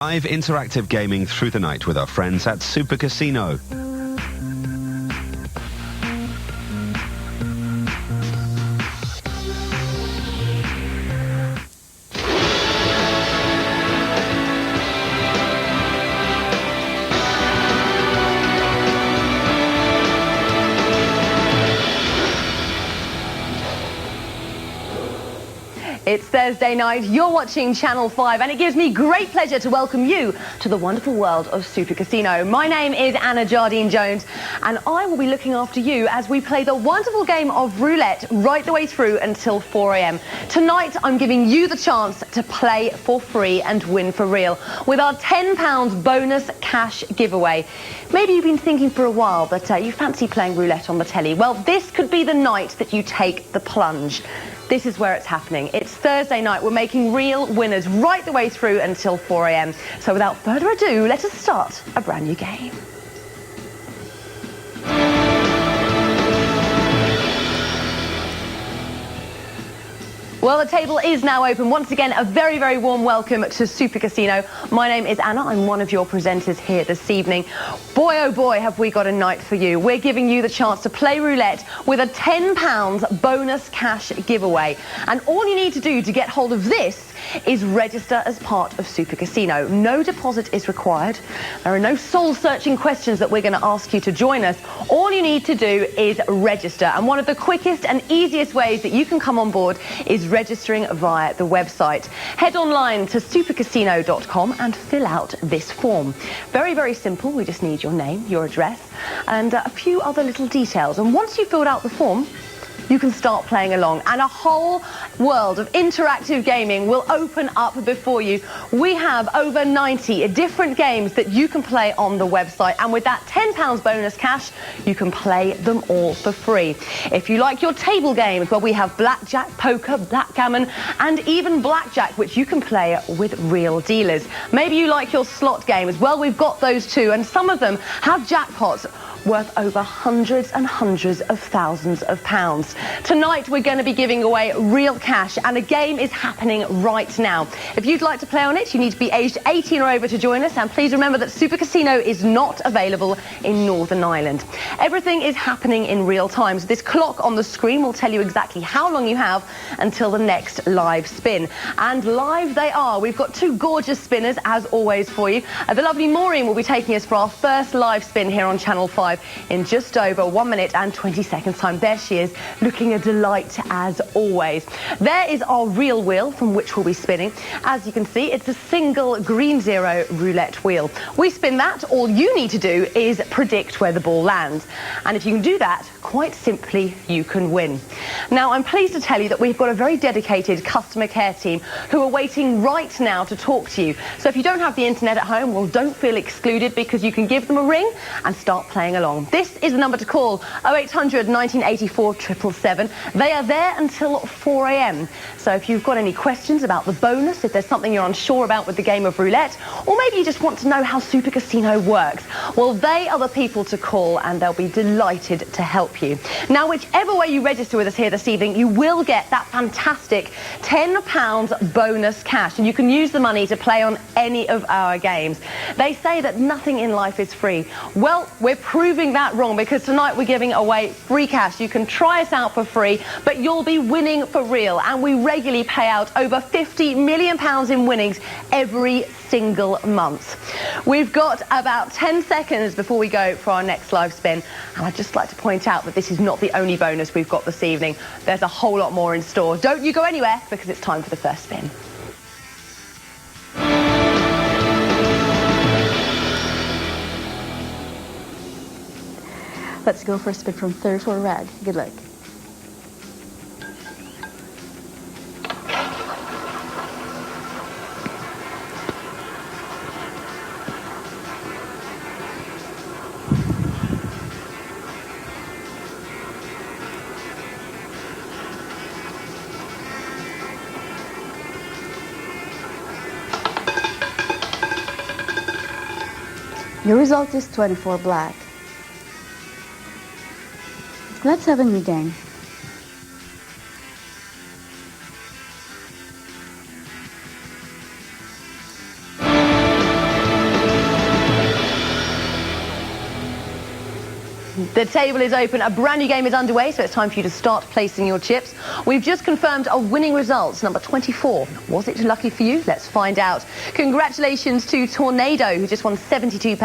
Live interactive gaming through the night with our friends at Super Casino. It's Thursday night, you're watching Channel 5, and it gives me great pleasure to welcome you to the wonderful world of Super Casino. My name is Anna Jardine Jones, and I will be looking after you as we play the wonderful game of roulette right the way through until 4 a.m. Tonight, I'm giving you the chance to play for free and win for real with our £10 bonus cash giveaway. Maybe you've been thinking for a while that you fancy playing roulette on the telly. Well, this could be the night that you take the plunge. This is where it's happening. It's Thursday night. We're making real winners right the way through until 4 a.m. So without further ado, let us start a brand new game. Well, the table is now open. Once again, a very, very warm welcome to Super Casino. My name is Anna. I'm one of your presenters here this evening. Boy, oh boy, have we got a night for you. We're giving you the chance to play roulette with a £10 bonus cash giveaway. And all you need to do to get hold of this is register as part of Super Casino. No deposit is required. There are no soul-searching questions that we're going to ask you to join us. All you need to do is register. And one of the quickest and easiest ways that you can come on board is registering via the website. Head online to supercasino.com and fill out this form. Very, very simple. We just need your name, your address, and a few other little details. And once you've filled out the form, you can start playing along, and a whole world of interactive gaming will open up before you. We have over 90 different games that you can play on the website, and with that £10 bonus cash, you can play them all for free. If you like your table games, well, we have blackjack, poker, backgammon, and even blackjack, which you can play with real dealers. Maybe you like your slot games. Well, we've got those too, and some of them have jackpots worth over hundreds and hundreds of thousands of pounds. Tonight we're going to be giving away real cash, and a game is happening right now. If you'd like to play on it, you need to be aged 18 or over to join us, and please remember that Super Casino is not available in Northern Ireland. Everything is happening in real time, so this clock on the screen will tell you exactly how long you have until the next live spin. And live they are. We've got two gorgeous spinners as always for you. The lovely Maureen will be taking us for our first live spin here on Channel 5 in just over 1 minute and 20 seconds time. There she is, looking a delight as always. There is our real wheel from which we'll be spinning. As you can see, it's a single green zero roulette wheel. We spin that. All you need to do is predict where the ball lands. And if you can do that, quite simply, you can win. Now, I'm pleased to tell you that we've got a very dedicated customer care team who are waiting right now to talk to you. So if you don't have the internet at home, well, don't feel excluded, because you can give them a ring and start playing along. This is the number to call, 0800 1984 777. They are there until 4 a.m. So if you've got any questions about the bonus, if there's something you're unsure about with the game of roulette, or maybe you just want to know how Super Casino works, well, they are the people to call, and they'll be delighted to help you. Now, whichever way you register with us here this evening, you will get that fantastic £10 bonus cash, and you can use the money to play on any of our games. They say that nothing in life is free. Well, we're proving that wrong, because tonight we're giving away free cash. You can try us out for free, but you'll be winning for real, and we regularly pay out over £50 million in winnings every single month. We've got about 10 seconds before we go for our next live spin, and I'd just like to point out that this is not the only bonus we've got this evening. There's a whole lot more in store. Don't you go anywhere, because it's time for the first spin. Let's go for a spin from 34 red. Good luck. Your result is 24 black. Let's have a new game. The table is open. A brand new game is underway, so it's time for you to start placing your chips. We've just confirmed a winning result, number 24. Was it lucky for you? Let's find out. Congratulations to Tornado, who just won £72.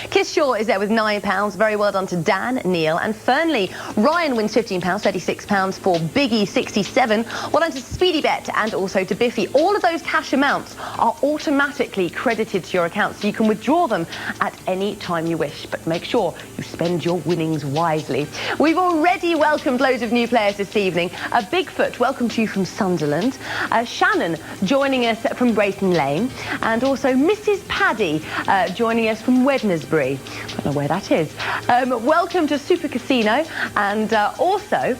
Kisshaw is there with £9. Very well done to Dan, Neil and Fernley. Ryan wins £15, £36 for Biggie, 67. Well done to Speedy Bet and also to Biffy. All of those cash amounts are automatically credited to your account, so you can withdraw them at any time you wish. But make sure you spend your winnings wisely. We've already welcomed loads of new players this evening. Bigfoot, welcome to you from Sunderland. Shannon joining us from Brayton Lane. And also Mrs. Paddy joining us from Wednesbury. I don't know where that is. Welcome to Super Casino. And also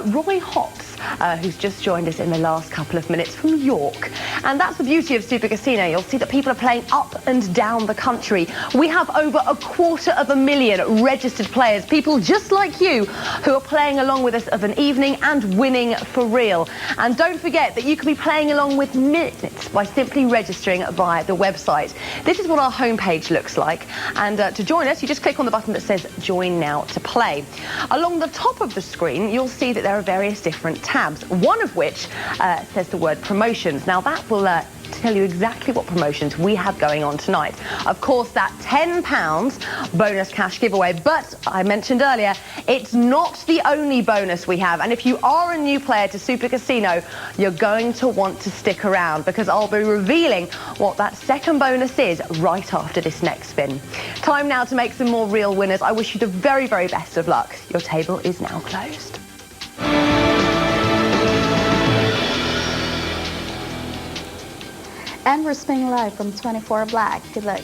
Roy Hops, who's just joined us in the last couple of minutes from York. And that's the beauty of Super Casino. You'll see that people are playing up and down the country. We have over 250,000 registered players, people just like you who are playing along with us of an evening and winning for real. And don't forget that you can be playing along with minutes by simply registering via the website. This is what our homepage looks like. And to join us, you just click on the button that says Join Now to play. Along the top of the screen, you'll see that there are various different tabs, one of which says the word promotions. Now that will tell you exactly what promotions we have going on tonight. Of course, that £10 bonus cash giveaway, but I mentioned earlier, it's not the only bonus we have. And if you are a new player to Super Casino, you're going to want to stick around, because I'll be revealing what that second bonus is right after this next spin. Time now to make some more real winners. I wish you the very, very best of luck. Your table is now closed. And we're spinning live from 24 Black. Good luck.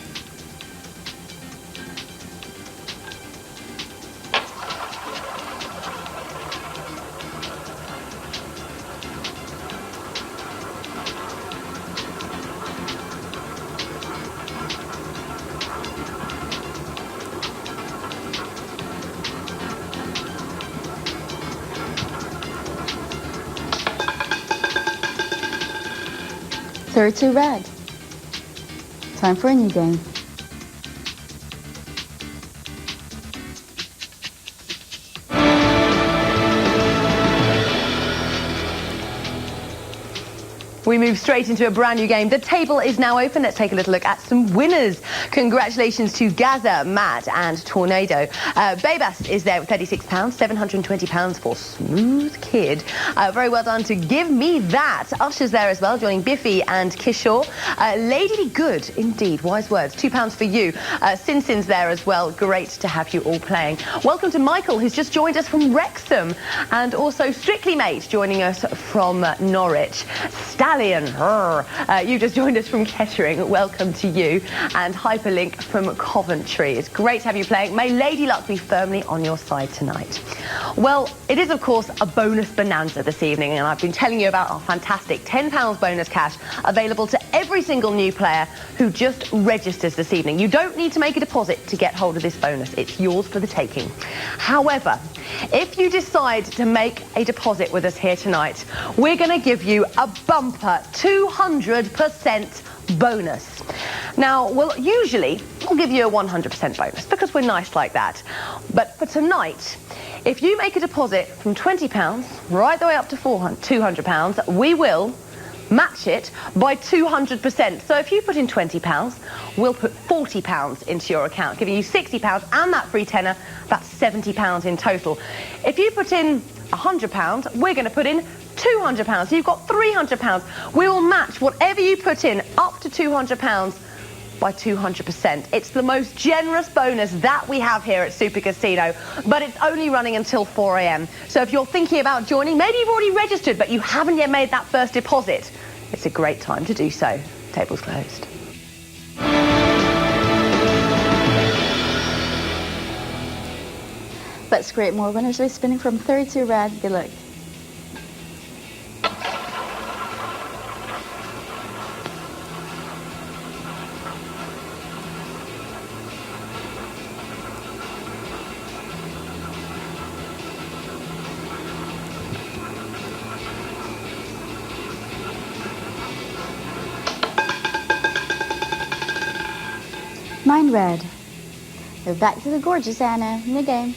$32 red. Time for a new game. We move straight into a brand new game. The table is now open. Let's take a little look at some winners. Congratulations to Gaza, Matt and Tornado. Bebas is there with £36, £720 for Smooth Kid. Very well done to Give Me That. Usher's there as well, joining Biffy and Kishore. Lady Be Good, indeed, wise words. £2 for you. Sin's there as well. Great to have you all playing. Welcome to Michael, who's just joined us from Wrexham. And also Strictly Mate joining us from Norwich. Stallion, you just joined us from Kettering. Welcome to you. And Hyperlink from Coventry. It's great to have you playing. May Lady Luck be firmly on your side tonight. Well, it is, of course, a bonus bonanza this evening, and I've been telling you about our fantastic £10 bonus cash available to every single new player who just registers this evening. You don't need to make a deposit to get hold of this bonus. It's yours for the taking. However, if you decide to make a deposit with us here tonight, we're going to give you a bumper 200% bonus. Now, well, usually we'll give you a 100% bonus because we're nice like that. But for tonight, if you make a deposit from £20 right the way up to £200, we will match it by 200%. So if you put in £20, we'll put £40 into your account, giving you £60 and that free tenner. That's £70 in total. If you put in £100, we're going to put in £200. So you've got £300. We will match whatever you put in up to £200 by 200%. It's the most generous bonus that we have here at Super Casino, but it's only running until 4 a.m. So if you're thinking about joining, maybe you've already registered, but you haven't yet made that first deposit, it's a great time to do so. Table's closed. Let's create more winners by spinning from 32 red. Good luck. Mine red. We're back to the gorgeous Anna in the game.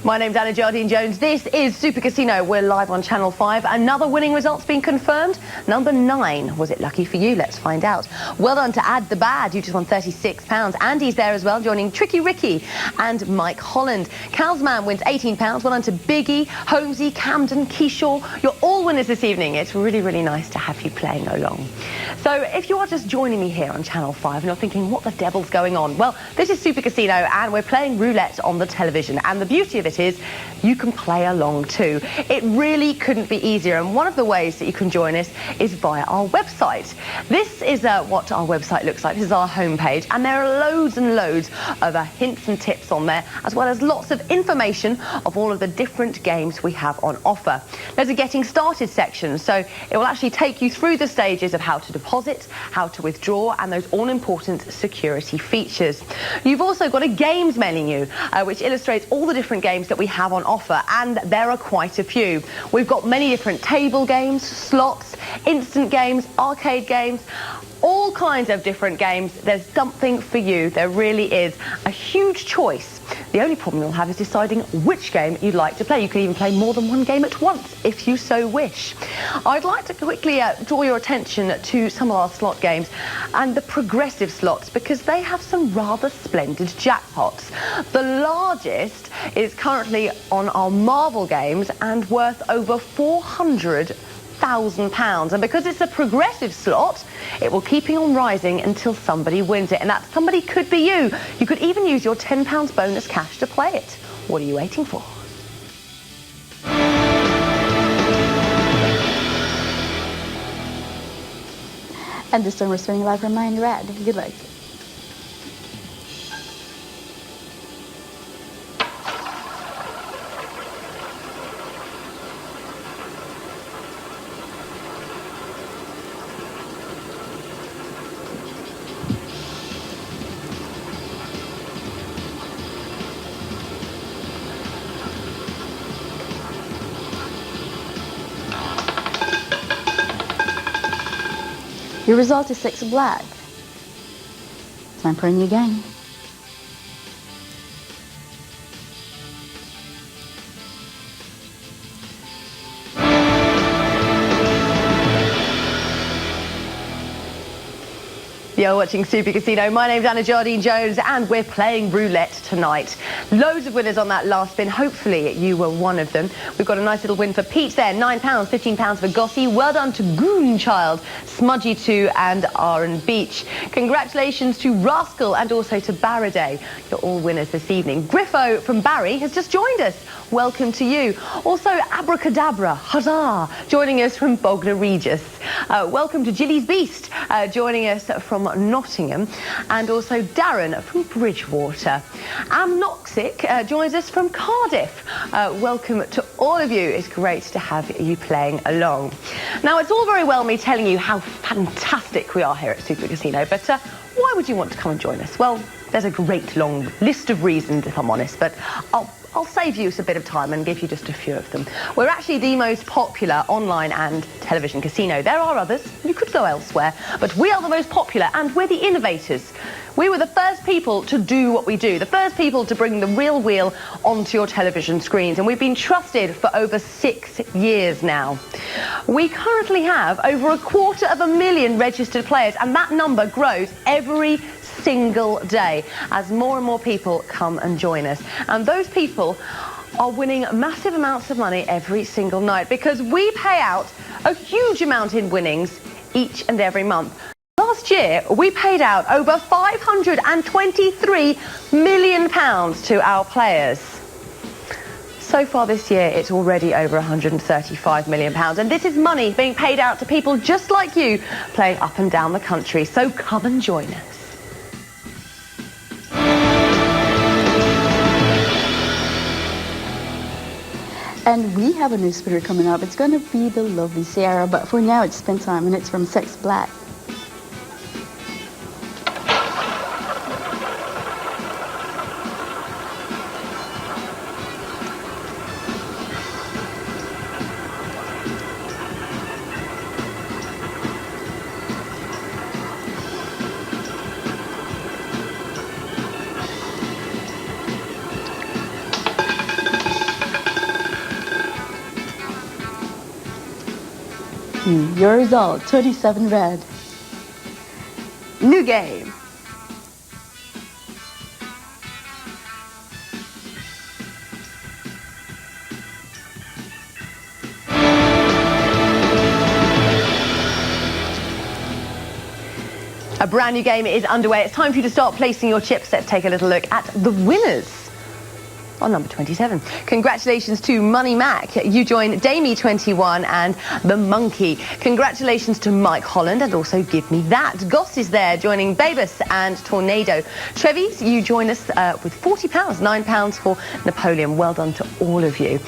My name's Anna Jardine-Jones. This is Super Casino. We're live on Channel 5. Another winning result's been confirmed. Number 9. Was it lucky for you? Let's find out. Well done to Add the Bad. You just won £36. Andy's there as well, joining Tricky Ricky and Mike Holland. Calsman wins £18. Well done to Biggie, Holmesy, Camden, Keyshaw. You're all winners this evening. It's really, really nice to have you playing along. So if you are just joining me here on Channel 5 and you're thinking, what the devil's going on? Well, this is Super Casino and we're playing roulette on the television. And the beauty of it is you can play along too. It really couldn't be easier, and one of the ways that you can join us is via our website. This is what our website looks like. This is our homepage, and there are loads and loads of hints and tips on there, as well as lots of information of all of the different games we have on offer. There's a getting started section, so it will actually take you through the stages of how to deposit, how to withdraw, and those all-important security features. You've also got a games menu, which illustrates all the different games that we have on offer, and there are quite a few. We've got many different table games, slots, instant games, arcade games, all kinds of different games. There's something for you. There really is a huge choice. The only problem you'll have is deciding which game you'd like to play. You can even play more than one game at once if you so wish. I'd like to quickly draw your attention to some of our slot games and the progressive slots, because they have some rather splendid jackpots. The largest is currently on our Marvel games and worth over £400,000, and because it's a progressive slot, it will keep on rising until somebody wins it, and that somebody could be you. You could even use your £10 bonus cash to play it. What are you waiting for? And this time we're starting live from 9 red. Good luck. Your result is 6 black. Time for a new game. You're watching Super Casino. My name's Anna Jardine-Jones and we're playing roulette tonight. Loads of winners on that last spin. Hopefully you were one of them. We've got a nice little win for Pete there. £9, £15 for Gossie. Well done to Goonchild, Smudgy 2 and Aaron Beach. Congratulations to Rascal and also to Barraday. You're all winners this evening. Griffo from Barry has just joined us. Welcome to you. Also Abracadabra, huzzah, joining us from Bognor Regis. Welcome to Gilly's Beast, joining us from Nottingham, and also Darren from Bridgewater. Amnoxic joins us from Cardiff. Welcome to all of you. It's great to have you playing along. Now, it's all very well me telling you how fantastic we are here at Super Casino, but why would you want to come and join us? Well, there's a great long list of reasons, if I'm honest, but I'll save you a bit of time and give you just a few of them. We're actually the most popular online and television casino. There are others. You could go elsewhere, but we are the most popular and we're the innovators. We were the first people to do what we do, the first people to bring the real wheel onto your television screens, and we've been trusted for over 6 years now. We currently have over 250,000 registered players, and that number grows every single day as more and more people come and join us. And those people are winning massive amounts of money every single night, because we pay out a huge amount in winnings each and every month. Last year, we paid out over £523 million to our players. So far this year, it's already over £135 million. And this is money being paid out to people just like you, playing up and down the country. So come and join us. And we have a new spinner coming up. It's going to be the lovely Sierra, but for now it's spin time, and it's from 6 black. Your result, 37 red. New game. A brand new game is underway. It's time for you to start placing your chips. Let's take a little look at the winners on number 27. Congratulations to Money Mac. You join Damie 21 and The Monkey. Congratulations to Mike Holland and also Give Me That. Goss is there joining Babus and Tornado. Trevies, you join us with £40, £9 for Napoleon. Well done to all of you.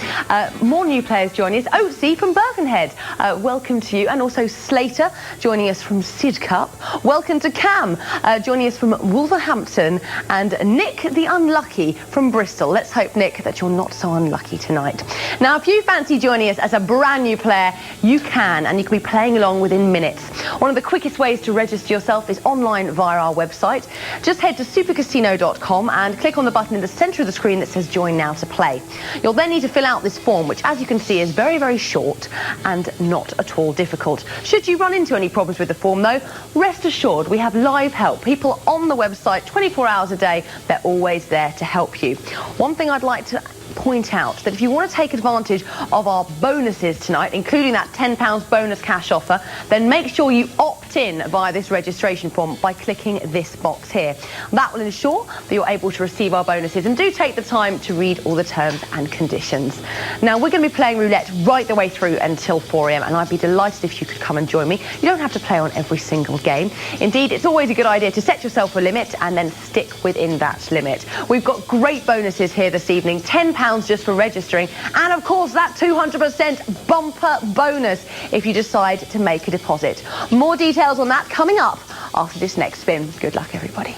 More new players joining us. Oatsy from Birkenhead. Welcome to you. And also Slater joining us from Sidcup. Welcome to Cam joining us from Wolverhampton. And Nick the Unlucky from Bristol. Let's hope, Nick, that you're not so unlucky tonight. Now, if you fancy joining us as a brand new player, you can, and you can be playing along within minutes. One of the quickest ways to register yourself is online via our website. Just head to supercasino.com and click on the button in the centre of the screen that says Join Now to Play. You'll then need to fill out this form, which, as you can see, is very, very short and not at all difficult. Should you run into any problems with the form, though, rest assured we have live help. People on the website 24 hours a day, they're always there to help you. One thing I'd like to point out that if you want to take advantage of our bonuses tonight, including that £10 bonus cash offer, then make sure you opt in via this registration form by clicking this box here. That will ensure that you're able to receive our bonuses, and do take the time to read all the terms and conditions. Now, we're going to be playing roulette right the way through until 4 a.m, and I'd be delighted if you could come and join me. You don't have to play on every single game. Indeed, it's always a good idea to set yourself a limit and then stick within that limit. We've got great bonuses here this evening, £10 just for registering, and of course that 200% bumper bonus if you decide to make a deposit. More details on that coming up after this next spin. Good luck, everybody.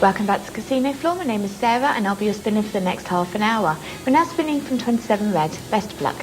Welcome back to the casino floor. My name is Sarah and I'll be your spinner for the next half an hour. We're now spinning from 27 red. Best of luck.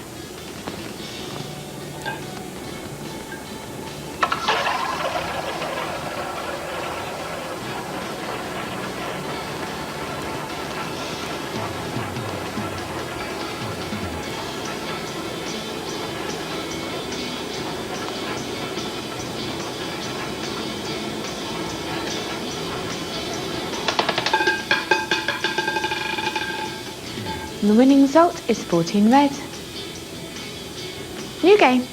And the winning result is 14 red. New game.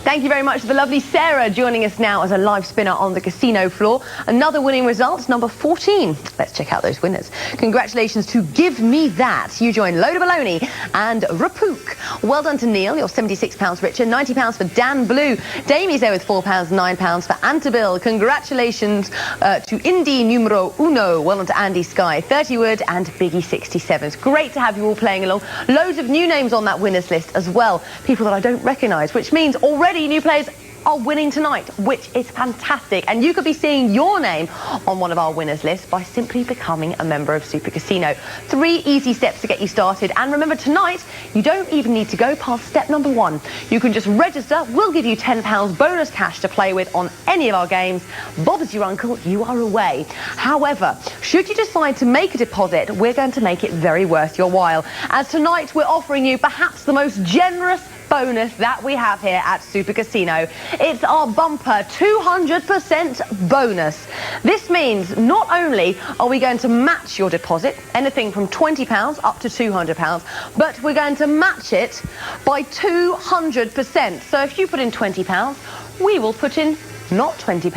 Thank you very much to the lovely Sarah joining us now as a live spinner on the casino floor. Another winning result, number 14. Let's check out those winners. Congratulations to Give Me That. You join Load of Baloney and Rapook. Well done to Neil, you're £76 richer. £90 for Dan Blue. Damie's there with £4, £9 for Antabil. Congratulations to Indy Numero Uno. Well done to Andy Sky, 30 Wood, and Biggie 67. It's great to have you all playing along. Loads of new names on that winners list as well. People that I don't recognise, which means already new players are winning tonight, which is fantastic. And you could be seeing your name on one of our winners lists by simply becoming a member of Super Casino. 3 easy steps to get you started. And remember, tonight, you don't even need to go past step number 1. You can just register. We'll give you £10 bonus cash to play with on any of our games. Bob is your uncle, you are away. However, should you decide to make a deposit, we're going to make it very worth your while. As tonight, we're offering you perhaps the most generous bonus that we have here at Super Casino. It's our bumper 200% bonus. This means not only are we going to match your deposit, anything from £20 up to £200, but we're going to match it by 200%. So if you put in £20, we will put in not £20,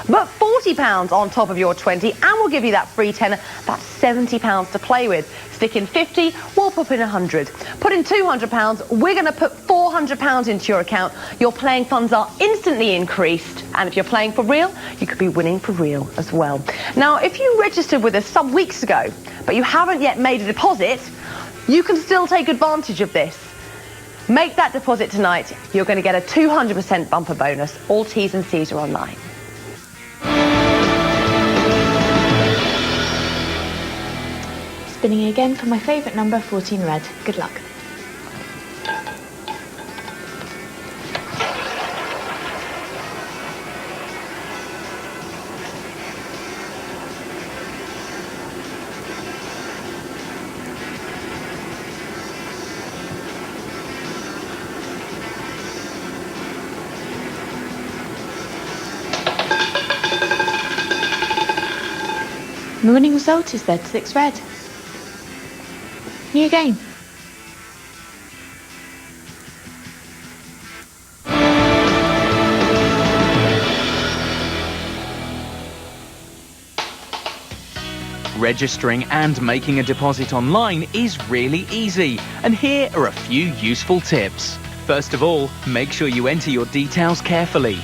but £40 on top of your 20, and we'll give you that free tenner. That's £70 to play with. Stick in 50, we'll put in 100. Put in £200, we're going to put £400 into your account. Your playing funds are instantly increased, and if you're playing for real, you could be winning for real as well. Now, if you registered with us some weeks ago, but you haven't yet made a deposit, you can still take advantage of this. Make that deposit tonight. You're going to get a 200% bumper bonus. All T's and C's are online. spinning again for my favourite number, 14 red. Good luck. The winning result is 36 red. New game. Registering and making a deposit online is really easy, and here are a few useful tips. First of all, make sure you enter your details carefully.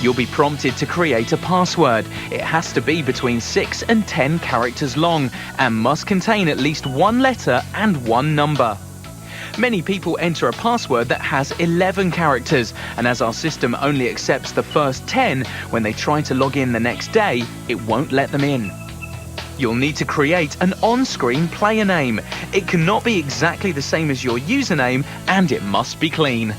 You'll be prompted to create a password. It has to be between 6 and 10 characters long and must contain at least one letter and one number. Many people enter a password that has 11 characters, and as our system only accepts the first 10, when they try to log in the next day, it won't let them in. You'll need to create an on-screen player name. It cannot be exactly the same as your username, and it must be clean.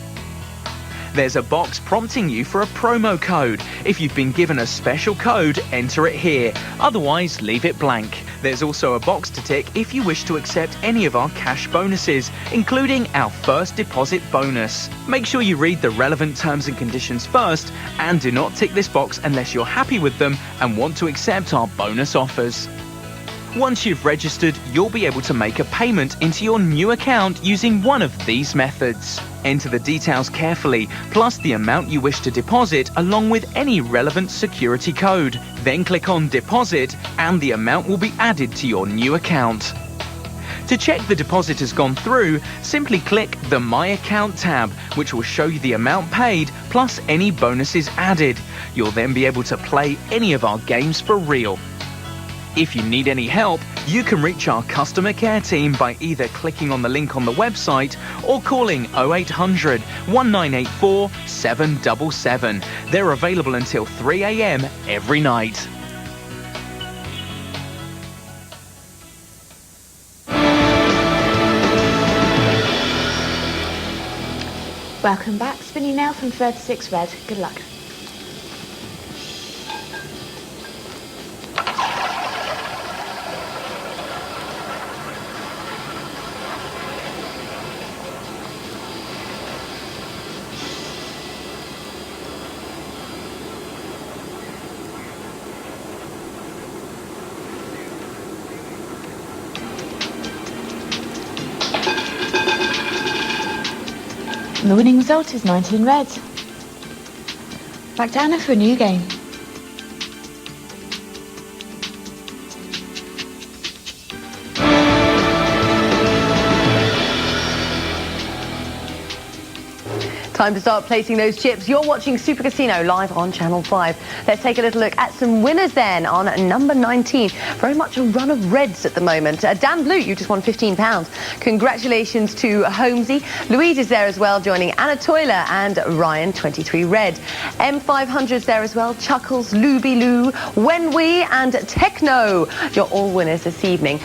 There's a box prompting you for a promo code. If you've been given a special code, enter it here. Otherwise, leave it blank. There's also a box to tick if you wish to accept any of our cash bonuses, including our first deposit bonus. Make sure you read the relevant terms and conditions first, and do not tick this box unless you're happy with them and want to accept our bonus offers. Once you've registered, you'll be able to make a payment into your new account using one of these methods. Enter the details carefully, plus the amount you wish to deposit along with any relevant security code. Then click on Deposit and the amount will be added to your new account. To check the deposit has gone through, simply click the My Account tab, which will show you the amount paid plus any bonuses added. You'll then be able to play any of our games for real. If you need any help, you can reach our customer care team by either clicking on the link on the website or calling 0800 1984 777. They're available until 3 a.m. every night. Welcome back. Spinning now from 36 red. Good luck. And the winning result is 19 red. Back to Anna for a new game. Time to start placing those chips. You're watching Super Casino live on Channel 5. Let's take a little look at some winners then on number 19. Very much a run of reds at the moment. Dan Blue, you just won £15. Congratulations to Holmesy. Louise is there as well, joining Anna Toiler and Ryan, 23 red. M500's there as well. Chuckles, Luby Lou, Wenwi and Techno. You're all winners this evening.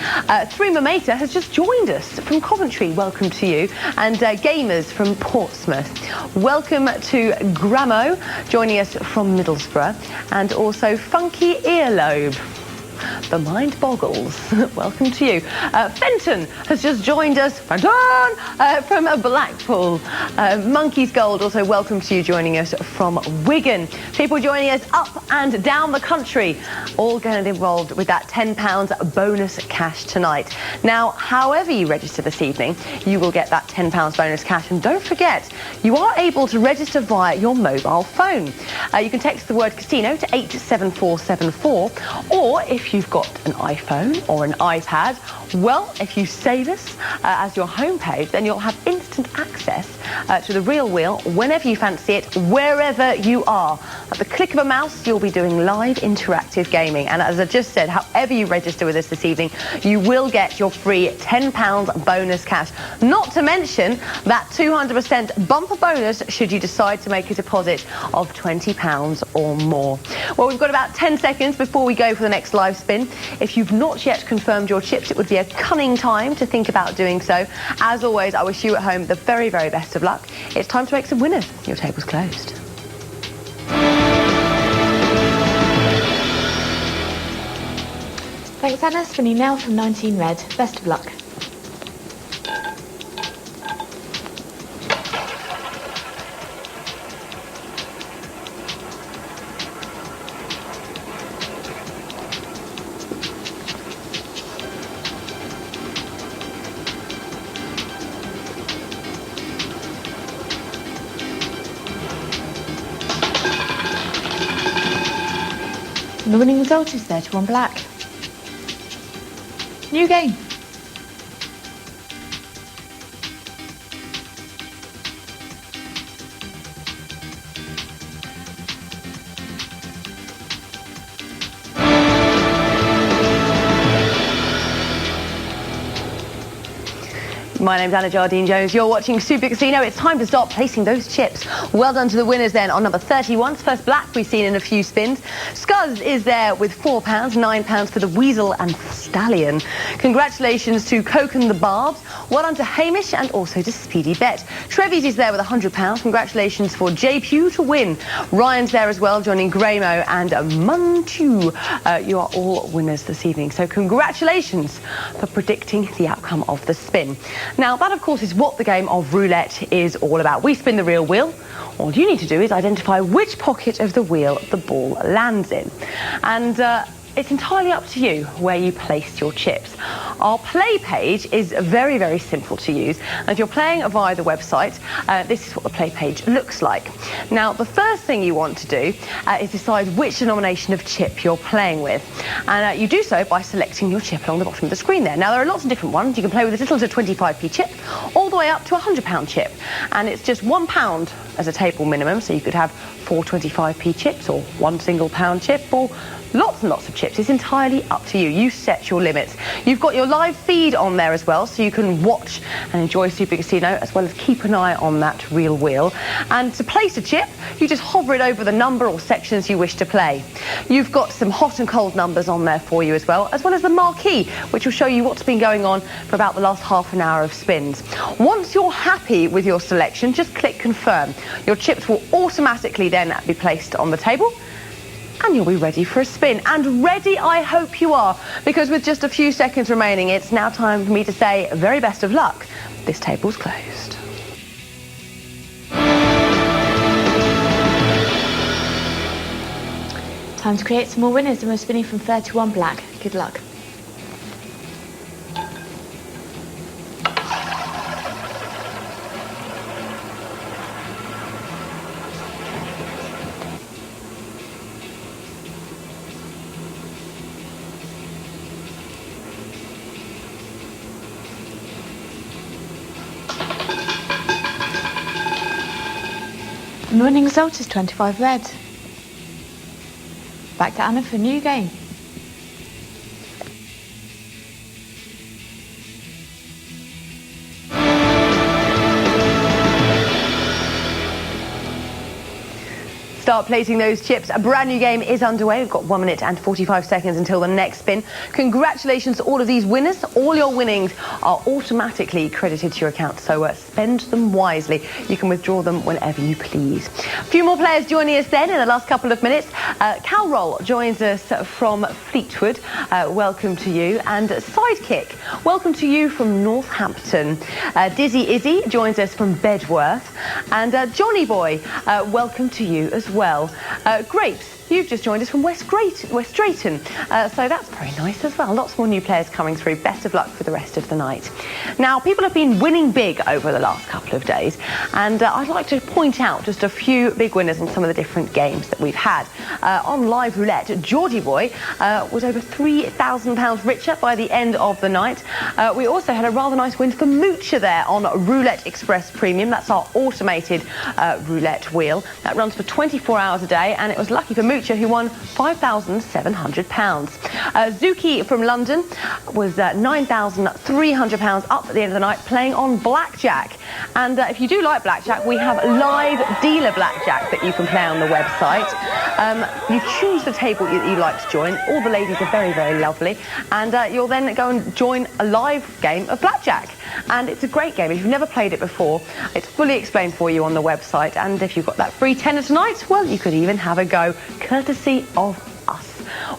Three Mamata has just joined us from Coventry. Welcome to you. And Gamers from Portsmouth. Welcome to Gramo, joining us from Middlesbrough, and also Funky Earlobe. The mind boggles. Welcome to you. Fenton has just joined us. Fenton! From Blackpool. Monkey's Gold, also welcome to you, joining us from Wigan. People joining us up and down the country, all getting involved with that £10 bonus cash tonight. Now, however you register this evening, you will get that £10 bonus cash. And don't forget, you are able to register via your mobile phone. You can text the word casino to 87474, or if you've got an iPhone or an iPad, well, if you save us as your homepage, then you'll have instant access to the real wheel whenever you fancy it, wherever you are. At the click of a mouse, you'll be doing live interactive gaming. And as I just said, however you register with us this evening, you will get your free £10 bonus cash. Not to mention that 200% bumper bonus should you decide to make a deposit of £20 or more. Well, we've got about 10 seconds before we go for the next live spin. If you've not yet confirmed your chips, it would be a cunning time to think about doing so. As always, I wish you at home the very, very best of luck. It's time to make some winners. Your table's closed. Thanks, Anna. Spinning now from 19 red. Best of luck. The winning result is 31 black. New game. My name's Anna Jardine-Jones. You're watching Super Casino. It's time to start placing those chips. Well done to the winners then on number 31. First black we've seen in a few spins. Scuzz is there with £4, £9 for the Weasel and Stallion. Congratulations to Coke and the Barbs. Well done to Hamish and also to Speedy Bet. Trevies is there with £100. Congratulations for J. Pugh to win. Ryan's there as well, joining Graymo and Munchu. You are all winners this evening. So congratulations for predicting the outcome of the spin. Now, that, of course, is what the game of roulette is all about. We spin the real wheel. All you need to do is identify which pocket of the wheel the ball lands in. And it's entirely up to you where you place your chips. Our play page is very, very simple to use. And if you're playing via the website, this is what the play page looks like. Now, the first thing you want to do is decide which denomination of chip you're playing with. And you do so by selecting your chip along the bottom of the screen there. Now, there are lots of different ones. You can play with as little as a 25p chip, all the way up to a £100 chip. And it's just £1 as a table minimum, so you could have 4 25p chips or one single pound chip or lots and lots of chips. It's entirely up to you. You set your limits. You've got your live feed on there as well, so you can watch and enjoy Super Casino as well as keep an eye on that real wheel. And to place a chip, you just hover it over the number or sections you wish to play. You've got some hot and cold numbers on there for you as well as the marquee, which will show you what's been going on for about the last half an hour of spins. Once you're happy with your selection, just click confirm. Your chips will automatically then be placed on the table, and you'll be ready for a spin. And ready I hope you are, because with just a few seconds remaining, it's now time for me to say very best of luck. This table's closed. Time to create some more winners, and we're spinning from 31 black. Good luck. And the winning result is 25 red. Back to Anna for a new game. Start placing those chips. A brand new game is underway. We've got 1 minute and 45 seconds until the next spin. Congratulations to all of these winners. All your winnings are automatically credited to your account, so spend them wisely. You can withdraw them whenever you please. A few more players joining us then in the last couple of minutes. Cal Roll joins us from Fleetwood. Welcome to you. And Sidekick, welcome to you from Northampton. Dizzy Izzy joins us from Bedworth. And Johnny Boy, welcome to you as well. Grapes, you've just joined us from West Drayton, so that's very nice as well. Lots more new players coming through. Best of luck for the rest of the night. Now, people have been winning big over the last couple of days, and I'd like to point out just a few big winners in some of the different games that we've had. On live roulette, Geordie Boy was over £3,000 richer by the end of the night. We also had a rather nice win for Moocher there on Roulette Express Premium. That's our automated roulette wheel. That runs for 24 hours a day, and it was lucky for Moocher, who won £5,700. Zuki from London was £9,300 up at the end of the night playing on blackjack. And if you do like blackjack, we have live dealer blackjack that you can play on the website. You choose the table that you like to join. All the ladies are very, very lovely. And you'll then go and join a live game of blackjack. And it's a great game. If you've never played it before, it's fully explained for you on the website. And if you've got that free tenner tonight, well, you could even have a go, courtesy of us.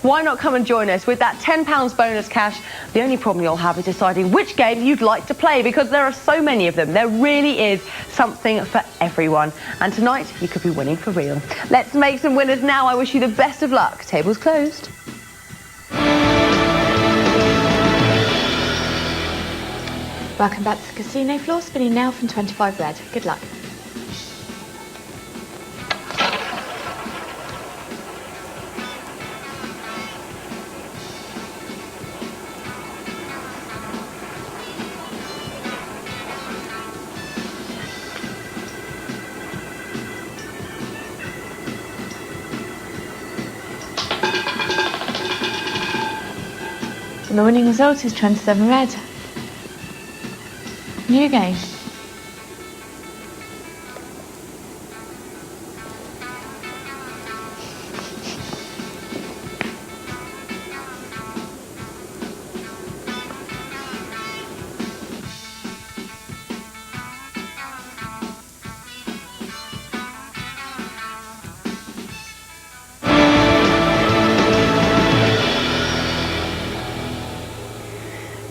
Why not come and join us with that £10 bonus cash? The only problem you'll have is deciding which game you'd like to play, because there are so many of them. There really is something for everyone. And tonight, you could be winning for real. Let's make some winners now. I wish you the best of luck. Table's closed. Welcome back to the casino floor, spinning now from 25 red. Good luck. And the winning result is 27 red. New game.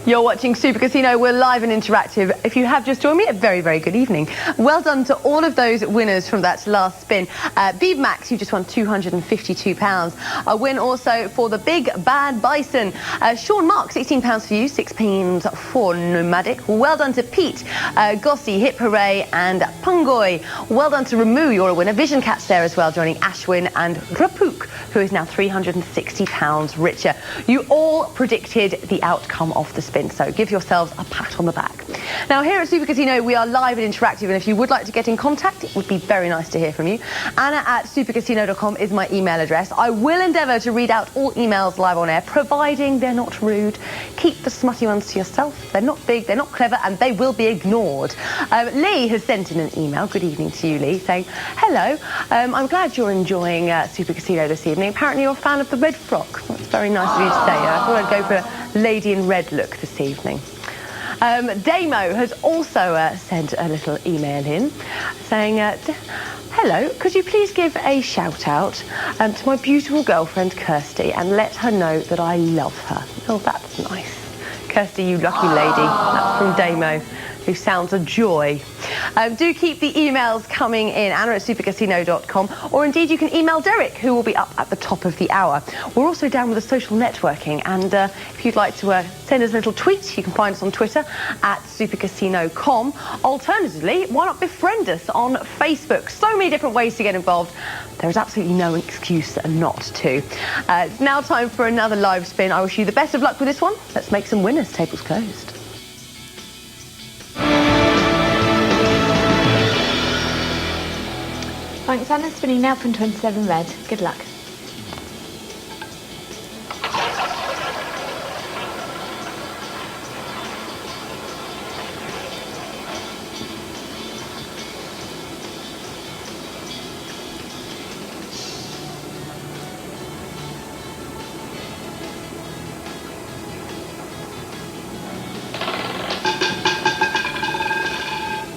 You're watching Super Casino. We're live and interactive. If you have just joined me, a very, very good evening. Well done to all of those winners from that last spin. Beeb Max, you just won £252. A win also for the Big Bad Bison. Sean Mark, £16 for you, £6 for Nomadic. Well done to Pete, Gossi, Hip Hooray and Pungoy. Well done to Ramu, you're a winner. Vision Cat's there as well, joining Ashwin and Rapuk, who is now £360 richer. You all predicted the outcome of the spin, so give yourselves a pat on the back. Now, here at Super Casino, we are live and interactive, and if you would like to get in contact, it would be very nice to hear from you. Anna@supercasino.com is my email address. I will endeavour to read out all emails live on air, providing they're not rude. Keep the smutty ones to yourself. They're not big, they're not clever, and they will be ignored. Lee has sent in an email. Good evening to you, Lee, saying, hello, I'm glad you're enjoying Super Casino this evening. Apparently you're a fan of the red frock. That's very nice of you to say. I thought I'd go for a lady in red look this evening. Damo has also sent a little email in saying, hello, could you please give a shout out to my beautiful girlfriend Kirsty and let her know that I love her. Oh, that's nice. Kirsty, you lucky lady. That's from Damo, who sounds a joy. Do keep the emails coming in, anna@supercasino.com, or indeed you can email Derek, who will be up at the top of the hour. We're also down with the social networking, and if you'd like to send us a little tweet, you can find us on Twitter @supercasino.com. Alternatively, why not befriend us on Facebook? So many different ways to get involved. There's absolutely no excuse not to. It's now time for another live spin. I wish you the best of luck with this one. Let's make some winners. Table's closed. Thanks, Anna. Spinning now from 27 red. Good luck.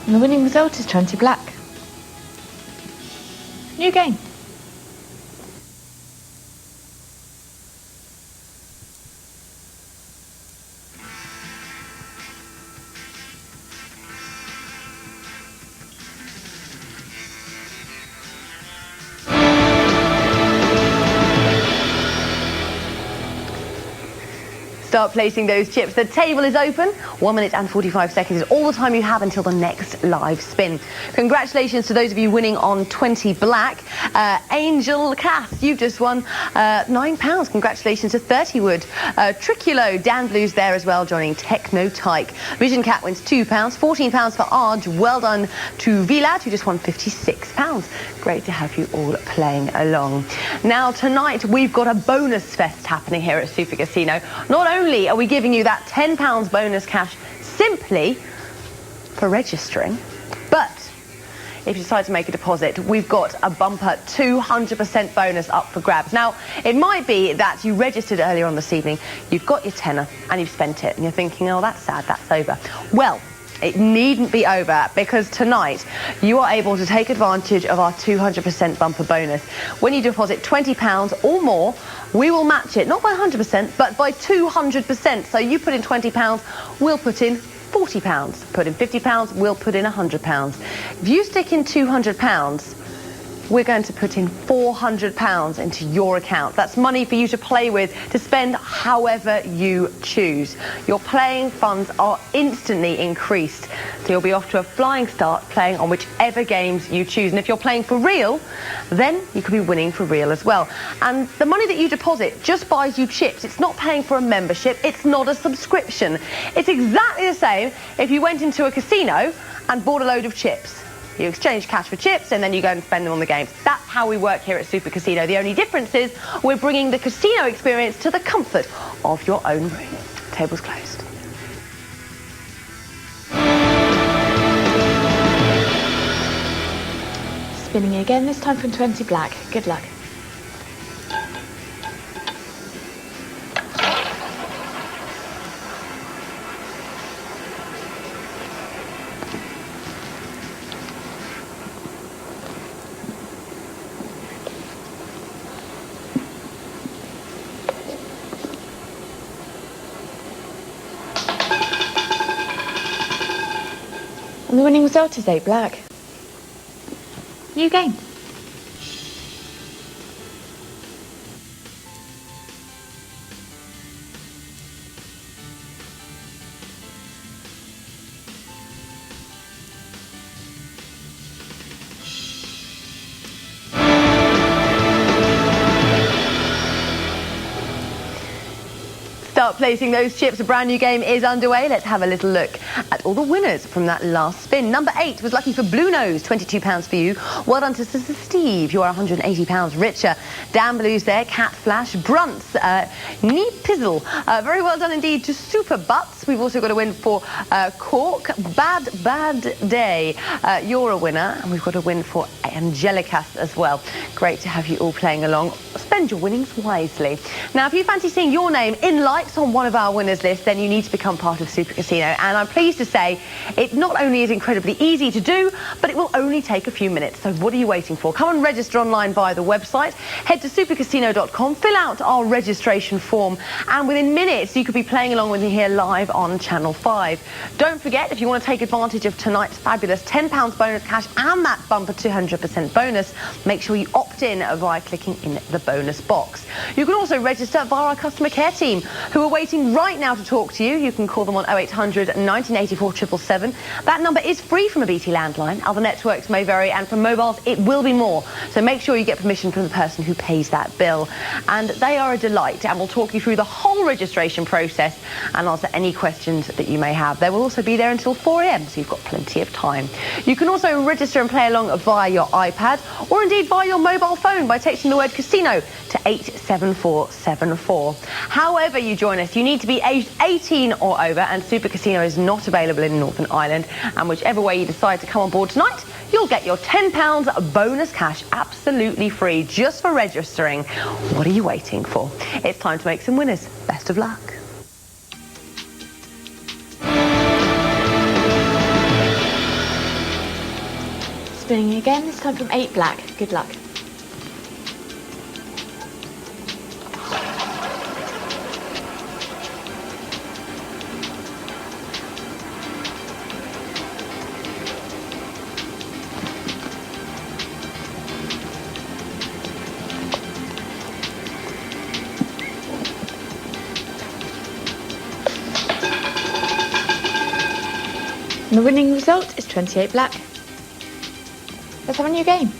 And the winning result is 20 black. New game. Start placing those chips. The table is open. 1 minute and 45 seconds is all the time you have until the next live spin. Congratulations to those of you winning on 20 black. Angel Cass, you've just won £9. Congratulations to 30 Wood. Triculo, Dan Blue's there as well, joining Techno Tyke. Vision Cat wins £2. £14 for Arj. Well done to Vilad, who just won £56. Great to have you all playing along. Now, tonight, we've got a bonus fest happening here at Super Casino. Not only are we giving you that £10 bonus cash simply for registering, but if you decide to make a deposit, we've got a bumper 200% bonus up for grabs. Now, it might be that you registered earlier on this evening, you've got your tenner and you've spent it, and you're thinking, oh, that's sad, that's over. Well, it needn't be over, because tonight you are able to take advantage of our 200% bumper bonus. When you deposit £20 or more, we will match it, not by 100%, but by 200%. So you put in £20, we'll put in £40. Put in £50, we'll put in £100. If you stick in £200, we're going to put in £400 into your account. That's money for you to play with, to spend however you choose. Your playing funds are instantly increased, so you'll be off to a flying start playing on whichever games you choose. And if you're playing for real, then you could be winning for real as well. And the money that you deposit just buys you chips. It's not paying for a membership. It's not a subscription. It's exactly the same if you went into a casino and bought a load of chips. You exchange cash for chips and then you go and spend them on the games. That's how we work here at Super Casino. The only difference is we're bringing the casino experience to the comfort of your own room. Table's closed. Spinning again, this time from 20 black. Good luck. And the winning result is 8 black. New game. Start placing those chips. A brand new game is underway. Let's have a little look at all the winners from that last spin. Number 8 was lucky for Blue Nose, £22 for you. Well done to Sister Steve, you are £180 richer. Dan Blue's there, Cat Flash, Brunts, Knee Pizzle. Very well done indeed to Super Butts. We've also got a win for Cork, Bad Day. You're a winner, and we've got a win for Angelicas as well. Great to have you all playing along. Spend your winnings wisely. Now, if you fancy seeing your name in lights on one of our winners lists, then you need to become part of Super Casino. And I'm pleased to say it not only is incredibly easy to do, but it will only take a few minutes. So what are you waiting for? Come and register online via the website. Head to supercasino.com, fill out our registration form, and within minutes you could be playing along with me here live on Channel 5. Don't forget, if you want to take advantage of tonight's fabulous £10 bonus cash and that bumper 200% bonus, make sure you opt in via clicking in the bonus box. You can also register via our customer care team, who are waiting right now to talk to you. You can call them on 0800 1984 777. That number is free from a BT landline. Other networks may vary, and from mobiles it will be more. So make sure you get permission from the person who pays that bill. And they are a delight, and will talk you through the whole registration process and answer any questions that you may have. They will also be there until 4 a.m, so you've got plenty of time. You can also register and play along via your iPad, or indeed via your mobile phone by texting the word casino to 87474. However you join us, you need to be aged 18 or over, and Super Casino is not available in Northern Ireland. And whichever way you decide to come on board tonight, you'll get your £10 bonus cash absolutely free just for registering. What are you waiting for? It's time to make some winners. Best of luck. Spinning again, this time from 8 black. Good luck. And the winning result is 28 black. Let's have a new game.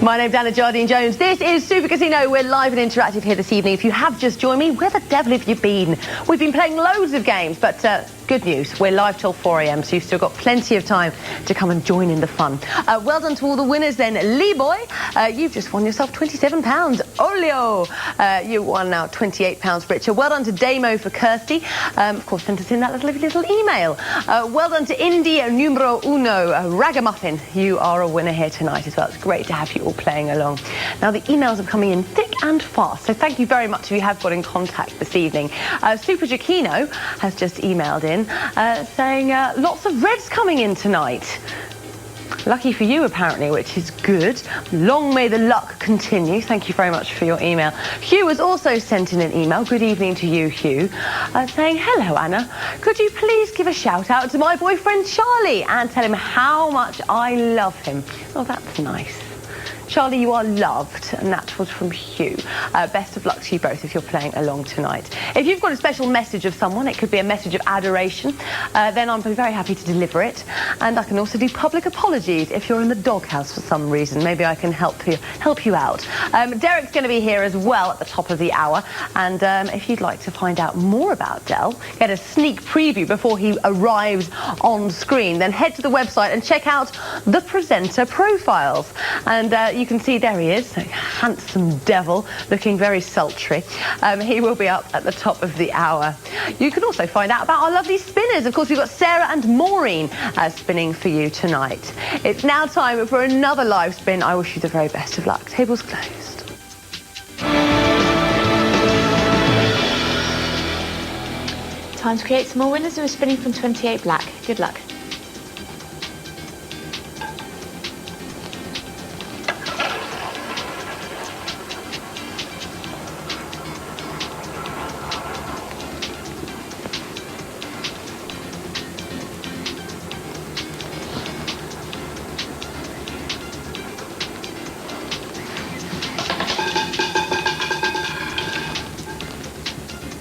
My name's Anna Jardine-Jones. This is Super Casino. We're live and interactive here this evening. If you have just joined me, where the devil have you been? We've been playing loads of games, but good news, we're live till 4 a.m, so you've still got plenty of time to come and join in the fun. Well done to all the winners then. Lee Boy, you've just won yourself £27. Olio, you won now £28 richer. Well done to Damo for Kirsty. Of course, sent us in that little email. Well done to India Numero Uno, Ragamuffin. You are a winner here tonight as well. It's great to have you all playing along. Now, the emails are coming in thick and fast, so thank you very much if you have got in contact this evening. Super Giacchino has just emailed in saying lots of reds coming in tonight. Lucky for you, apparently, which is good. Long may the luck continue. Thank you very much for your email. Hugh has also sent in an email. Good evening to you, Hugh, saying, hello, Anna. Could you please give a shout out to my boyfriend, Charlie, and tell him how much I love him? Oh, that's nice. Charlie, you are loved, and that was from Hugh. Best of luck to you both if you're playing along tonight. If you've got a special message of someone, it could be a message of adoration, then I'm very happy to deliver it. And I can also do public apologies if you're in the doghouse for some reason. Maybe I can help you out. Derek's going to be here as well at the top of the hour, and if you'd like to find out more about Del, get a sneak preview before he arrives on screen, then head to the website and check out the presenter profiles. And you can see there he is, a handsome devil, looking very sultry. He will be up at the top of the hour. You can also find out about our lovely spinners. Of course, we've got Sarah and Maureen spinning for you tonight. It's now time for another live spin. I wish you the very best of luck. Tables closed. Time to create some more winners who are spinning from 28 black. Good luck.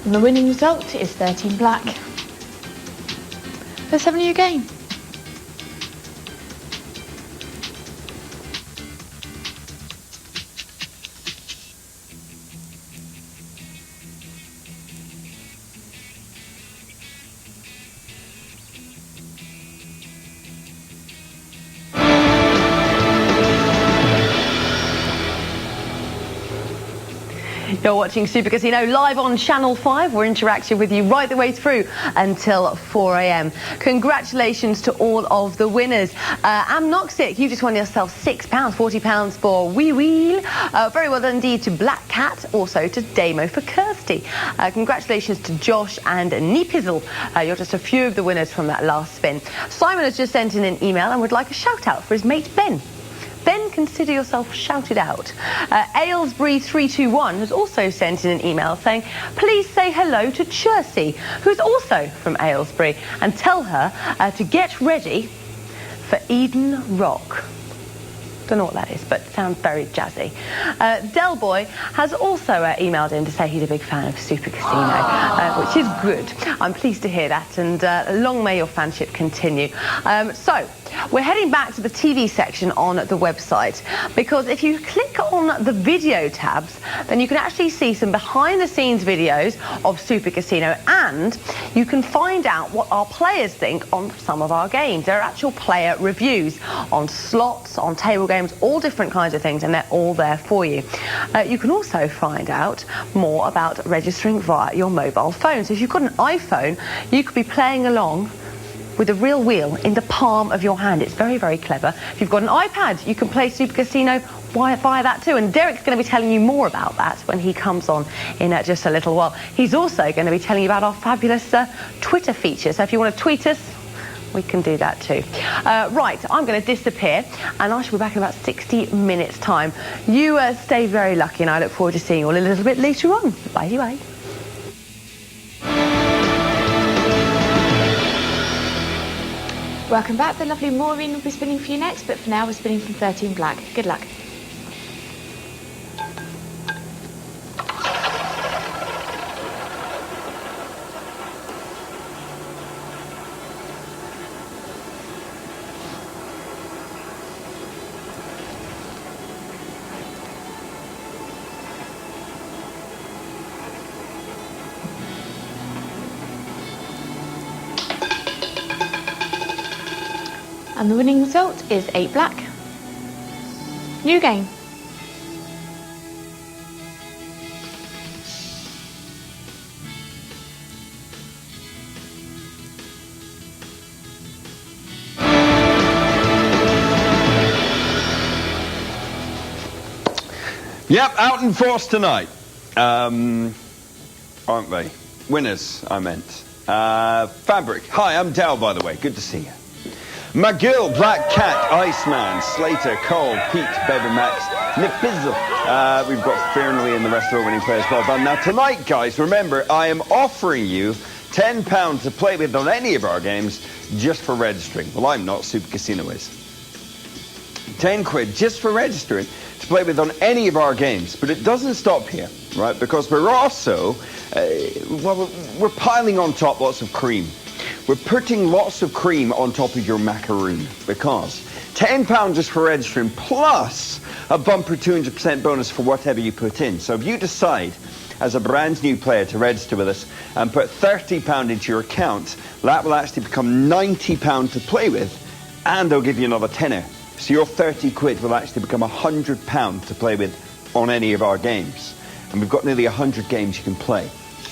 And the winning result is 13 black. Let's have a new game. You're watching Super Casino live on Channel 5. We're interactive with you right the way through until 4 a.m. Congratulations to all of the winners. Amnoxic, you just won yourself £6, £40 for Wee Wheel. Very well done indeed to Black Cat, also to Damo for Kirsty. Congratulations to Josh and Neepizzle. You're just a few of the winners from that last spin. Simon has just sent in an email and would like a shout out for his mate Ben. Ben, consider yourself shouted out. Aylesbury321 has also sent in an email saying, please say hello to Chercy, who's also from Aylesbury, and tell her to get ready for Eden Rock. Don't know what that is, but it sounds very jazzy. Del Boy has also emailed in to say he's a big fan of Super Casino, which is good. I'm pleased to hear that, and long may your fanship continue. So, we're heading back to the TV section on the website, because if you click on the video tabs, then you can actually see some behind-the-scenes videos of Super Casino, and you can find out what our players think on some of our games. There are actual player reviews on slots, on table games, all different kinds of things, and they're all there for you. You can also find out more about registering via your mobile phone. So if you've got an iPhone, you could be playing along with a real wheel in the palm of your hand. It's very, very clever. If you've got an iPad, you can play Super Casino via that too. And Derek's going to be telling you more about that when he comes on in just a little while. He's also going to be telling you about our fabulous Twitter feature. So if you want to tweet us, we can do that too. Right, I'm going to disappear, and I shall be back in about 60 minutes' time. You stay very lucky, and I look forward to seeing you all a little bit later on. Bye-bye. Welcome back. The lovely Maureen will be spinning for you next, but for now we're spinning from 13 black. Good luck. And the winning result is 8 black. New game. Yep, out in force tonight. Aren't they? Winners, I meant. Fabric. Hi, I'm Dal, by the way. Good to see you. McGill, Black Cat, Iceman, Slater, Cole, Pete, Baby Max, Nipizzle. We've got Fearnley and the rest of our winning players. Well done. Now, tonight, guys, remember, I am offering you £10 to play with on any of our games just for registering. Well, I'm not. Super Casino is. 10 quid just for registering to play with on any of our games. But it doesn't stop here, right? Because we're also, we're piling on top lots of cream. We're putting lots of cream on top of your macaroon because £10 just for registering plus a bumper 200% bonus for whatever you put in. So if you decide as a brand new player to register with us and put £30 into your account, that will actually become £90 to play with, and they'll give you another tenner. So your 30 quid will actually become £100 to play with on any of our games. And we've got nearly 100 games you can play.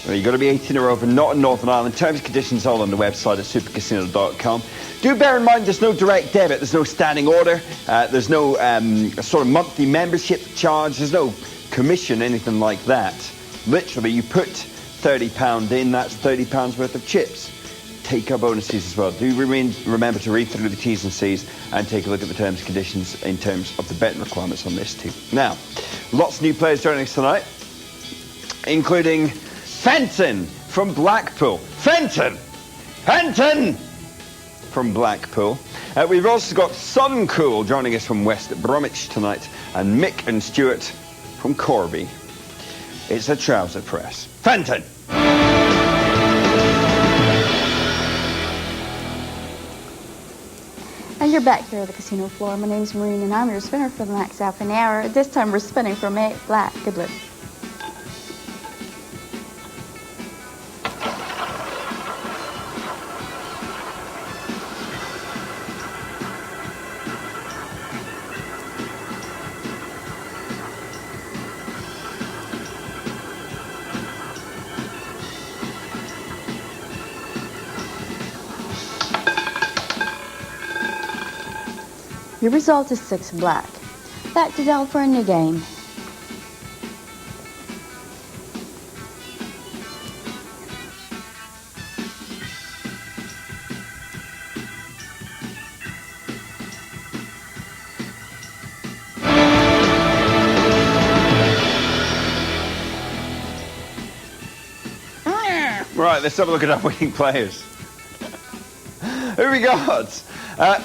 You've got to be 18 or over, not in Northern Ireland. Terms and conditions all on the website at supercasino.com. Do bear in mind there's no direct debit, there's no standing order, there's no sort of monthly membership charge, there's no commission, anything like that. Literally, you put £30 in, that's £30 worth of chips. Take our bonuses as well. Do remember to read through the T's and C's and take a look at the terms and conditions in terms of the betting requirements on this too. Now, lots of new players joining us tonight, including Fenton from Blackpool. Fenton from Blackpool. We've also got Suncool joining us from West Bromwich tonight, and Mick and Stuart from Corby. It's a trouser press. Fenton. And you're back here at the casino floor. My name's Maureen and I'm your spinner for the next half an hour. This time we're spinning for 8 black. Good luck. Your result is 6 black. Back to Dal for a new game. Right, let's have a look at our winning players. Who we got?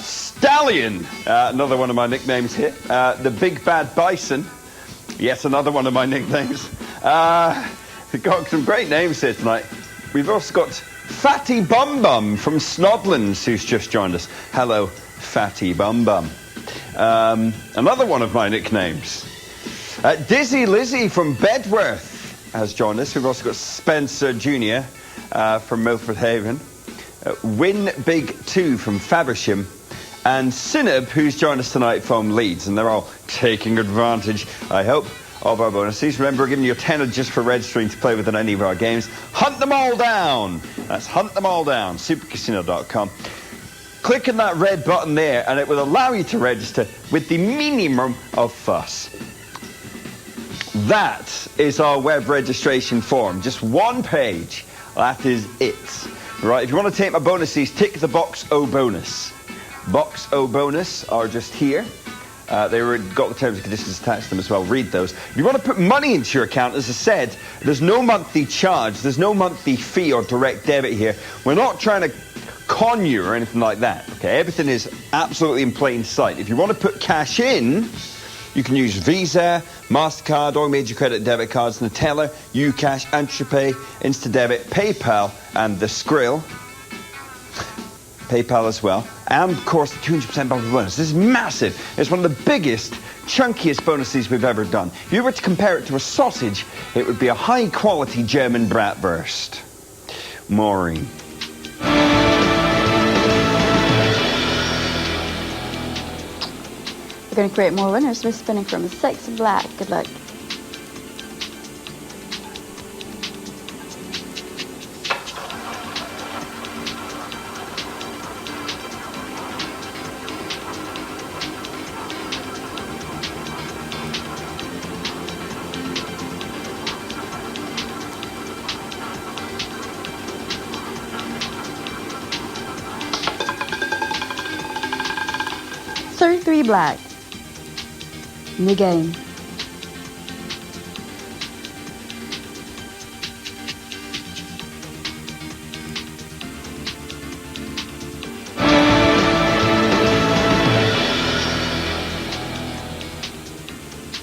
Stallion, another one of my nicknames here. The Big Bad Bison, yet another one of my nicknames. We've got some great names here tonight. We've also got Fatty Bum Bum from Snodlands, who's just joined us. Hello, Fatty Bum Bum. Another one of my nicknames. Dizzy Lizzy from Bedworth has joined us. We've also got Spencer Jr. From Milford Haven. Win Big 2 from Faversham, and Sineb, who's joined us tonight from Leeds, and they're all taking advantage, I hope, of our bonuses. Remember, we're giving you a tenner just for registering to play with any of our games. Hunt them all down. That's hunt them all down. Supercasino.com. Click on that red button there, and it will allow you to register with the minimum of fuss. That is our web registration form. Just one page. That is it. Right, if you want to take my bonuses, tick the box O bonus. Box O bonus are just here. They've got the terms and conditions attached to them as well. Read those. If you want to put money into your account, as I said, there's no monthly charge. There's no monthly fee or direct debit here. We're not trying to con you or anything like that. Okay, everything is absolutely in plain sight. If you want to put cash in, you can use Visa, MasterCard, or major credit and debit cards, Nutella, UCash, Antipay, Instadebit, PayPal, and the Skrill. PayPal as well. And, of course, the 200% bumper bonus. This is massive. It's one of the biggest, chunkiest bonuses we've ever done. If you were to compare it to a sausage, it would be a high-quality German bratwurst. Maureen. going to create more winners. We're spinning from 6 black. Good luck. Three black. New game.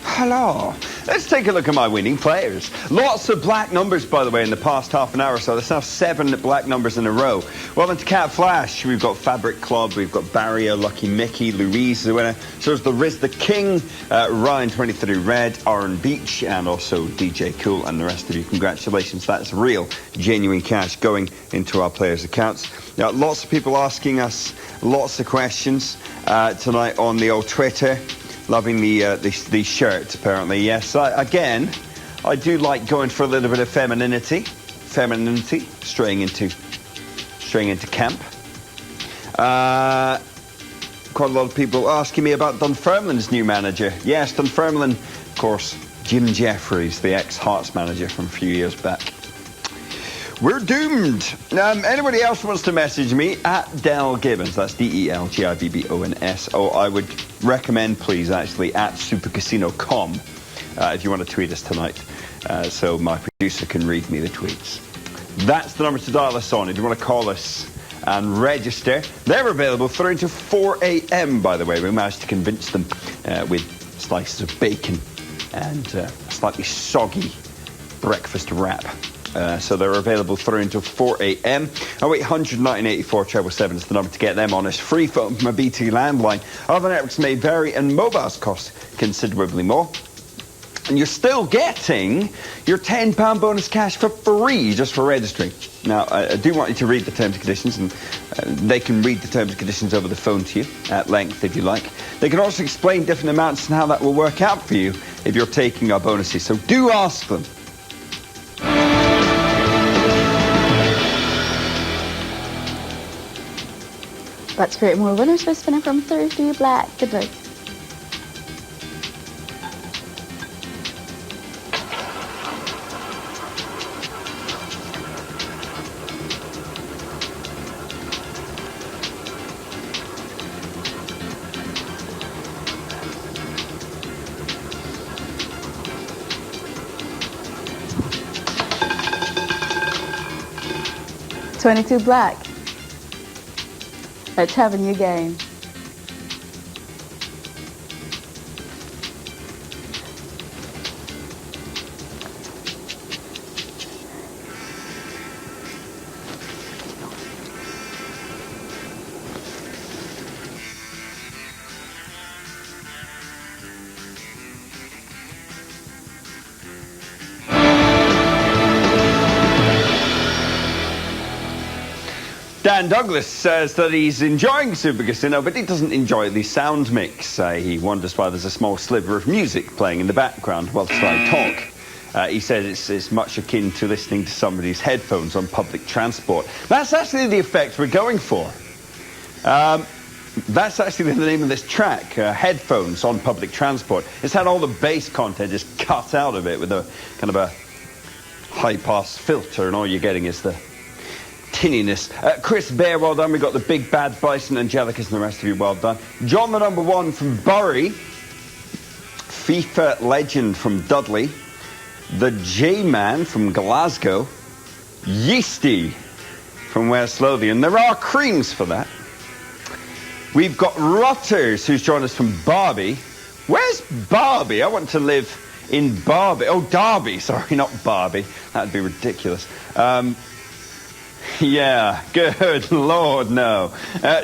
Hello. Let's take a look at my winning players. Lots of black numbers, by the way, in the past half an hour or so. There's now 7 black numbers in a row. Well, into Cat Flash, we've got Fabric Club, we've got Barrio, Lucky Mickey, Louise, the winner. So there's the Riz the King, Ryan 23 Red, Aaron Beach, and also DJ Cool, and the rest of you. Congratulations. That's real, genuine cash going into our players' accounts. Now, lots of people asking us lots of questions tonight on the old Twitter. Loving the shirt, apparently. Yes, I do like going for a little bit of femininity, straying into camp. Quite a lot of people asking me about Dunfermline's new manager. Yes, Dunfermline, of course, Jim Jeffries, the ex-Hearts manager from a few years back. We're doomed. Anybody else wants to message me at Del Gibbons, that's DELGIBBONS. I would recommend, please, actually, at supercasino.com if you want to tweet us tonight, so my producer can read me the tweets. That's the number to dial us on if you want to call us and register. They're available through to 4 a.m., by the way. We managed to convince them with slices of bacon and a slightly soggy breakfast wrap. So they're available through until 4 a.m. 0800 1984 777 is the number to get them on. It's free phone from a BT landline. Other networks may vary and mobiles cost considerably more. And you're still getting your £10 bonus cash for free just for registering. Now, I do want you to read the terms and conditions, and they can read the terms and conditions over the phone to you at length if you like. They can also explain different amounts and how that will work out for you if you're taking our bonuses. So do ask them. Let's create more winners. We're spinning from 3 black. Good luck. $22 black. Let's have a new game. Dan Douglas says that he's enjoying Super Casino, but he doesn't enjoy the sound mix. He wonders why there's a small sliver of music playing in the background whilst I talk. He says it's much akin to listening to somebody's headphones on public transport. That's actually the effect we're going for. That's actually the name of this track, Headphones on Public Transport. It's had all the bass content just cut out of it with a kind of a high-pass filter, and all you're getting is the tinniness. Chris Bear, well done. We got the Big Bad Bison, Angelicus, and the rest of you, well done. John the number 1 from Bury, FIFA Legend from Dudley, the J-Man from Glasgow, Yeasty from West Lothian. There are creams for that. We've got Rutters, who's joined us from Barbie. Where's Barbie? I want to live in Barbie. Oh, Derby, sorry, not Barbie. That'd be ridiculous. Yeah, good Lord, no.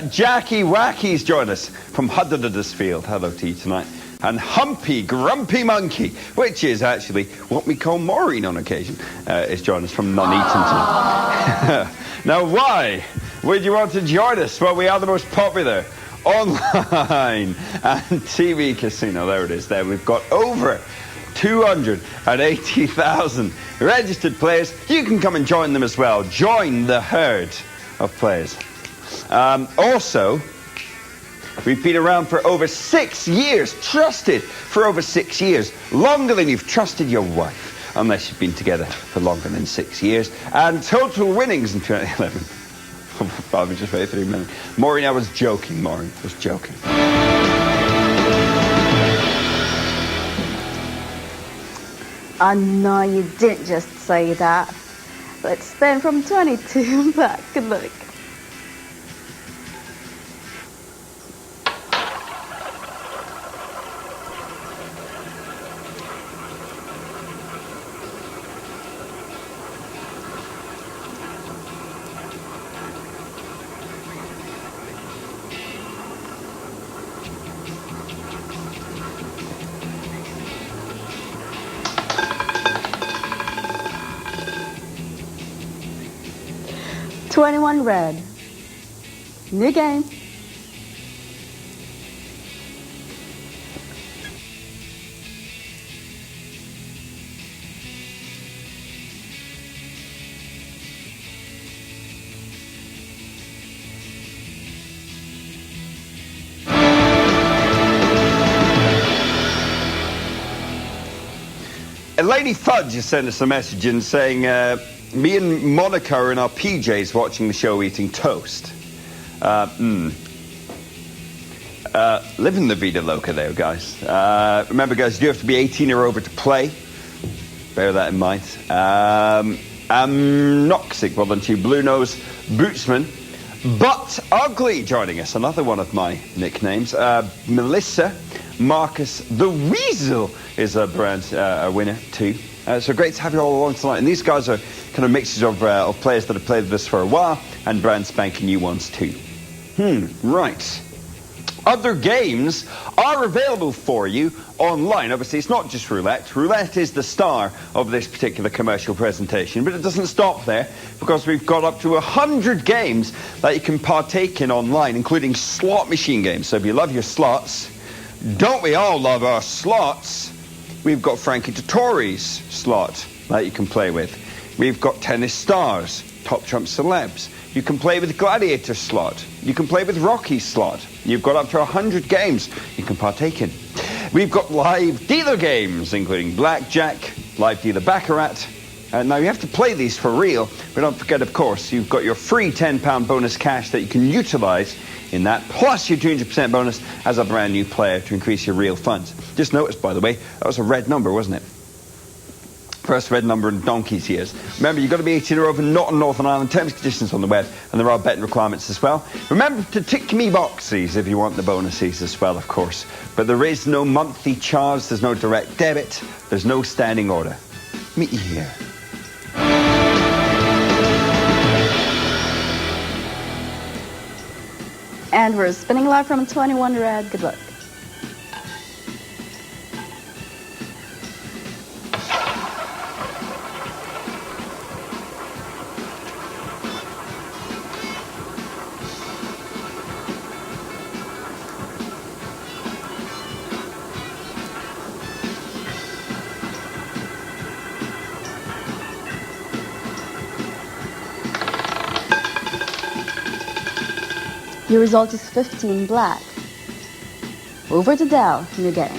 Jackie Wacky's joined us from Huddersfield. Hello to you tonight. And Humpy Grumpy Monkey, which is actually what we call Maureen on occasion, is joined us from Nuneaton. Now, why would you want to join us? Well, we are the most popular online and TV Casino. There it is there. We've got over 280,000 registered players. You can come and join them as well. Join the herd of players. Also, we've been around for over 6 years, trusted for over 6 years, longer than you've trusted your wife, unless you've been together for longer than 6 years. And total winnings in 2011. I was just waiting 3 minutes. Maureen, I was joking, Maureen. I was joking. I know you didn't just say that. Let's spin from 22 black. Good luck. $21 red. New game. Lady Fudge has sent us a message in saying, me and Monica are in our PJs watching the show eating toast. Living the Vida Loca there, guys. Remember, guys, you do have to be 18 or over to play. Bear that in mind. Noxic, well done to you. Blue Nose Bootsman. But Ugly joining us, another one of my nicknames. Melissa Marcus the Weasel is a brand winner too. So great to have you all along tonight. And these guys are kind of mixes of players that have played with us for a while and brand spanking new ones too. Right. Other games are available for you online. Obviously, it's not just roulette. Roulette is the star of this particular commercial presentation, but it doesn't stop there because we've got up to 100 games that you can partake in online, including slot machine games. So if you love your slots, don't we all love our slots? We've got Frankie Dettori's slot that you can play with. We've got Tennis Stars, Top Trump Celebs. You can play with Gladiator slot. You can play with Rocky's slot. You've got up to 100 games you can partake in. We've got live dealer games, including Blackjack, live dealer Baccarat. Now, you have to play these for real, but don't forget, of course, you've got your free £10 bonus cash that you can utilise in that, plus your 200% bonus as a brand new player to increase your real funds. Just noticed, by the way, that was a red number, wasn't it? First red number in donkey's years. Remember, you've got to be 18 or over, not on Northern Ireland. Terms and conditions on the web, and there are betting requirements as well. Remember to tick me boxes if you want the bonuses as well, of course. But there is no monthly charge, there's no direct debit, there's no standing order. Meet you here. And we're spinning live from 21 red. Good luck. Your result is 15 black. Over to Dow, new game.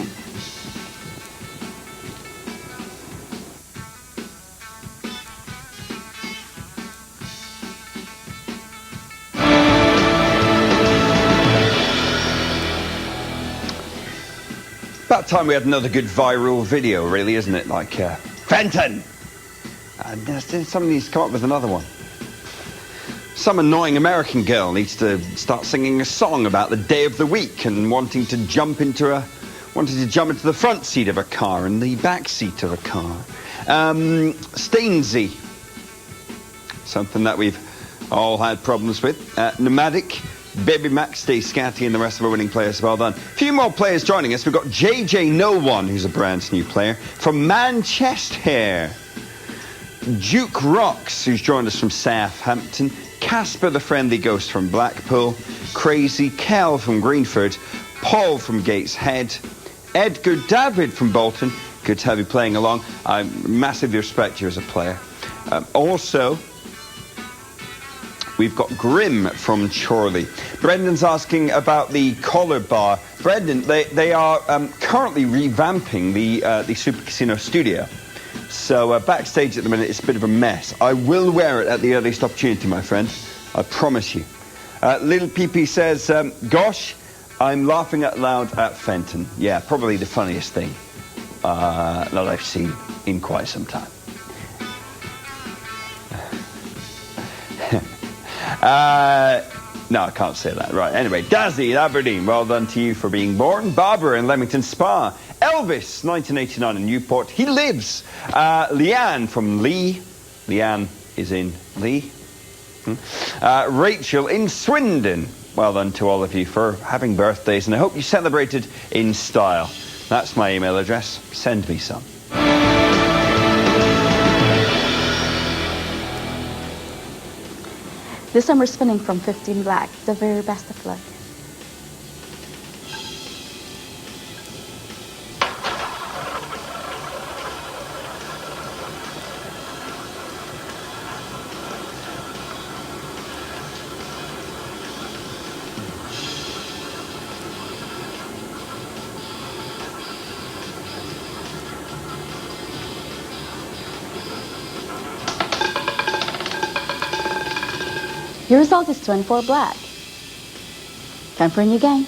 About time we had another good viral video, really, isn't it? Like, Fenton! And somebody needs to come up with another one. Some annoying American girl needs to start singing a song about the day of the week and wanting to jump into the front seat of a car and the back seat of a car. Stainsy, something that we've all had problems with. Nomadic, Baby Mac, Stay Scatty, and the rest of our winning players. Well done. A few more players joining us. We've got JJ No One, who's a brand new player from Manchester. Duke Rocks, who's joined us from Southampton. Casper the Friendly Ghost from Blackpool, Crazy Kel from Greenford, Paul from Gateshead, Edgar David from Bolton. Good to have you playing along. I massively respect you as a player. Also, we've got Grim from Chorley. Brendan's asking about the collar bar. Brendan, they are currently revamping the Super Casino studio. So backstage at the minute, it's a bit of a mess. I will wear it at the earliest opportunity, my friend. I promise you. Little PP says, gosh, I'm laughing out loud at Fenton. Yeah, probably the funniest thing that I've seen in quite some time. No, I can't say that. Right, anyway, Dazzy in Aberdeen, well done to you for being born. Barbara in Leamington Spa. Elvis, 1989 in Newport. He lives. Leanne from Lee. Leanne is in Lee. Rachel in Swindon. Well done to all of you for having birthdays, and I hope you celebrated in style. That's my email address. Send me some. This time we're spinning from 15 black. The very best of luck. Your result is 24 black. Time for a new game.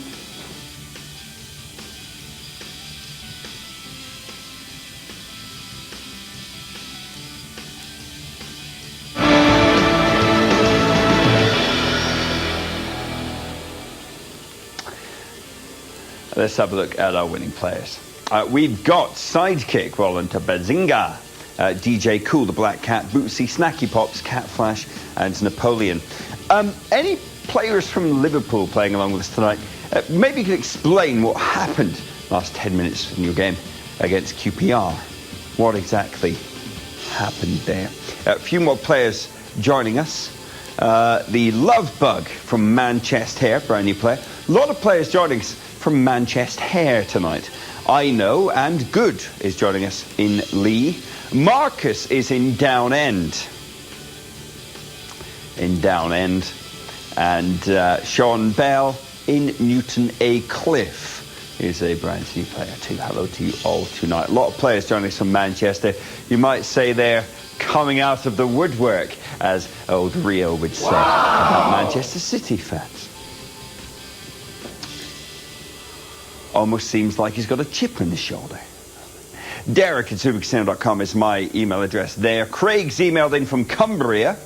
Let's have a look at our winning players. We've got Sidekick, rolling to Bazinga, DJ Cool, the Black Cat, Bootsy, Snacky Pops, Cat Flash, and Napoleon. Any players from Liverpool playing along with us tonight? Maybe you could explain what happened last 10 minutes in your game against QPR. What exactly happened there? A few more players joining us. The Love Bug from Manchester, brand new player. A lot of players joining us from Manchester tonight. I Know and Good is joining us in Lee. Marcus is in Down End. And Sean Bell in Newton A. Cliff is a brand new player too. Hello to you all tonight. A lot of players joining us from Manchester. You might say they're coming out of the woodwork, as old Rio would say about Manchester City fans. Almost seems like he's got a chip in his shoulder. Derek at supercasino.com is my email address there. Craig's emailed in from Cumbria.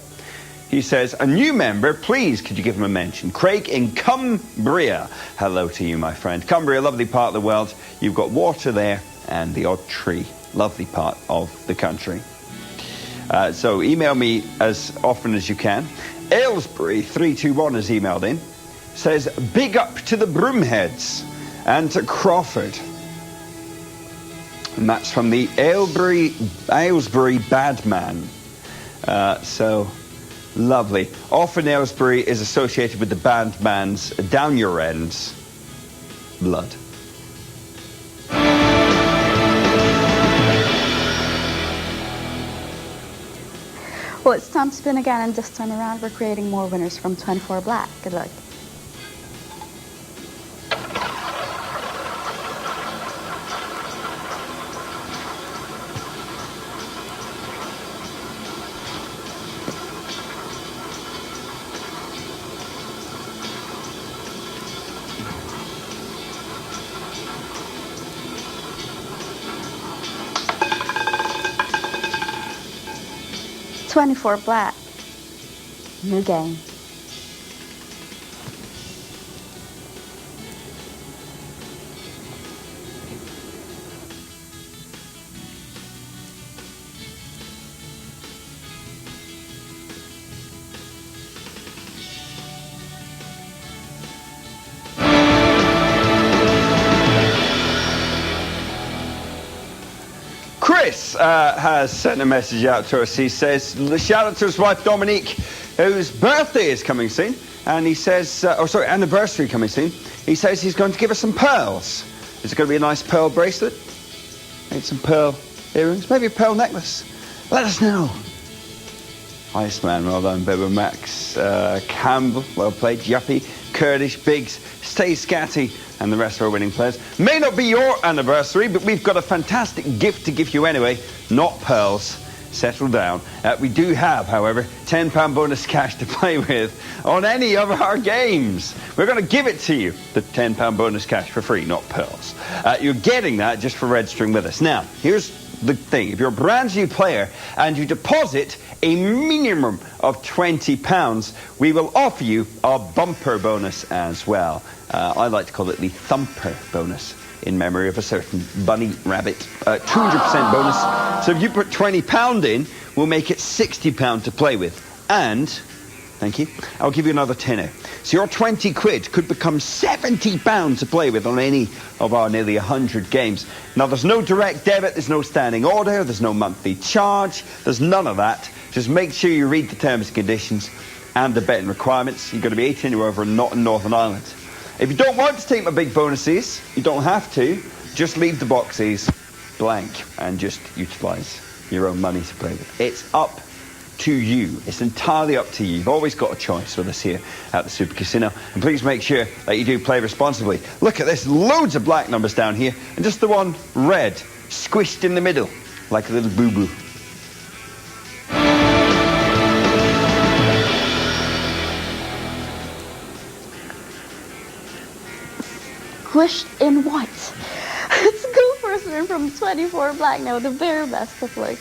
He says, a new member, please, could you give him a mention? Craig in Cumbria. Hello to you, my friend. Cumbria, lovely part of the world. You've got water there and the odd tree. Lovely part of the country. So email me as often as you can. Aylesbury321 has emailed in. Says, big up to the Broomheads and to Crawford. And that's from the Aylesbury Badman. So lovely. Often Aylesbury is associated with the bandman's Down Your Ends blood. Well, it's time to spin again, and this time around we're creating more winners from 24 black. Good luck. $24 black. New game. Chris has sent a message out to us. He says, shout out to his wife Dominique. whose birthday is coming soon, and he says, anniversary coming soon. He says he's going to give us some pearls. Is it going to be a nice pearl bracelet? Maybe some pearl earrings? Maybe a pearl necklace? Let us know. Iceman, well done. Bibber, Max, Campbell, well played. Yuppie, Kurdish, Biggs, Stay Scatty, and the rest of our winning players. May not be your anniversary, but we've got a fantastic gift to give you anyway. Not pearls. Settle down. We do have, however, £10 bonus cash to play with on any of our games. We're going to give it to you, the £10 bonus cash for free, not pearls. You're getting that just for registering with us. Now, here's the thing. If you're a brand new player and you deposit a minimum of £20, we will offer you a bumper bonus as well. I like to call it the thumper bonus, in memory of a certain bunny rabbit. 200% bonus. So if you put £20 in, we'll make it £60 to play with. And, thank you, I'll give you another tenner. So your 20 quid could become £70 to play with on any of our nearly 100 games. Now, there's no direct debit, there's no standing order, there's no monthly charge, there's none of that. Just make sure you read the terms and conditions and the betting requirements. You've got to be 18 or over and not in Northern Ireland. If you don't want to take my big bonuses, you don't have to. Just leave the boxes blank and just utilise your own money to play with. It's up to you. It's entirely up to you. You've always got a choice with us here at the Super Casino. And please make sure that you do play responsibly. Look at this. Loads of black numbers down here. And just the one red, squished in the middle, like a little boo-boo. Squished in white. Let's go for a spin from 24 black now, the very best of luck.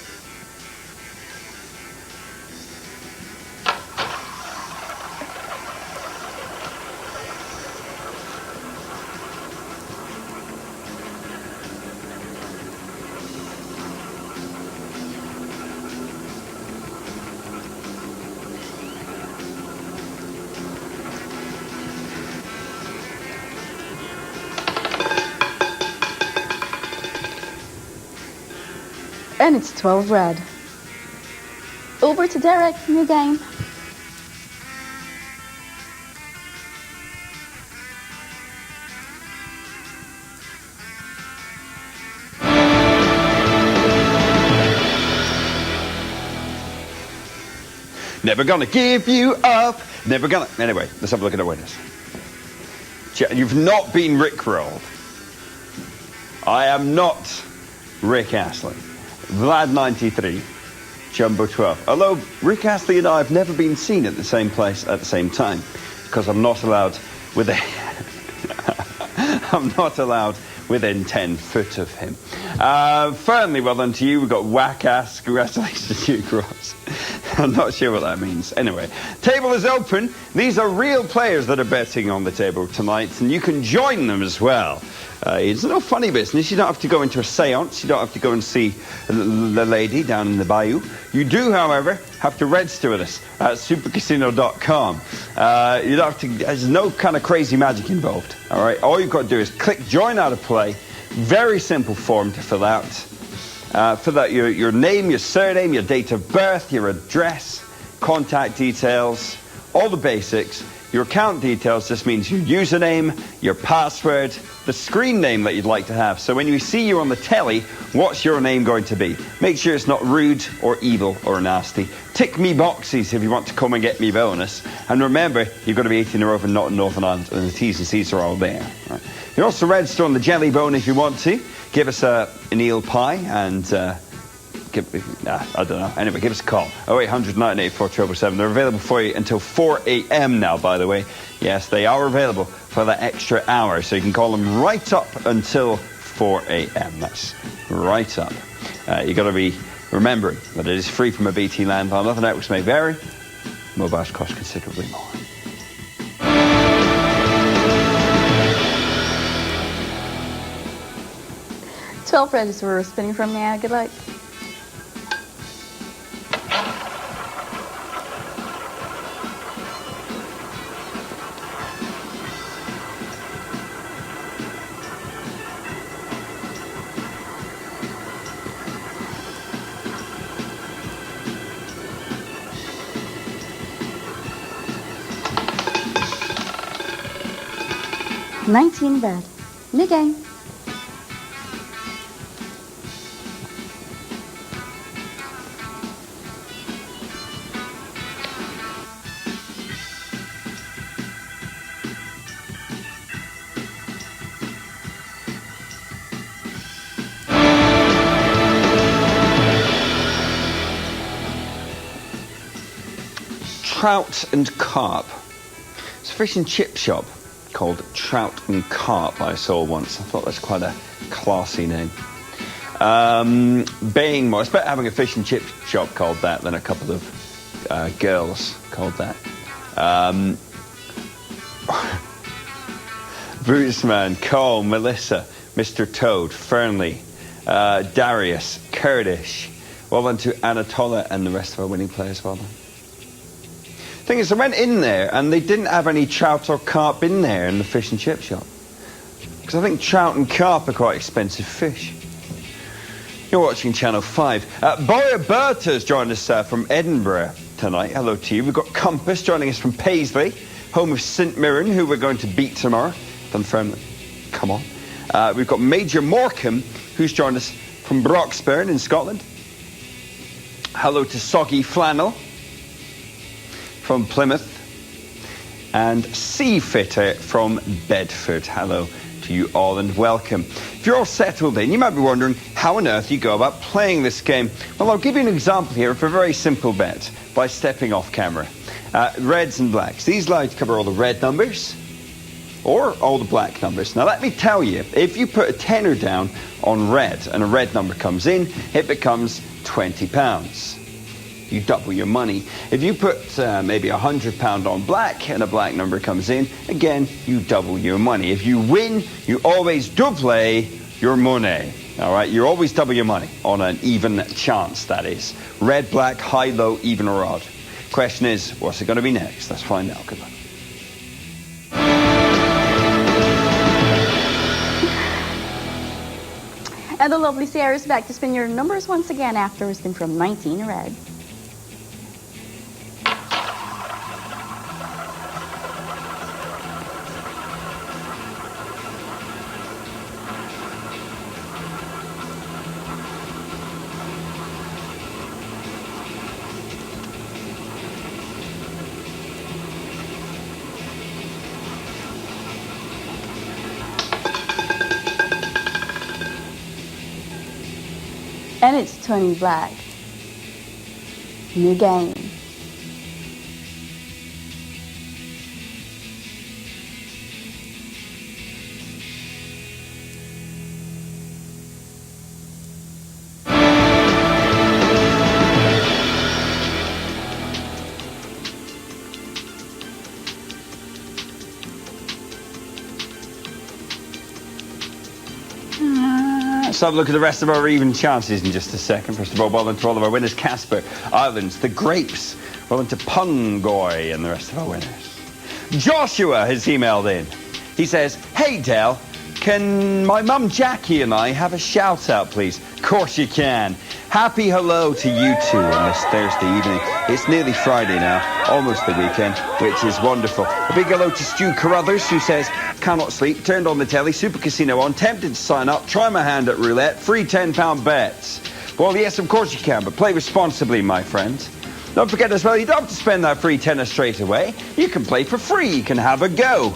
And it's 12 red. Over to Derek, new game. Never gonna give you up. Never gonna... Anyway, let's have a look at our winners. You've not been rickrolled. I am not Rick Astley. Vlad 93, Jumbo 12. Although Rick Astley and I have never been seen at the same place at the same time, because I'm not allowed within I'm not allowed within 10 foot of him. Firmly well done to you. We've got whack-ass. Congratulations to you, Cross. I'm not sure what that means. Anyway, table is open. These are real players that are betting on the table tonight, and you can join them as well. It's no funny business. You don't have to go into a seance. You don't have to go and see the lady down in the bayou. You do, however, have to register with us at supercasino.com. You don't have to. There's no kind of crazy magic involved. All right. All you've got to do is click join how to play. Very simple form to fill out. Fill out your name, your surname, your date of birth, your address, contact details, all the basics. Your account details just means your username, your password, the screen name that you'd like to have. So when we see you on the telly, what's your name going to be? Make sure it's not rude or evil or nasty. Tick me boxes if you want to come and get me bonus. And remember, you've got to be 18 or over, not in Northern Ireland, and the T's and C's are all there. Right. You can also register on the Jelly Bone if you want to. Give us an eel pie and... I don't know. Anyway, give us a call. 0800 984 777. They're available for you until 4 a.m. now, by the way. Yes, they are available for that extra hour. So you can call them right up until 4 a.m. That's right up. You've got to be remembering that it is free from a BT landline. Other networks may vary. Mobiles cost considerably more. $12 register spinning from now. Good luck. 19 red. New game. Trout and carp. It's a fish and chip shop called Trout and Carp I saw once. I thought that's quite a classy name. Baying Moor. It's better having a fish and chip shop called that than a couple of girls called that. Bruceman, Cole, Melissa, Mr. Toad, Fernley, Darius, Kurdish. Well done to Anatola and the rest of our winning players. Well done. Thing is, I went in there and they didn't have any trout or carp in there in the fish and chip shop. Because I think trout and carp are quite expensive fish. You're watching Channel 5. Boya Berta's joined us from Edinburgh tonight. Hello to you. We've got Compass joining us from Paisley, home of St Mirren, who we're going to beat tomorrow. Dunfermline. Come on. We've got Major Morecambe, who's joined us from Broxburn in Scotland. Hello to Soggy Flannel from Plymouth, and Seafitter from Bedford. Hello to you all and welcome. If you're all settled in, you might be wondering how on earth you go about playing this game. Well, I'll give you an example here of a very simple bet by stepping off camera. Reds and blacks. These allow you to cover all the red numbers or all the black numbers. Now let me tell you, if you put a tenner down on red and a red number comes in, it becomes £20. You double your money. If you put maybe £100 on black and a black number comes in, again, you double your money. If you win, you always double your money. All right, you always double your money on an even chance, that is. Red, black, high, low, even or odd. Question is, what's it going to be next? Let's find out. Good luck. And the lovely Sarah is back to spin your numbers once again after a spin from 19 red. And it's 20 black. New game. Let's have a look at the rest of our even chances in just a second. First of all, well done to all of our winners. Casper, Islands, The Grapes. Well done to Pungoy and the rest of our winners. Joshua has emailed in. He says, hey Del, can my mum Jackie and I have a shout out, please? Of course you can. Happy hello to you two on this Thursday evening. It's nearly Friday now, almost the weekend, which is wonderful. A big hello to Stu Carruthers, who says, cannot sleep, turned on the telly, Super Casino on, tempted to sign up, try my hand at roulette, free £10 bets. Well, yes, of course you can, but play responsibly, my friend. Don't forget as well, you don't have to spend that free tenner straight away. You can play for free, you can have a go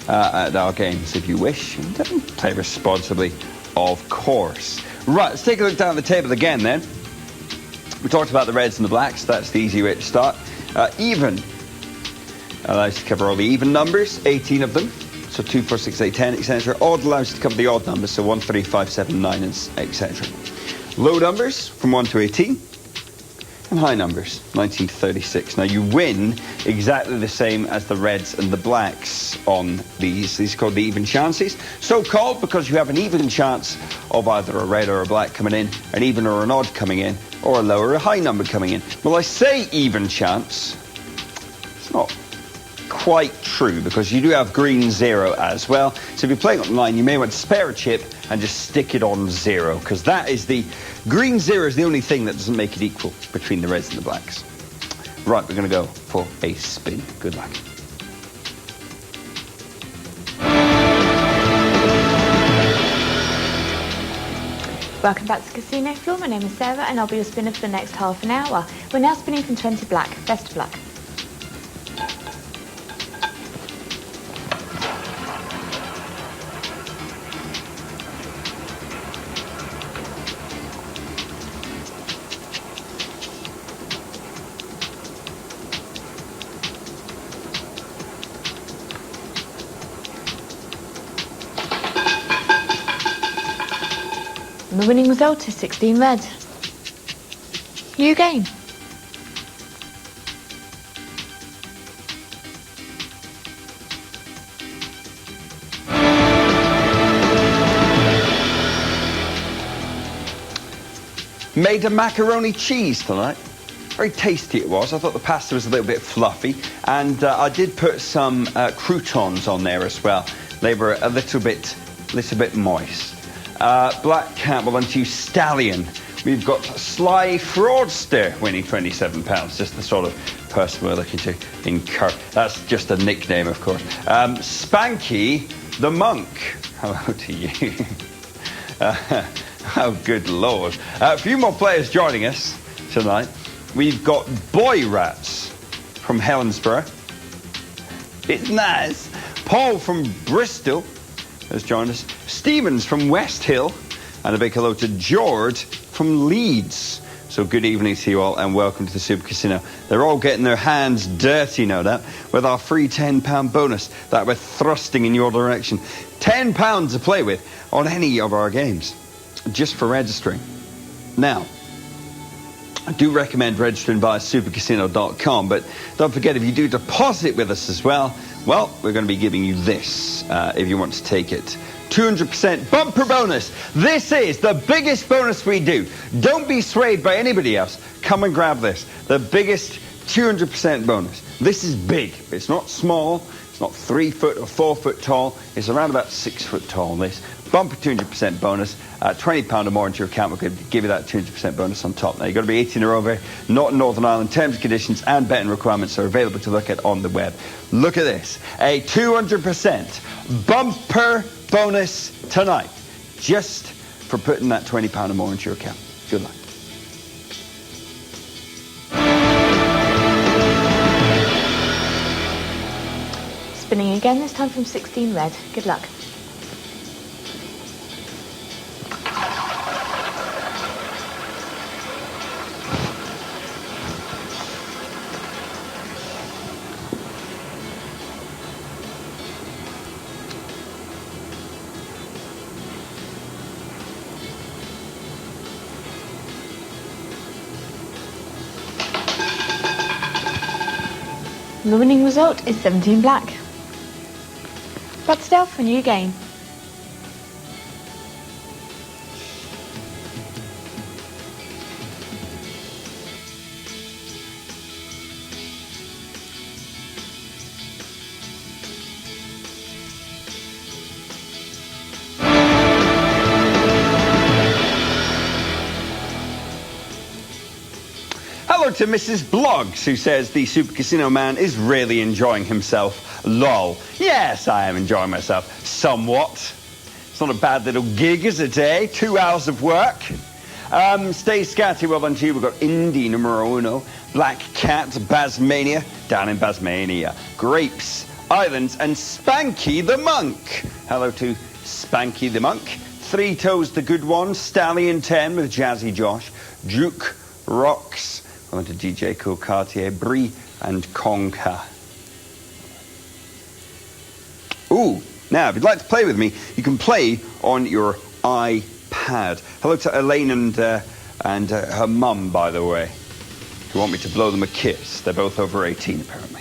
at our games if you wish. And play responsibly, of course. Right, let's take a look down the table again then. We talked about the reds and the blacks, that's the easy way to start. Even allows you to cover all the even numbers, 18 of them. So 2, 4, 6, 8, 10, etc. Odd allows you to cover the odd numbers, so 1, 3, 5, 7, 9, etc. Low numbers from 1 to 18. And high numbers, 19 to 36. Now you win exactly the same as the reds and the blacks on these. These are called the even chances. So called because you have an even chance of either a red or a black coming in, an even or an odd coming in, or a low or a high number coming in. Well, I say even chance. It's not quite true because you do have green 0 as well. So if you're playing online, you may want to spare a chip and just stick it on 0 because that is the green 0 is the only thing that doesn't make it equal between the reds and the blacks. Right, we're going to go for a spin. Good luck. Welcome back to Casino Floor. My name is Sarah and I'll be your spinner for the next half an hour. We're now spinning from 20 black. Best of luck. The winning result is 16 red. New game. Made a macaroni cheese tonight. Very tasty it was. I thought the pasta was a little bit fluffy, and I did put some croutons on there as well. They were a little bit moist. Black Cat will onto Stallion. We've got Sly Fraudster winning £27. Just the sort of person we're looking to incur. That's just a nickname, of course. Spanky the Monk. Hello to you. Oh, good Lord. A few more players joining us tonight. We've got Boy Rats from Helensburgh. It's nice. Paul from Bristol has joined us. Stevens from West Hill. And a big hello to George from Leeds. So good evening to you all and welcome to the Super Casino. They're all getting their hands dirty, no doubt, with our free £10 bonus that we're thrusting in your direction. £10 to play with on any of our games, just for registering. Now, I do recommend registering via supercasino.com, but don't forget, if you do deposit with us as well, we're going to be giving you this if you want to take it. 200% bumper bonus. This is the biggest bonus we do. Don't be swayed by anybody else. Come and grab this. The biggest 200% bonus. This is big. It's not small. It's not 3 foot or 4 foot tall. It's around about 6 foot tall. This bumper 200% bonus. £20 or more into your account. We'll give you that 200% bonus on top. Now, you've got to be 18 or over, not in Northern Ireland. Terms and conditions and betting requirements are available to look at on the web. Look at this. A 200% bumper bonus tonight, just for putting that £20 or more into your account. Good luck. Spinning again, this time from 16 red. Good luck. The winning result is 17 black. But still for a new game. To Mrs. Bloggs, who says the Super Casino man is really enjoying himself. Lol. Yes, I am enjoying myself. Somewhat. It's not a bad little gig, is it, eh? 2 hours of work. Stay scatty, well done to you. We've got Indy numero uno, Black Cat, Basmania, down in Basmania, Grapes, Islands, and Spanky the Monk. Hello to Spanky the Monk. Three Toes the Good One, Stallion 10 with Jazzy Josh, Duke Rocks, on to DJ Cool Cartier, Brie and Conca. Ooh, now if you'd like to play with me, you can play on your iPad. Hello to Elaine and her mum, by the way. If you want me to blow them a kiss, they're both over 18 apparently.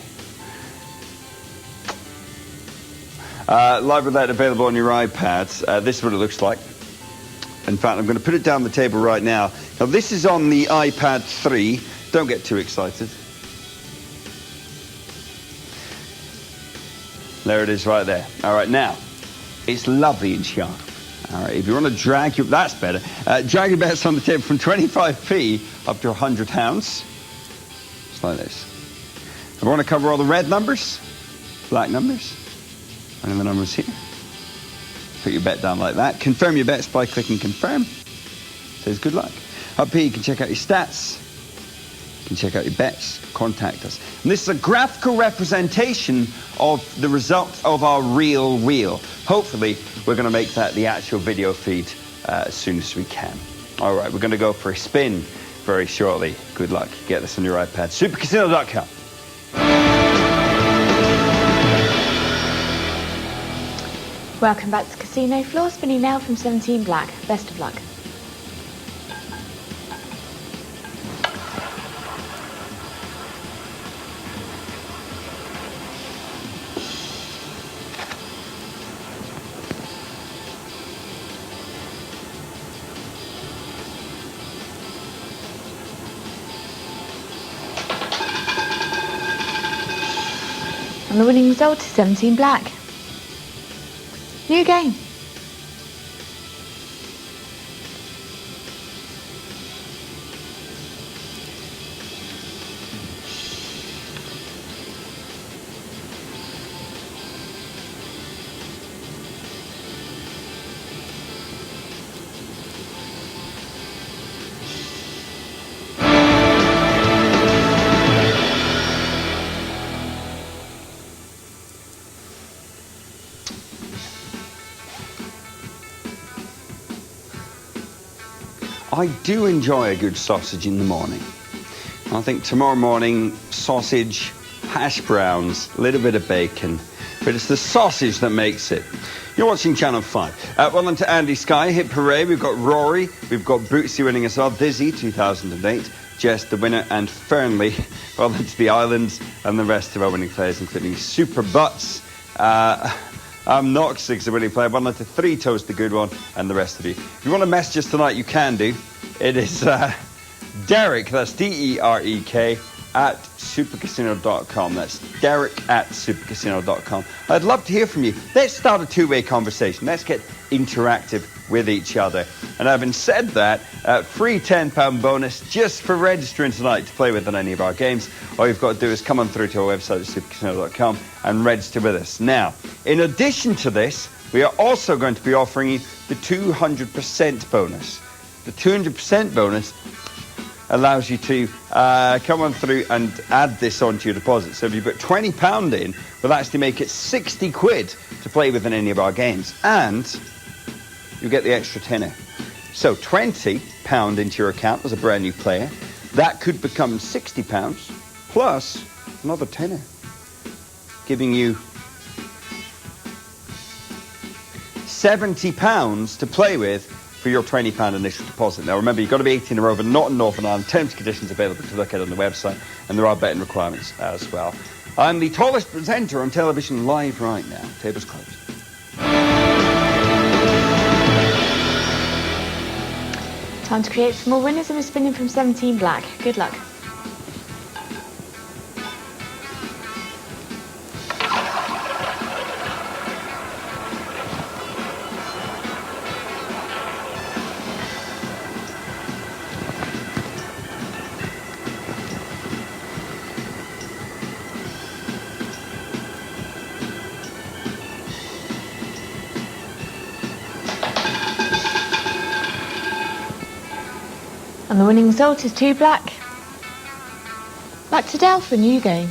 Live roulette available on your iPads. This is what it looks like. In fact, I'm going to put it down the table right now. Now, this is on the iPad 3. Don't get too excited. There it is right there. All right, now, it's lovely and sharp. All right, if you want to drag your... That's better. Drag your bets on the table from 25p up to £100. Just like this. If you want to cover all the red numbers, black numbers, and then the numbers here. Put your bet down like that. Confirm your bets by clicking confirm. says good luck. Up here you can check out your stats. You can check out your bets, contact us. And this is a graphical representation of the result of our real wheel. Hopefully, we're going to make that the actual video feed as soon as we can. All right, we're going to go for a spin very shortly. Good luck. Get this on your iPad. Supercasino.com. Welcome back to Casino Floor, spinning now from 17 black. Best of luck. And the winning result is 17 black. New game. I do enjoy a good sausage in the morning. I think tomorrow morning, sausage, hash browns, a little bit of bacon, but it's the sausage that makes it. You're watching Channel 5. Well done to Andy Sky, hit parade. We've got Rory, we've got Bootsy winning as well, Dizzy, 2008, Jess the winner, and Fernley. Well done to the Islands and the rest of our winning players, including Super Butts. Noxix, the winning player. Well done to Three Toes, the good one, and the rest of you. If you want to message us tonight, you can do. It is Derek, that's D-E-R-E-K, at supercasino.com. That's Derek at supercasino.com. I'd love to hear from you. Let's start a two-way conversation. Let's get interactive with each other. And having said that, free £10 bonus just for registering tonight to play with on any of our games. All you've got to do is come on through to our website at supercasino.com and register with us. Now, in addition to this, we are also going to be offering you the 200% bonus. The 200% bonus allows you to come on through and add this onto your deposit. So if you put £20 in, we'll actually make it 60 quid to play with in any of our games. And you get the extra tenner. So £20 into your account as a brand new player. That could become £60 plus another tenner, giving you £70 to play with for your £20 initial deposit. Now remember, you've got to be 18 or over, not in Northern Ireland. Terms and conditions available to look at on the website, and there are betting requirements as well. I'm the tallest presenter on television live right now. Tables closed. Time to create some more winners, and we're spinning from 17 black. Good luck. And the winning result is 2 black. Back to Dell for a new game.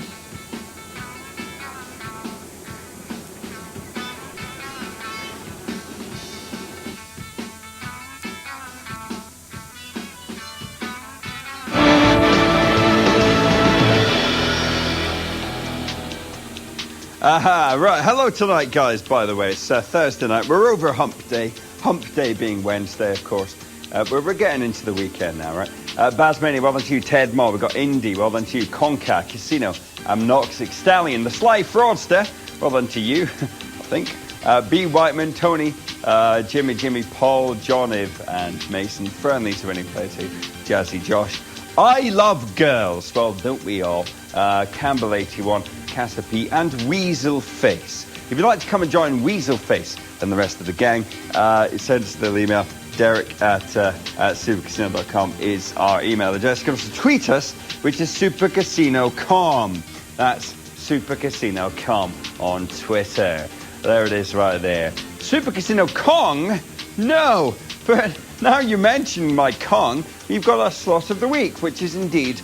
Right, hello tonight, guys, by the way. It's Thursday night. We're over Hump Day being Wednesday, of course. We're getting into the weekend now, right? Basmani, well done to you. Ted Moore, we've got Indy, well done to you. Conca, Casino, Noxic, Stallion, The Sly Fraudster, well done to you, I think. B. Whiteman, Tony, Jimmy, Paul, John Iv, and Mason. Fernley's the winning player too. Jazzy Josh. I love girls, well, don't we all? Campbell 81, Casa P, and Weasel Face. If you'd like to come and join Weasel Face and the rest of the gang, send us the email. Derek at supercasino.com is our email address. You can also tweet us, which is supercasino.com. That's supercasino.com on Twitter. There it is right there. Super Casino Kong? No, But now you mention my Kong, we've got our slot of the week, which is indeed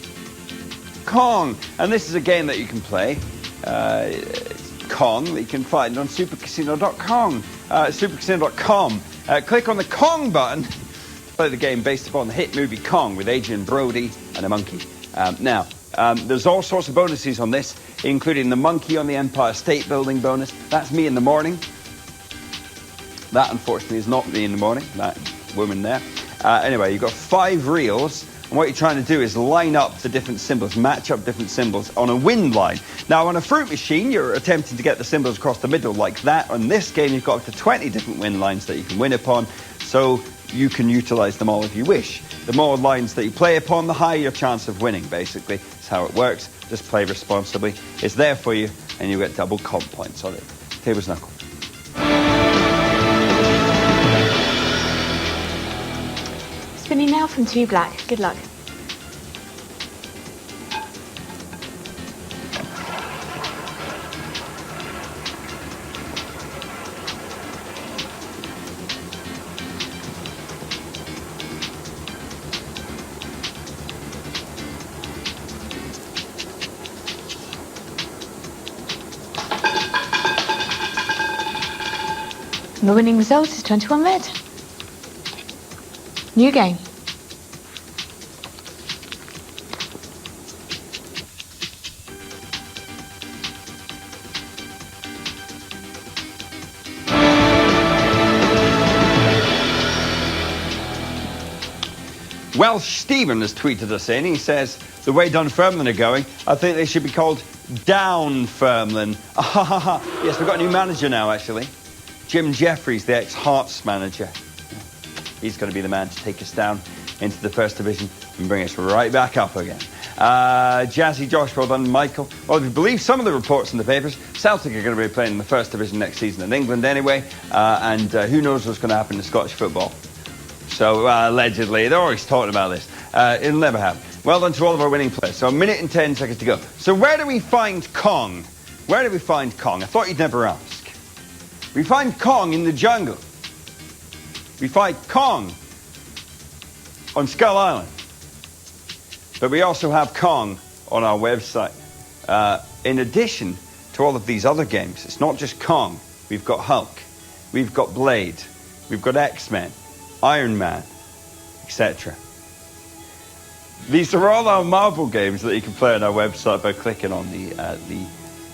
Kong. And this is a game that you can play. It's Kong that you can find on supercasino.com. Supercasino.com. Click on the Kong button to play the game based upon the hit movie Kong with Adrian Brody and a monkey. Now, there's all sorts of bonuses on this, including the monkey on the Empire State Building bonus. That's me in the morning. That, unfortunately, is not me in the morning, that woman there. Anyway, you've got 5 reels, and what you're trying to do is line up the different symbols, match up different symbols on a win line. Now, on a fruit machine, you're attempting to get the symbols across the middle like that. On this game, you've got up to 20 different win lines that you can win upon, so you can utilize them all if you wish. The more lines that you play upon, the higher your chance of winning, basically. That's how it works. Just play responsibly. It's there for you, and you get double comp points on it. Tables knuckle. Spinning now from 2 black. Good luck. The winning result is 21 red. New game. Welsh Stephen has tweeted us in. He says, the way Dunfermline are going, I think they should be called Downfermline. Yes, we've got a new manager now, actually. Jim Jeffries, the ex-Hearts manager. He's going to be the man to take us down into the First Division and bring us right back up again. Jazzy Josh, well done, Michael. Well, if you believe some of the reports in the papers, Celtic are going to be playing in the First Division next season in England anyway, and who knows what's going to happen to Scottish football. So, allegedly, they're always talking about this. It'll never happen. Well done to all of our winning players. So, 1 minute and 10 seconds to go. So, where do we find Kong? Where do we find Kong? I thought you'd never ask. We find Kong in the jungle. We find Kong on Skull Island. But we also have Kong on our website. In addition to all of these other games, it's not just Kong. We've got Hulk. We've got Blade. We've got X-Men. Iron Man, etc. These are all our Marvel games that you can play on our website by clicking on the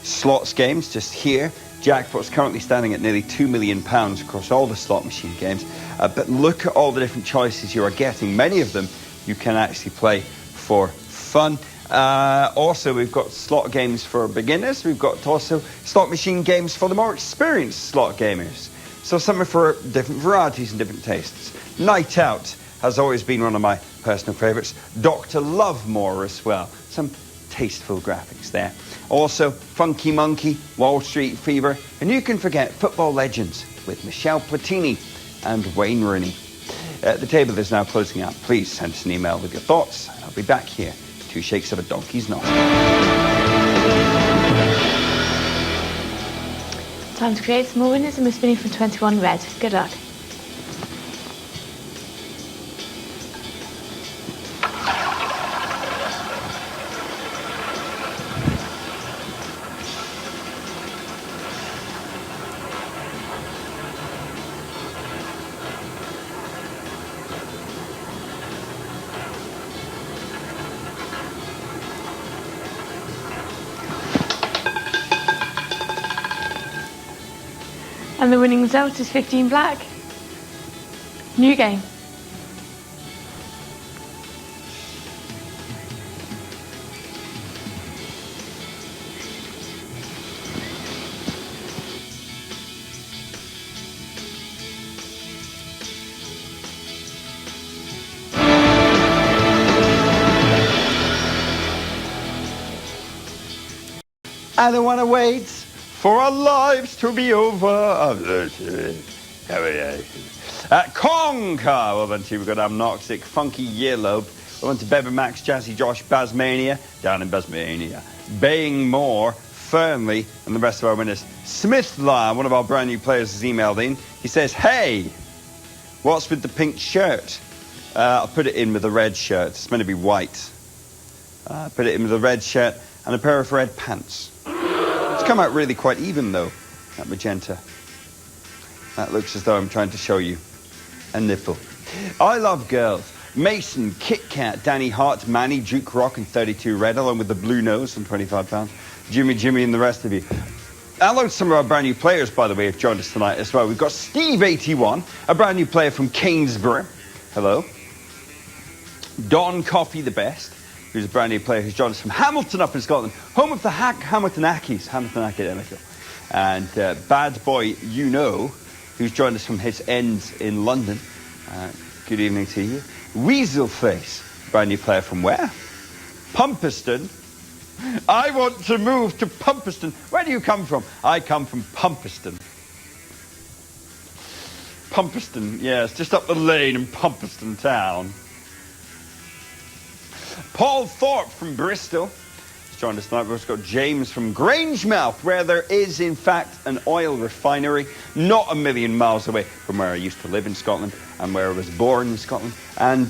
slots games just here. Jackpot's currently standing at nearly £2 million across all the slot machine games. But look at all the different choices you are getting. Many of them you can actually play for fun. Also, we've got slot games for beginners. We've got also slot machine games for the more experienced slot gamers. So something for different varieties and different tastes. Night Out has always been one of my personal favourites. Dr. Lovemore as well. Some tasteful graphics there. Also, Funky Monkey, Wall Street Fever, and you can forget Football Legends with Michel Platini and Wayne Rooney. The table is now closing out. Please send us an email with your thoughts, and I'll be back here. 2 shakes of a donkey's nostril. Time to create some more winners, and we're spinning from 21 red. Good luck. And the winning result is 15 black. New game. I don't want to wait for our lives to be over. Kongka, well done to you. We've got Amnoxic, Funky Yearlobe. Well done to Beber Max, Jazzy Josh, Basmania, down in Basmania. Baying Moore, Fernley, and the rest of our winners. Smithla, one of our brand new players, has emailed in. He says, hey, What's with the pink shirt? I'll put it in with a red shirt. It's meant to be white. Put it in with a red shirt and a pair of red pants. It's come out really quite even, though, that magenta. That looks as though I'm trying to show you a nipple. I love girls. Mason, Kit Kat, Danny Hart, Manny, Duke Rock, and 32 Red, along with the Blue Nose and £25. Jimmy, and the rest of you. Hello to some of our brand new players, by the way, who've joined us tonight as well. We've got Steve81, a brand new player from Kingsborough. Hello. Don Coffey the Best, who's a brand new player who's joined us from Hamilton up in Scotland, home of the Hamilton Ackies, Hamilton Academical. And Bad Boy You Know, who's joined us from his ends in London. Good evening to you. Weaselface, brand new player from where? Pumperston. I want to move to Pumperston. Where do you come from? I come from Pumperston. Pumperston, yes, just up the lane in Pumperston town. Paul Thorpe from Bristol. He's joined us tonight. We've also got James from Grangemouth, where there is, in fact, an oil refinery not a million miles away from where I used to live in Scotland and where I was born in Scotland. And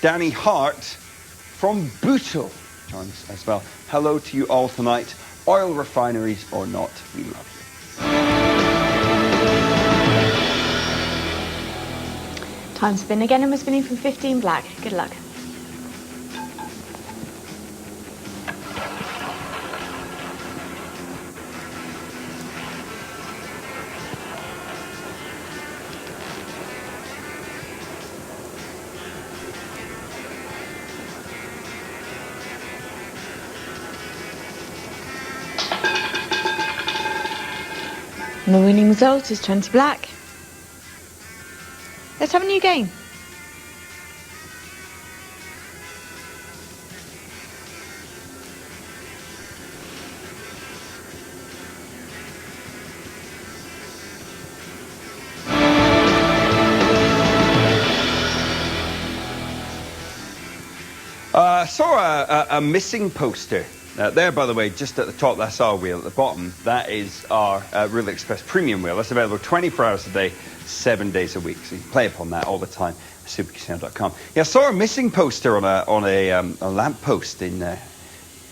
Danny Hart from Bootle joins us as well. Hello to you all tonight. Oil refineries or not, we love you. Time to spin again, and we're spinning from 15 black. Good luck. And the winning result is 20 black. Let's have a new game. I saw a missing poster. There, by the way, just at the top, that's our wheel. At the bottom, that is our Reel Express Premium wheel. That's available 24 hours a day, 7 days a week. So you can play upon that all the time at supercasino.com. Yeah, I saw a missing poster on a lamp post in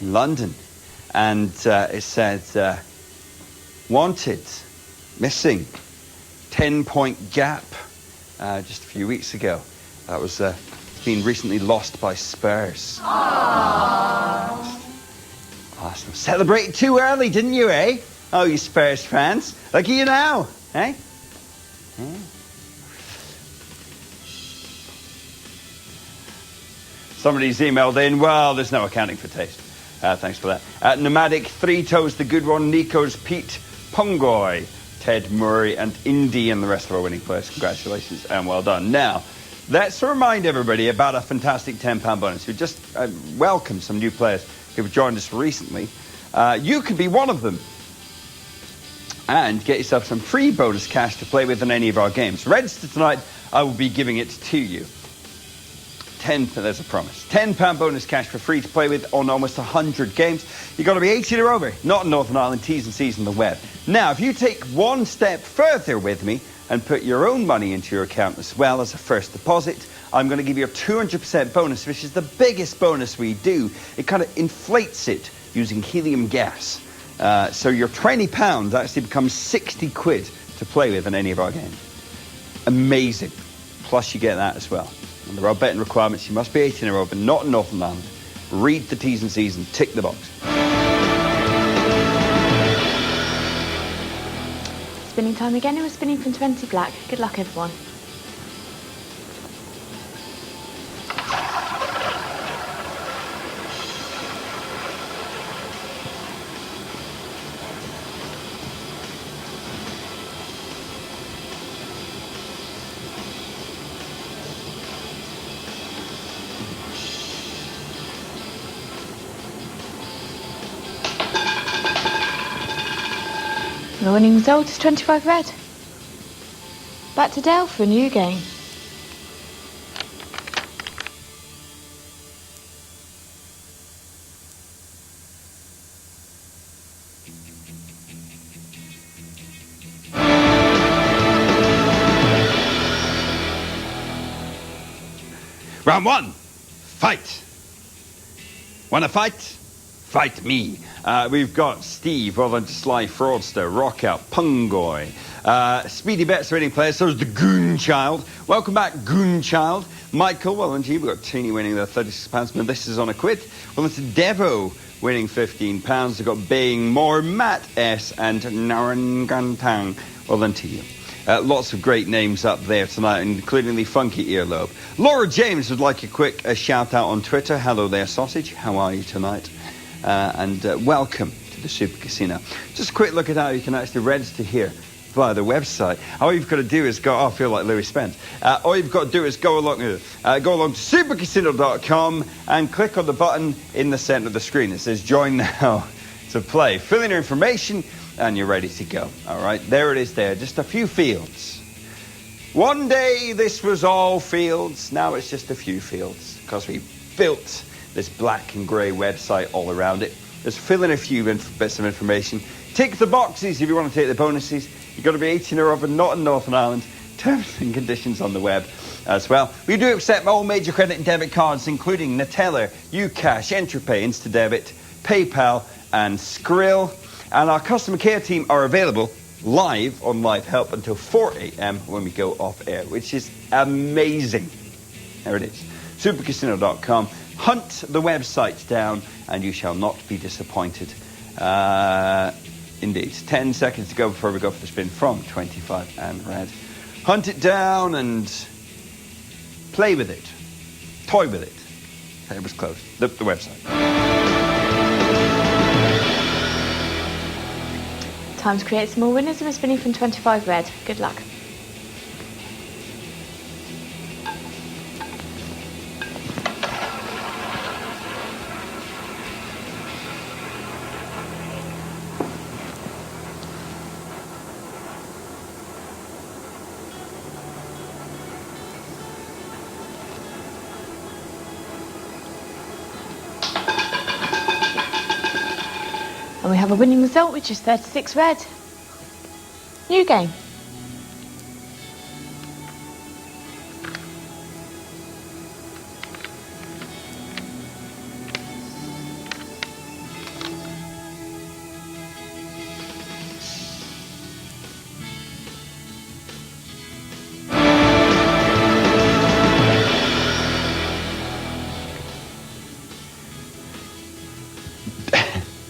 London. And it said, wanted, missing, 10-point gap, just a few weeks ago. That was been recently lost by Spurs. Aww. Arsenal celebrated too early, didn't you, eh? Oh, you Spurs fans. Look at you now, eh? Yeah. Somebody's emailed in, well, there's no accounting for taste. Thanks for that. Nomadic, Three Toes, The Good One, Nico's, Pete, Pungoy, Ted Murray, and Indy, and the rest of our winning players. Congratulations and well done. Now, let's remind everybody about a fantastic £10 bonus. We just welcomed some new players who've joined us recently. You could be one of them and get yourself some free bonus cash to play with in any of our games. Register tonight, I will be giving it to you. There's a promise. £10 bonus cash for free to play with on almost 100 games. You've got to be 18 or over, not in Northern Ireland, T's and C's on the web. Now, if you take one step further with me and put your own money into your account as well as a first deposit, I'm going to give you a 200% bonus, which is the biggest bonus we do. It kind of inflates it using helium gas. So your £20 actually becomes 60 quid to play with in any of our games. Amazing. Plus you get that as well. And there are betting requirements. You must be 18 or over, not in Northern Ireland. Read the T's and C's and tick the box. Spinning time again, and we're spinning from 20 black. Good luck, everyone. The winning result is 25 red. Back to Dale for a new game. Round one, fight. Wanna fight? Fight me. We've got Steve, well done to Sly Fraudster, Rockout, Pungoy, Speedy Bets winning players. So there's the Goon Child. Welcome back, Goon Child. Michael, well done to you. We've got Teeny winning the £36. But this is on a quid. Well done to Devo winning £15. We've got Baying More, Matt S. and Narangantang. Well done to you. Lots of great names up there tonight, including the Funky Earlobe. Laura James would like a quick shout out on Twitter. Hello there, Sausage. How are you tonight? And welcome to the Super Casino. Just a quick look at how you can actually register here via the website. All you've got to do is go, I feel like Louis Spence. All you've got to do is go along to supercasino.com and click on the button in the center of the screen. It says join now to play. Fill in your information and you're ready to go. All right, there it is there. Just a few fields. One day this was all fields. Now it's just a few fields because we built this black and grey website all around it. Just fill in a few bits of information. Tick the boxes if you want to take the bonuses. You've got to be 18 or over, not in Northern Ireland. Terms and conditions on the web as well. We do accept all major credit and debit cards, including Neteller, Ucash, Entropay, Instadebit, PayPal, and Skrill. And our customer care team are available live on Live Help until 4 a.m. when we go off air, which is amazing. There it is. Supercasino.com. Hunt the website down and you shall not be disappointed. Indeed. 10 seconds to go before we go for the spin from 25 and red. Hunt it down and play with it. Toy with it. It was close. The website. Time to create some more winners and we're spinning from 25 red. Good luck. And we have a winning result, which is 36 red. New game.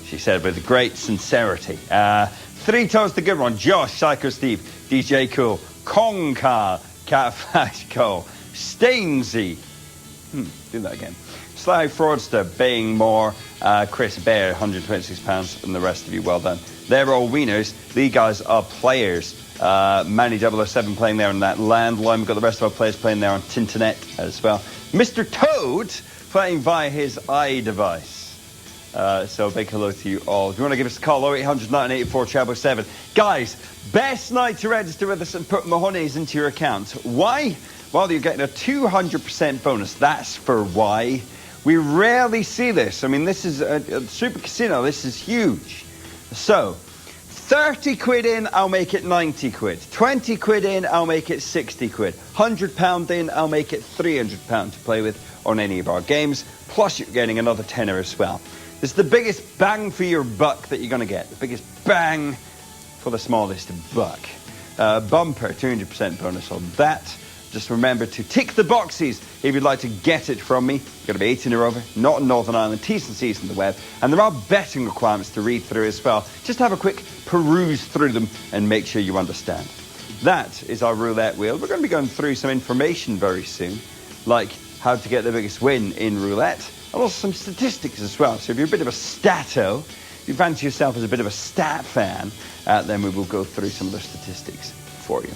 She said with great sincerity. 3 times the good one. Josh, Psycho Steve, DJ Cool, Kongka, Catfish Cole, Stainsy. Do that again. Sly Fraudster, Baying More, Chris Bear, £126, and the rest of you, well done. They're all winners. These guys are players. Manny 007 playing there on that landline. We've got the rest of our players playing there on Tinternet as well. Mr. Toad playing via his iDevice. So big hello to you all. If you want to give us a call, 0800 984 7. Guys, best night to register with us and put Mahoney's into your account. Why? Well, you're getting a 200% bonus. That's for why. We rarely see this. I mean, this is a Super Casino. This is huge. So, 30 quid in, I'll make it 90 quid. 20 quid in, I'll make it 60 quid. £100 in, I'll make it £300 to play with on any of our games. Plus, you're getting another tenner as well. It's the biggest bang for your buck that you're going to get. The biggest bang for the smallest buck. Bumper, 200% bonus on that. Just remember to tick the boxes if you'd like to get it from me. You've got to be 18 or over, not in Northern Ireland, T's and C's on the web. And there are betting requirements to read through as well. Just have a quick peruse through them and make sure you understand. That is our roulette wheel. We're going to be going through some information very soon, like how to get the biggest win in roulette. And also some statistics as well. So if you're a bit of a stato, if you fancy yourself as a bit of a stat fan, then we will go through some of the statistics for you.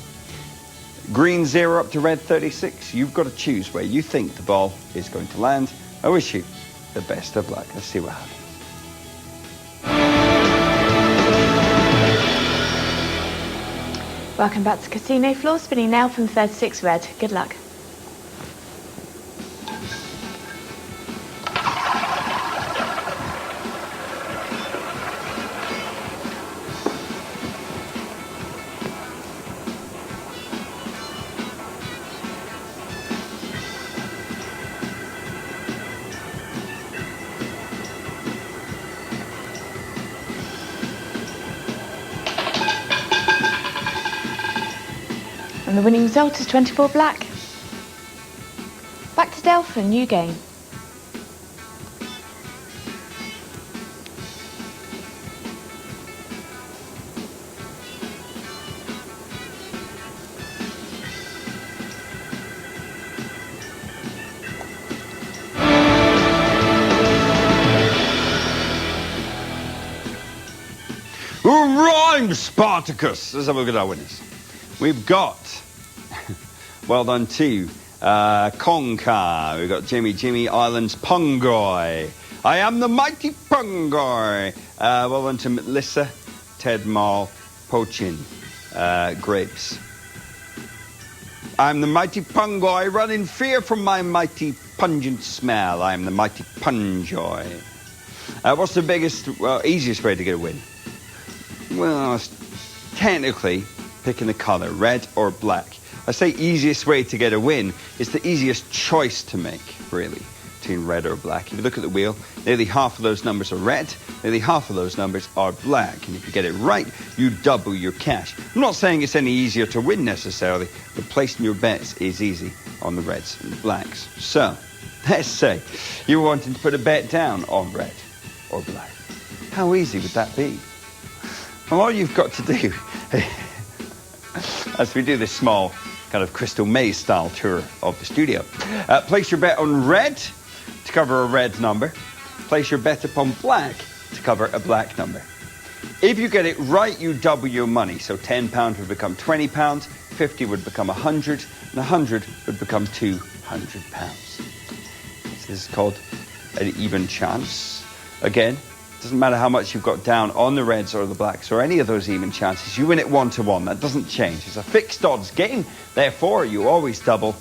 Green 0 up to red 36. You've got to choose where you think the ball is going to land. I wish you the best of luck. Let's see what happens. Welcome back to Casino Floor, spinning now from 36 red. Good luck. And the winning result is 24 black. Back to Delphin, new game. Rhyme, Spartacus! Let's have a look at our winners. We've got, well done to Concar. We've got Jimmy Islands Pungoy. I am the mighty Pungoy. Well done to Melissa, Ted Marl, Pochin, Grapes. I'm the mighty Pungoy, run in fear from my mighty pungent smell. I am the mighty Punjoy. What's the biggest, easiest way to get a win? Well, technically, picking the colour, red or black. I say easiest way to get a win is the easiest choice to make, really, between red or black. If you look at the wheel, nearly half of those numbers are red, nearly half of those numbers are black. And if you get it right, you double your cash. I'm not saying it's any easier to win necessarily, but placing your bets is easy on the reds and the blacks. So, let's say you're wanting to put a bet down on red or black. How easy would that be? Well, all you've got to do, as we do this small kind of Crystal Maze style tour of the studio, place your bet on red to cover a red number. Place your bet upon black to cover a black number. If you get it right, you double your money. So £10 would become £20, 50 would become 100, and 100 would become £200. This is called an even chance. Again, doesn't matter how much you've got down on the reds or the blacks or any of those even chances. You win it 1-to-1. That doesn't change. It's a fixed odds game. Therefore, you always double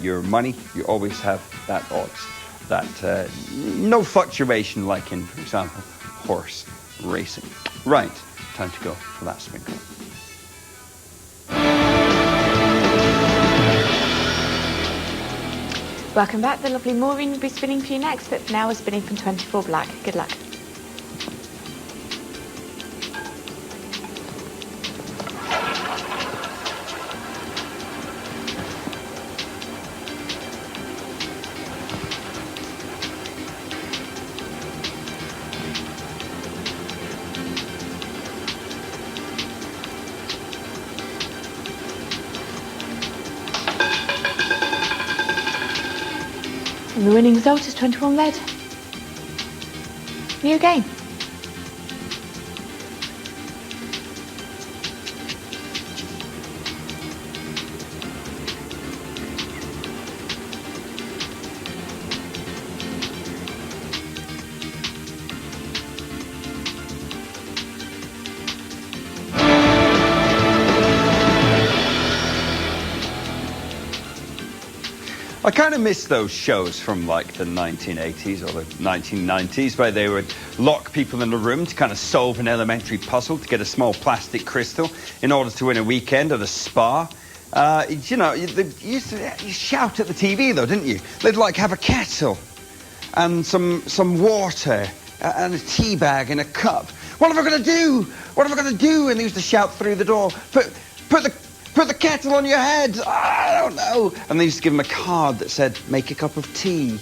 your money. You always have that odds. That no fluctuation like in, for example, horse racing. Right, time to go for that sprinkle. Welcome back. The lovely Maureen will be spinning for you next, but for now we're spinning from 24 black. Good luck. And the winning result is 21 red. New game. I kind of miss those shows from like the 1980s or the 1990s where they would lock people in a room to kind of solve an elementary puzzle to get a small plastic crystal in order to win a weekend at a spa. You know, you used to shout at the TV though, didn't you? They'd like have a kettle and some water and a tea bag and a cup. What am I going to do? What am I going to do? And they used to shout through the door, Put the kettle on your head. I don't know. And they used to give them a card that said, make a cup of tea.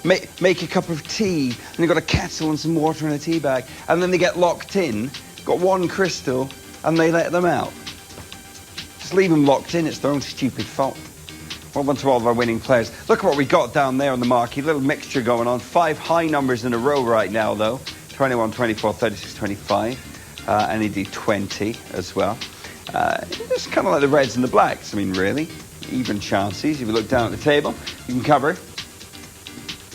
Make a cup of tea. And they got a kettle and some water in a tea bag. And then they get locked in, got one crystal, and they let them out. Just leave them locked in. It's their own stupid fault. Well done to all of our winning players. Look at what we got down there on the marquee. Little mixture going on. 5 high numbers in a row right now, though. 21, 24, 36, 25. NED 20 as well. It's kind of like the reds and the blacks. I mean, really, even chances. If you look down at the table, you can cover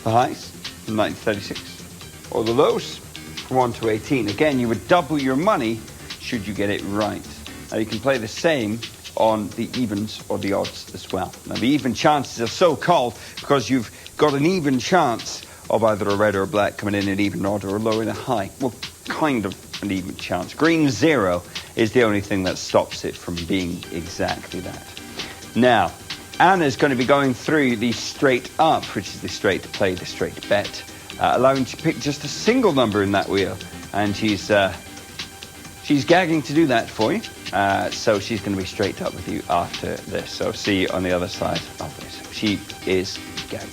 the highs from 1936 or the lows from 1 to 18. Again, you would double your money should you get it right. Now, you can play the same on the evens or the odds as well. Now, the even chances are so called because you've got an even chance of either a red or a black coming in an even odd or a low and a high. Well, kind of an even chance. Green 0 is the only thing that stops it from being exactly that. Now, Anna's going to be going through the straight up, which is the straight play, the straight bet, allowing you to pick just a single number in that wheel. And she's gagging to do that for you. So she's going to be straight up with you after this. So see you on the other side of this. She is gagging.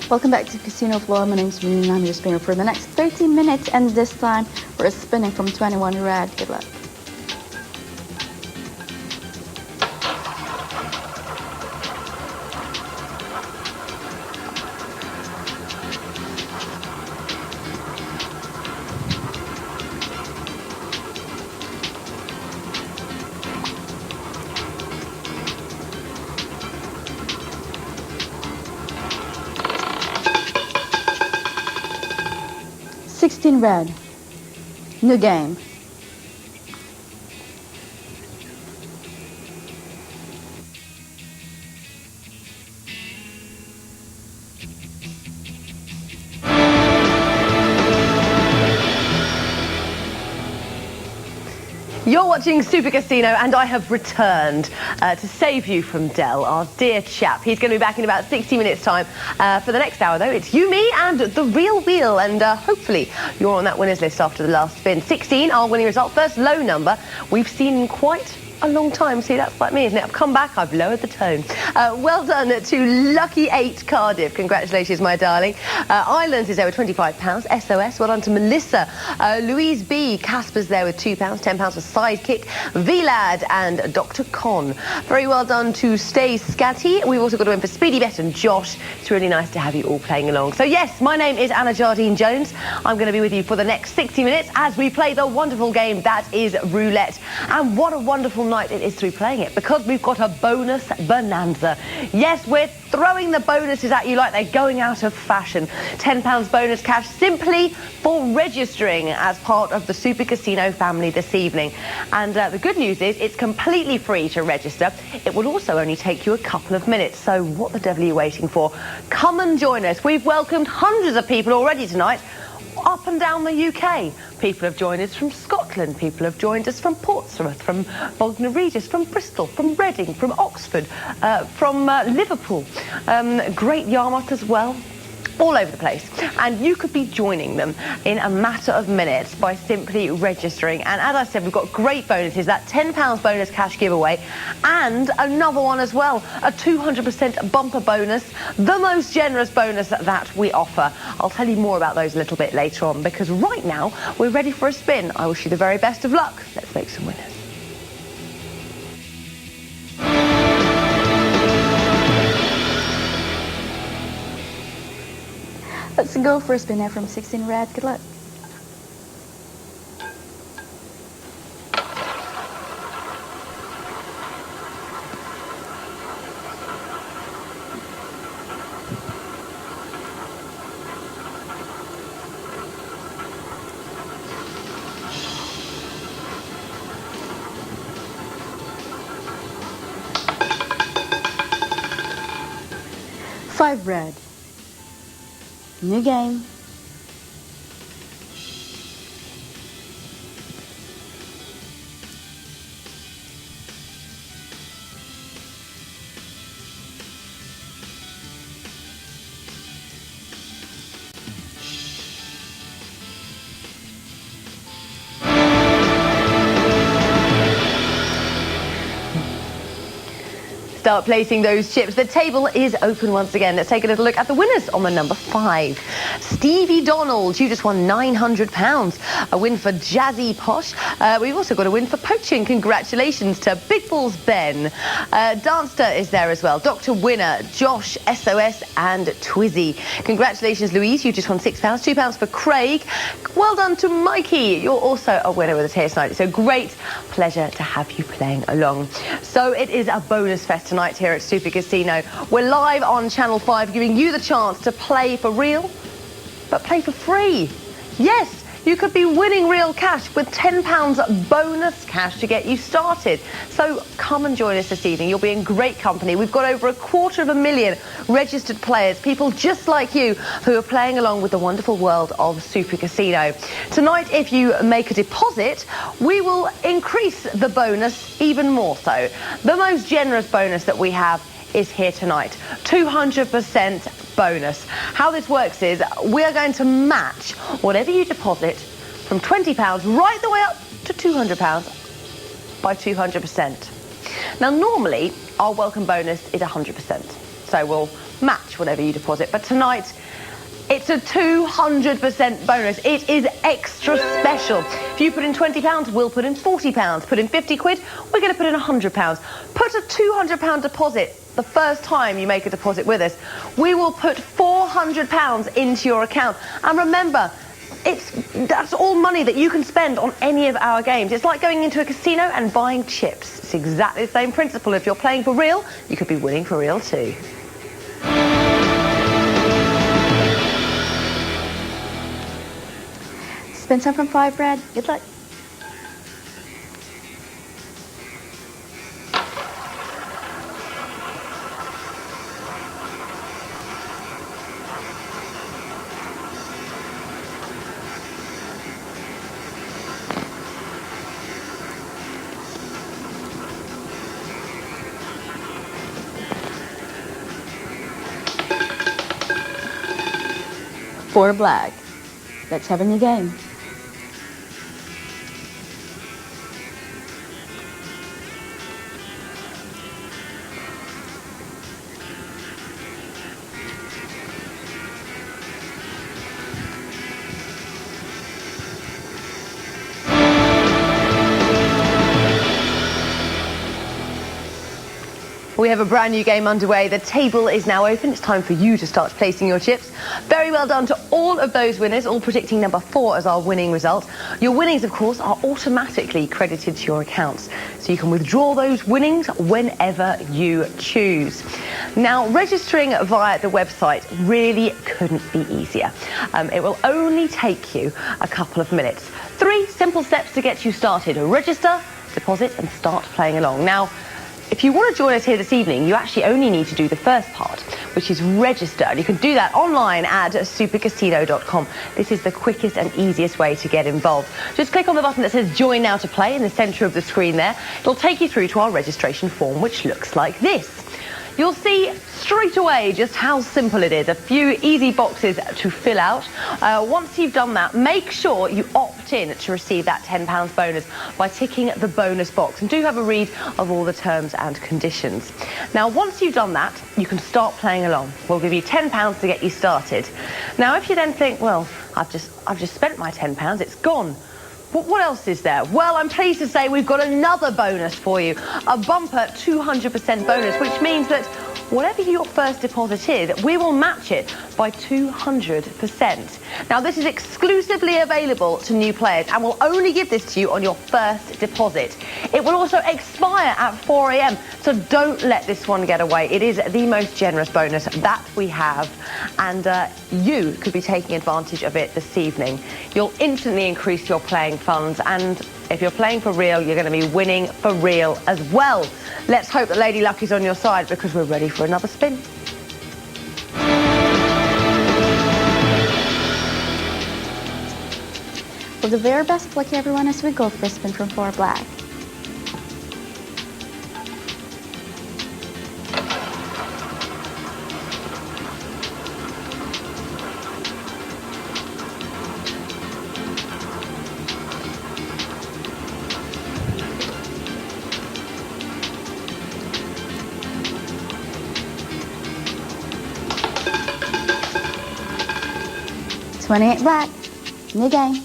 Welcome back to Casino Floor. My name's Reen. I'm your spinner for the next 30 minutes, and this time we're spinning from 21 red. Good luck. Red. New game. You're watching Super Casino, and I have returned to save you from Del, our dear chap. He's going to be back in about 60 minutes' time. For the next hour, though, it's you, me, and the real wheel. And hopefully you're on that winners list after the last spin. 16, our winning result. First low number we've seen in quite a long time. See, that's like me, isn't it? I've come back, I've lowered the tone. Well done to Lucky 8 Cardiff. Congratulations, my darling. Islands is there with £25. SOS, well done to Melissa. Louise B. Casper's there with £2. £10 for Sidekick. VLAD and Dr. Con. Very well done to Stay Scatty. We've also got to win for Speedy Bet and Josh. It's really nice to have you all playing along. So yes, my name is Anna Jardine Jones. I'm going to be with you for the next 60 minutes as we play the wonderful game that is roulette. And what a wonderful night it is to be playing it, because we've got a bonus bonanza. Yes, we're throwing the bonuses at you like they're going out of fashion. £10 bonus cash simply for registering as part of the Super Casino family this evening. And the good news is it's completely free to register. It will also only take you a couple of minutes. So what the devil are you waiting for? Come and join us. We've welcomed hundreds of people already tonight, up and down the UK. People have joined us from Scotland, people have joined us from Portsmouth, from Bognor Regis, from Bristol, from Reading, from Oxford, from Liverpool, Great Yarmouth as well. All over the place, and you could be joining them in a matter of minutes by simply registering. And as I said, we've got great bonuses, that £10 bonus cash giveaway, and another one as well, a 200% bumper bonus, the most generous bonus that we offer. I'll tell you more about those a little bit later on, because right now we're ready for a spin. I wish you the very best of luck. Let's make some winners. Let's go for a spinner from 16 red. Good luck. Five red. New game. Start placing those chips. The table is open once again. Let's take a little look at the winners on the number 5. Stevie Donald, you just won £900. A win for Jazzy Posh. We've also got a win for Poaching. Congratulations to Big Balls Ben. Danster is there as well. Dr. Winner, Josh, SOS and Twizzy. Congratulations, Louise. You just won £6. £2 for Craig. Well done to Mikey. You're also a winner with us here tonight. It's a great pleasure to have you playing along. So it is a bonus fest tonight here at Super Casino. We're live on Channel 5, giving you the chance to play for real, but play for free. Yes, you could be winning real cash with £10 bonus cash to get you started. So come and join us this evening. You'll be in great company. We've got over 250,000 registered players, people just like you who are playing along with the wonderful world of Super Casino. Tonight, if you make a deposit, we will increase the bonus even more so. The most generous bonus that we have is here tonight. 200% bonus. How this works is we are going to match whatever you deposit from £20 right the way up to £200 by 200%. Now, normally, our welcome bonus is 100%. So we'll match whatever you deposit. But tonight, it's a 200% bonus. It is extra special. If you put in £20, we'll put in £40. Put in 50 quid, we're going to put in £100. Put a £200 deposit the first time you make a deposit with us. We will put £400 into your account. And remember, that's all money that you can spend on any of our games. It's like going into a casino and buying chips. It's exactly the same principle. If you're playing for real, you could be winning for real too. Spin some from 5, Brad. Good luck. Four black. Let's have a new game. We have a brand new game underway. The table is now open. It's time for you to start placing your chips. Very well done to all of those winners, all predicting number 4 as our winning result. Your winnings, of course, are automatically credited to your accounts, so you can withdraw those winnings whenever you choose. Now, registering via the website really couldn't be easier. It will only take you a couple of minutes. 3 simple steps to get you started. Register, deposit, and start playing along. Now, if you want to join us here this evening, you actually only need to do the first part, which is register. And you can do that online at supercasino.com. This is the quickest and easiest way to get involved. Just click on the button that says Join Now to Play in the centre of the screen there. It'll take you through to our registration form, which looks like this. You'll see straight away just how simple it is. A few easy boxes to fill out. Once you've done that, make sure you opt in to receive that £10 bonus by ticking the bonus box. And do have a read of all the terms and conditions. Now, once you've done that, you can start playing along. We'll give you £10 to get you started. Now, if you then think, well, I've just spent my £10, it's gone. What else is there? Well, I'm pleased to say we've got another bonus for you. A bumper 200% bonus, which means that whatever your first deposit is, we will match it by 200%. Now, this is exclusively available to new players and we'll only give this to you on your first deposit. It will also expire at 4 a.m, so don't let this one get away. It is the most generous bonus that we have, and you could be taking advantage of it this evening. You'll instantly increase your playing funds, and if you're playing for real, you're going to be winning for real as well. Let's hope that Lady Luck is on your side, because we're ready for another spin. Well, the very best of luck, everyone, as we go for a spin from 4 black. $28 black. New game.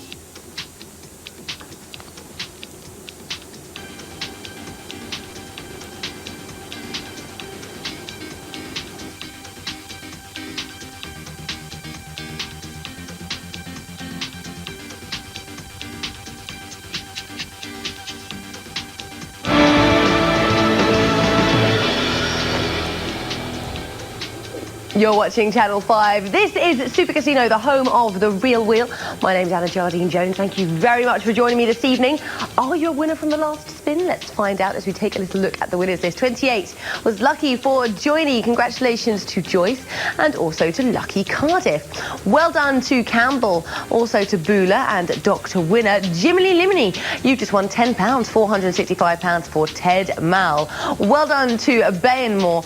You're watching Channel 5. This is Super Casino, the home of the real wheel. My name's Anna Jardine Jones. Thank you very much for joining me this evening. Are you a winner from the last spin? Let's find out as we take a little look at the winners list. 28 was lucky for Joiny. Congratulations to Joyce and also to Lucky Cardiff. Well done to Campbell, also to Bula and Dr. Winner. Jiminy Liminy, you've just won £10, £465 for Ted Mal. Well done to Bayenmore.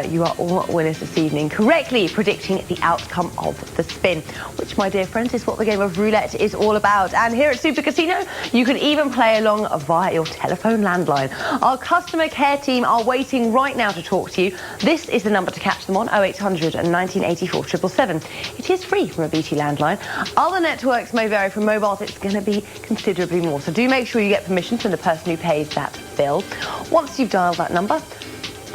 You are all winners this evening, correctly predicting the outcome of the spin, which, my dear friends, is what the game of roulette is all about. And here at Super Casino, you can even play along via your telephone landline. Our customer care team are waiting right now to talk to you. This is the number to catch them on, 0800 1984 777. It is free from a BT landline. Other networks may vary. From mobiles, it's going to be considerably more. So do make sure you get permission from the person who pays that bill. Once you've dialed that number,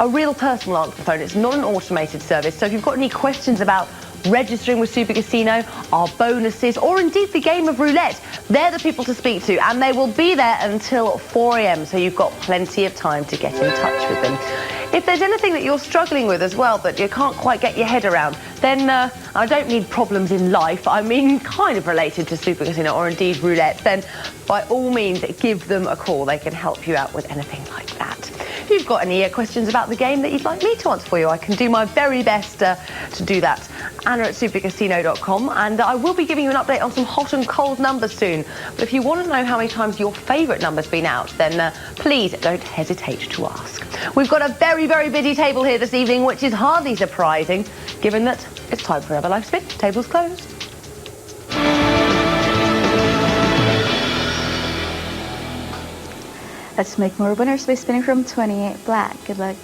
a real person will answer the phone. It's not an automated service. So if you've got any questions about registering with Super Casino, our bonuses, or indeed the game of roulette, they're the people to speak to, and they will be there until 4 a.m, so you've got plenty of time to get in touch with them. If there's anything that you're struggling with as well that you can't quite get your head around, then I don't mean problems in life, I mean kind of related to Super Casino or indeed roulette, then by all means give them a call. They can help you out with anything like that. If you've got any questions about the game that you'd like me to answer for you, I can do my very best to do that. Anna at supercasino.com, and I will be giving you an update on some hot and cold numbers soon. But if you want to know how many times your favourite number's been out, then please don't hesitate to ask. We've got a very, very busy table here this evening, which is hardly surprising, given that it's time for another live spin. Table's closed. Let's make more winners by spinning from 28 black. Good luck.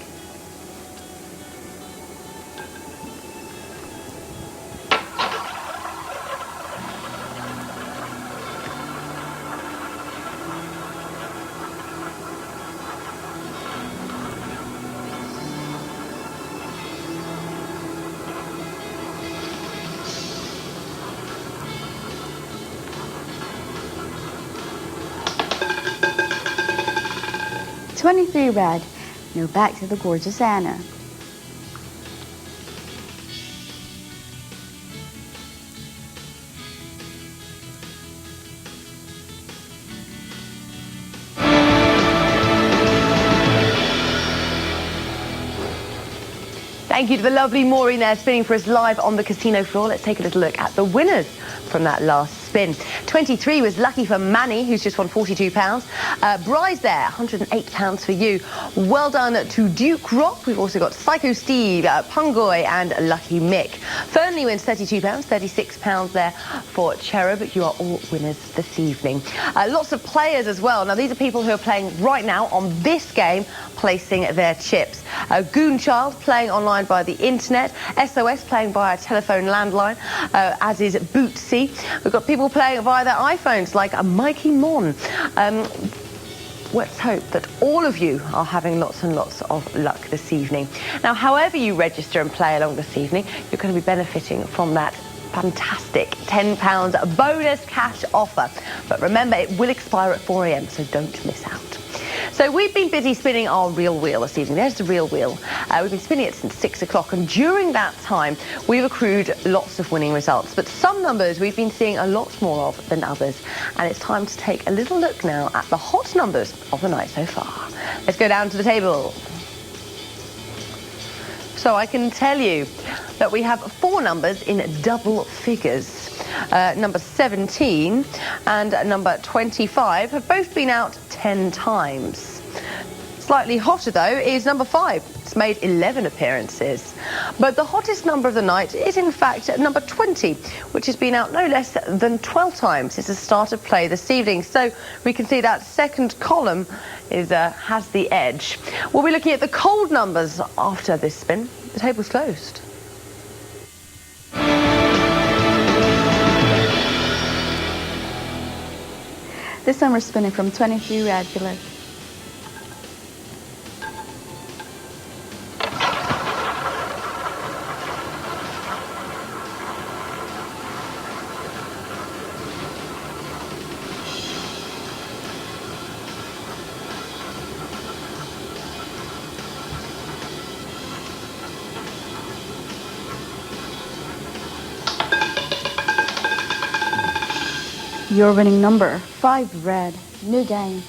$23 red. Now back to the gorgeous Anna. Thank you to the lovely Maureen there spinning for us live on the casino floor. Let's take a little look at the winners from that last spin. 23 was lucky for Manny, who's just won £42. Bryce there, £108 for you. Well done to Duke Rock. We've also got Psycho Steve, Pungoy and Lucky Mick. Fernley wins £32, £36 there for Cherub. You are all winners this evening. Lots of players as well. Now, these are people who are playing right now on this game, placing their chips. Goonchild playing online by the internet. SOS playing via telephone landline, as is Bootsy. We've got people playing via their iPhones like Mikey Mon. Let's hope that all of you are having lots and lots of luck this evening. Now, however you register and play along this evening, you're going to be benefiting from that fantastic £10 bonus cash offer. But remember, it will expire at 4 a.m, so don't miss out. So we've been busy spinning our real wheel this evening. There's the real wheel. We've been spinning it since 6 o'clock, and during that time, we've accrued lots of winning results. But some numbers we've been seeing a lot more of than others. And it's time to take a little look now at the hot numbers of the night so far. Let's go down to the table. So I can tell you that we have 4 numbers in double figures. Number 17 and number 25 have both been out 10 times. Slightly hotter, though, is number 5. It's made 11 appearances. But the hottest number of the night is, in fact, number 20, which has been out no less than 12 times since the start of play this evening. So we can see that second column has the edge. We'll be looking at the cold numbers after this spin. The table's closed. This time we're spinning from 23 red. Good luck. Your winning number, 5 red. New game.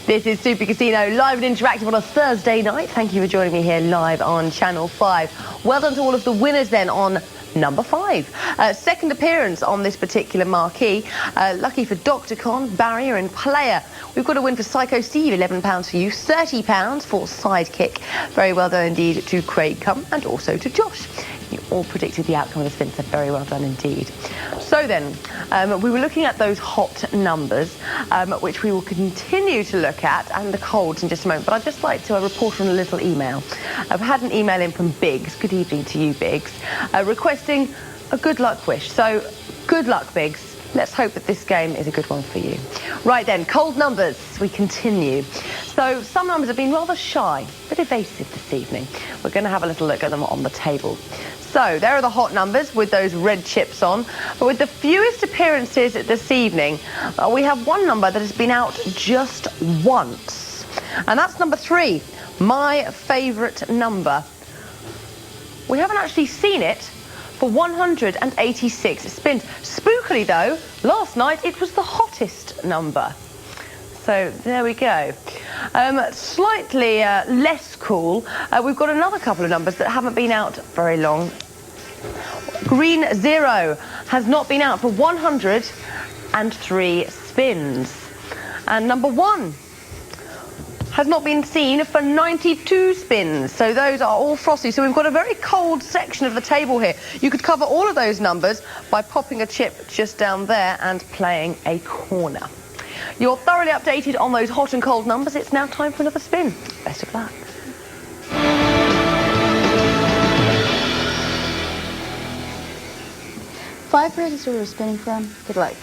This is Super Casino, live and interactive on a Thursday night. Thank you for joining me here live on Channel 5. Well done to all of the winners then on number 5. Second appearance on this particular marquee. Lucky for Dr. Con, Barrier and Player. We've got a win for Psycho Steve, £11 for you, £30 for Sidekick. Very well done indeed to Craig Cum and also to Josh. You all predicted the outcome of the spin, so very well done indeed. So then, we were looking at those hot numbers, which we will continue to look at, and the colds in just a moment. But I'd just like to report on a little email. I've had an email in from Biggs. Good evening to you, Biggs, requesting a good luck wish. So, good luck, Biggs. Let's hope that this game is a good one for you. Right then, cold numbers. We continue. So some numbers have been rather shy, but evasive this evening. We're going to have a little look at them on the table. So there are the hot numbers with those red chips on. But with the fewest appearances this evening, we have one number that has been out just once. And that's number 3, my favourite number. We haven't actually seen it for 186 spins. Spookily though, last night it was the hottest number. So there we go. Slightly less cool, we've got another couple of numbers that haven't been out very long. Green 0 has not been out for 103 spins. And number 1 has not been seen for 92 spins. So those are all frosty. So we've got a very cold section of the table here. You could cover all of those numbers by popping a chip just down there and playing a corner. You're thoroughly updated on those hot and cold numbers. It's now time for another spin. Best of luck. Five red is where we're spinning from. Good luck.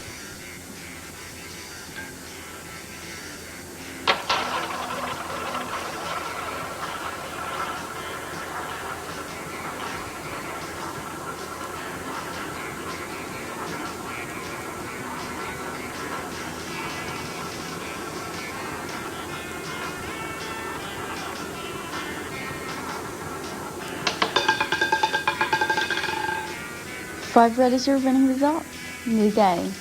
Five red is your winning result. New day.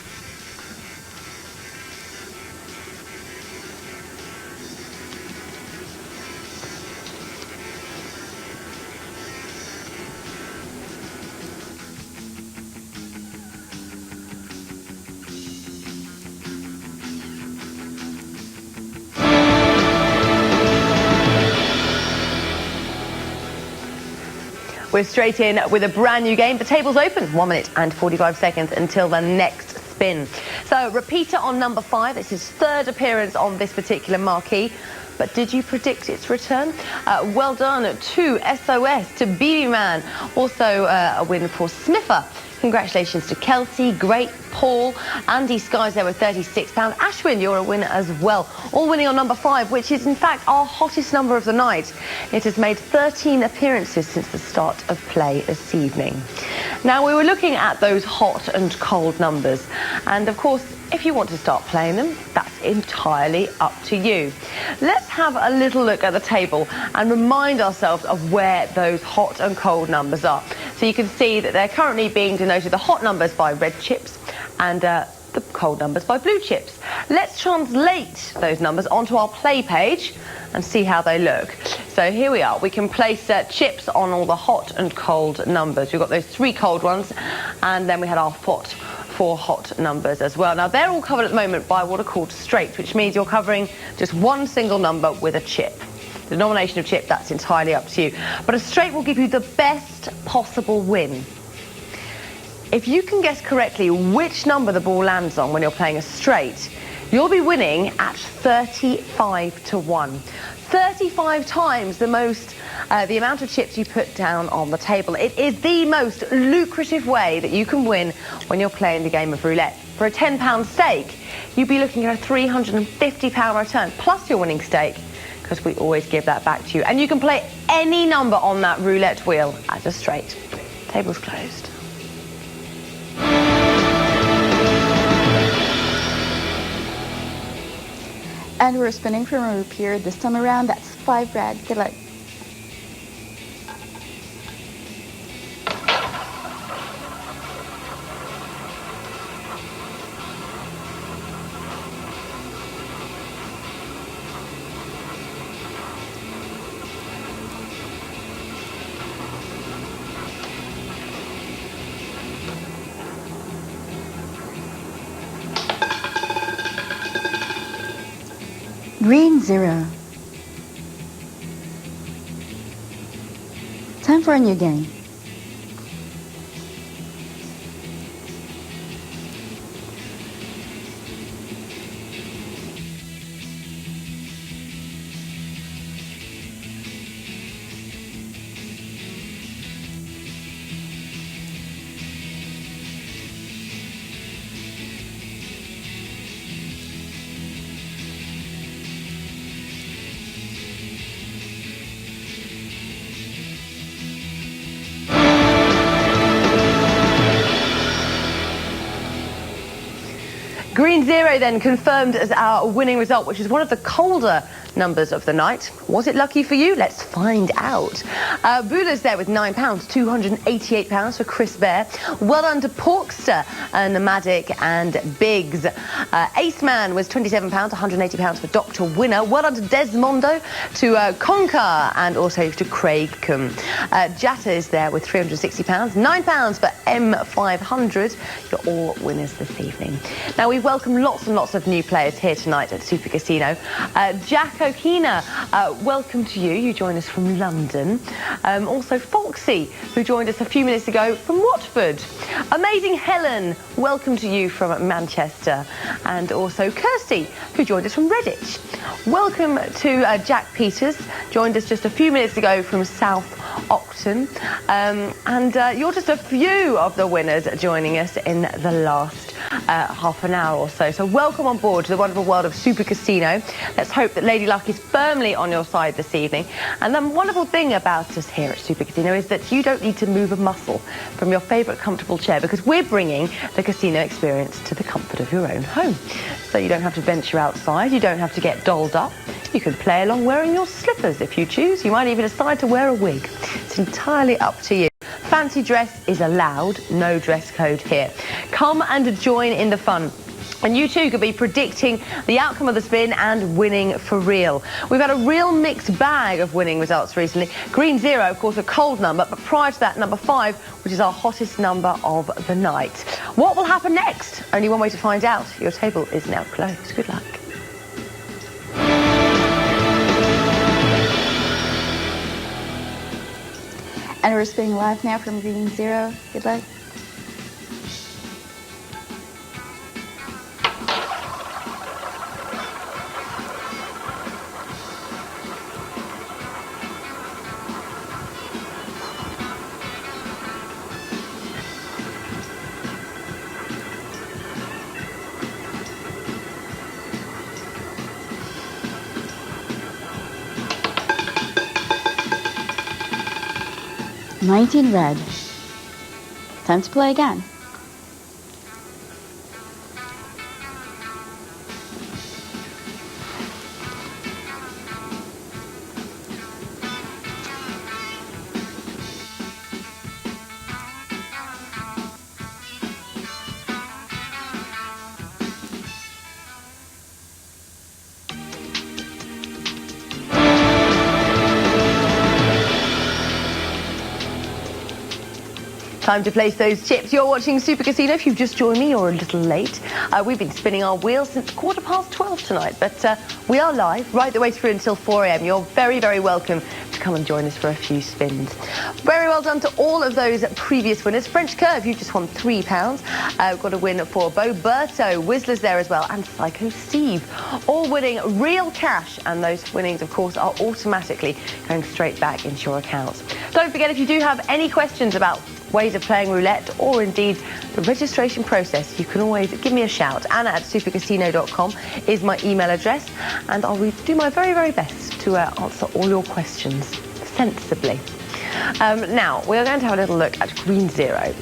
We're straight in with a brand new game. The table's open, 1 minute and 45 seconds until the next spin. So, repeater on number 5. It's his third appearance on this particular marquee. But did you predict its return? Well done to SOS, to BB Man. Also a win for Smither. Congratulations to Kelsey, Great, Paul, Andy Skies there with £36. Ashwin, you're a winner as well. All winning on number 5, which is in fact our hottest number of the night. It has made 13 appearances since the start of play this evening. Now, we were looking at those hot and cold numbers. And of course, if you want to start playing them, that's entirely up to you. Let's have a little look at the table and remind ourselves of where those hot and cold numbers are. So you can see that they're currently being denoted, the hot numbers by red chips and the cold numbers by blue chips. Let's translate those numbers onto our play page and see how they look. So here we are. We can place chips on all the hot and cold numbers. We've got those 3 cold ones, and then we had our 4 hot numbers as well. Now, they're all covered at the moment by what are called straights, which means you're covering just one single number with a chip. The denomination of chip, that's entirely up to you. But a straight will give you the best possible win. If you can guess correctly which number the ball lands on when you're playing a straight, you'll be winning at 35 to 1. 35 times the amount of chips you put down on the table. It is the most lucrative way that you can win when you're playing the game of roulette. For a £10 stake, you'd be looking at a £350 return, plus your winning stake, because we always give that back to you. And you can play any number on that roulette wheel as a straight. Table's closed. And we're spinning from a repeater this time around. That's 5 red. Good luck. Green 0. Time for a new game. Green 0 then confirmed as our winning result, which is one of the colder numbers of the night. Was it lucky for you? Let's find out. Boola's there with £9, £288 for Chris Bear. Well done to Porkster, Nomadic and Biggs. Ace Man was £27, £180 for Dr. Winner. Well done to Desmondo, to Concar and also to Craig Coombe. Jatta is there with £360, £9 for M500. You're all winners this evening. Now, we welcome lots and lots of new players here tonight at Super Casino. Jack Okina, welcome to you. You joined us from London. Also Foxy, who joined us a few minutes ago from Watford. Amazing Helen, welcome to you from Manchester. And also Kirsty, who joined us from Redditch. Welcome to Jack Peters, joined us just a few minutes ago from South Octon. You're just a few of the winners joining us in the last half an hour or so. So welcome on board to the wonderful world of Super Casino. Let's hope that Lady Luck is firmly on your side this evening. And the wonderful thing about us here at Super Casino is that you don't need to move a muscle from your favourite comfortable chair, because we're bringing the casino experience to the comfort of your own home. So you don't have to venture outside, you don't have to get dolled up. You can play along wearing your slippers if you choose. You might even decide to wear a wig. It's entirely up to you. Fancy dress is allowed, no dress code here. Come and join in the fun. And you too could be predicting the outcome of the spin and winning for real. We've had a real mixed bag of winning results recently. Green 0, of course, a cold number, but prior to that, number 5, which is our hottest number of the night. What will happen next? Only one way to find out. Your table is now closed. Good luck. And we're spinning live now from Green 0. Good luck. $19 red. Time to play again. Time to place those chips. You're watching Super Casino. If you've just joined me, you're a little late. We've been spinning our wheels since 12:15 tonight, but we are live right the way through until 4 a.m. You're very, very welcome to come and join us for a few spins. Very well done to all of those previous winners. French Curve, you just won £3. We've got a win for Boberto. Whistler's there as well, and Psycho Steve. All winning real cash, and those winnings, of course, are automatically going straight back into your accounts. Don't forget, if you do have any questions about ways of playing roulette or indeed the registration process, you can always give me a shout. Anna@supercasino.com is my email address, and I'll do my very, very best to answer all your questions sensibly. Now, we are going to have a little look at Green 0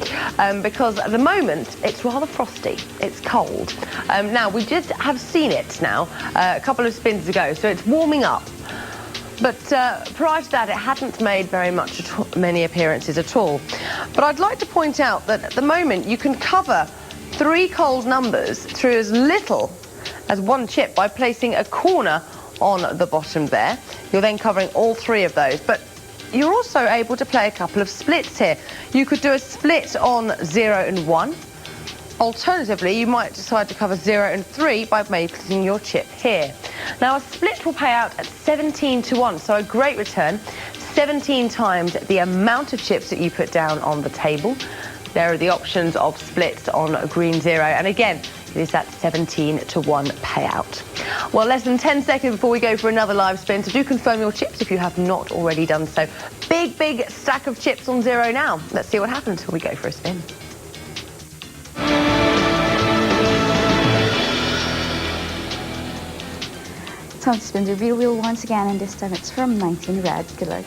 because at the moment it's rather frosty, it's cold. Now, we did have seen it now a couple of spins ago, so it's warming up. But prior to that, it hadn't made many appearances at all. But I'd like to point out that at the moment, you can cover 3 cold numbers through as little as 1 chip by placing a corner on the bottom there. You're then covering all 3 of those. But you're also able to play a couple of splits here. You could do a split on 0 and 1, Alternatively, you might decide to cover 0 and 3 by making your chip here. Now, a split will pay out at 17-1, so a great return. 17 times the amount of chips that you put down on the table. There are the options of splits on green 0, and again, it is that 17-1 payout. Well, less than 10 seconds before we go for another live spin, so do confirm your chips if you have not already done so. Big stack of chips on 0 now. Let's see what happens when we go for a spin. Time to spin the real wheel once again, and this time it's from 19 red. Good luck.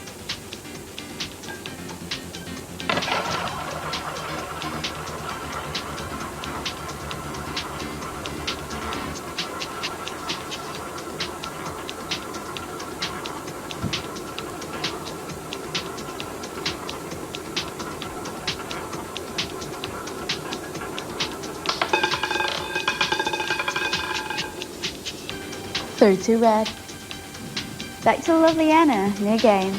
To red. Back to lovely Anna. New game.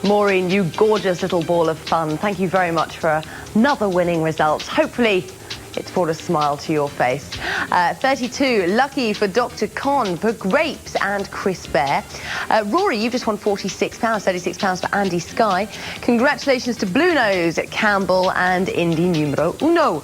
Maureen, you gorgeous little ball of fun. Thank you very much for another winning result. Hopefully, it's brought a smile to your face. 32, lucky for Dr. Con for grapes and Chris Bear. Rory, you've just won £46, £36 for Andy Sky. Congratulations to Blue Nose, Campbell and Indy Numero Uno.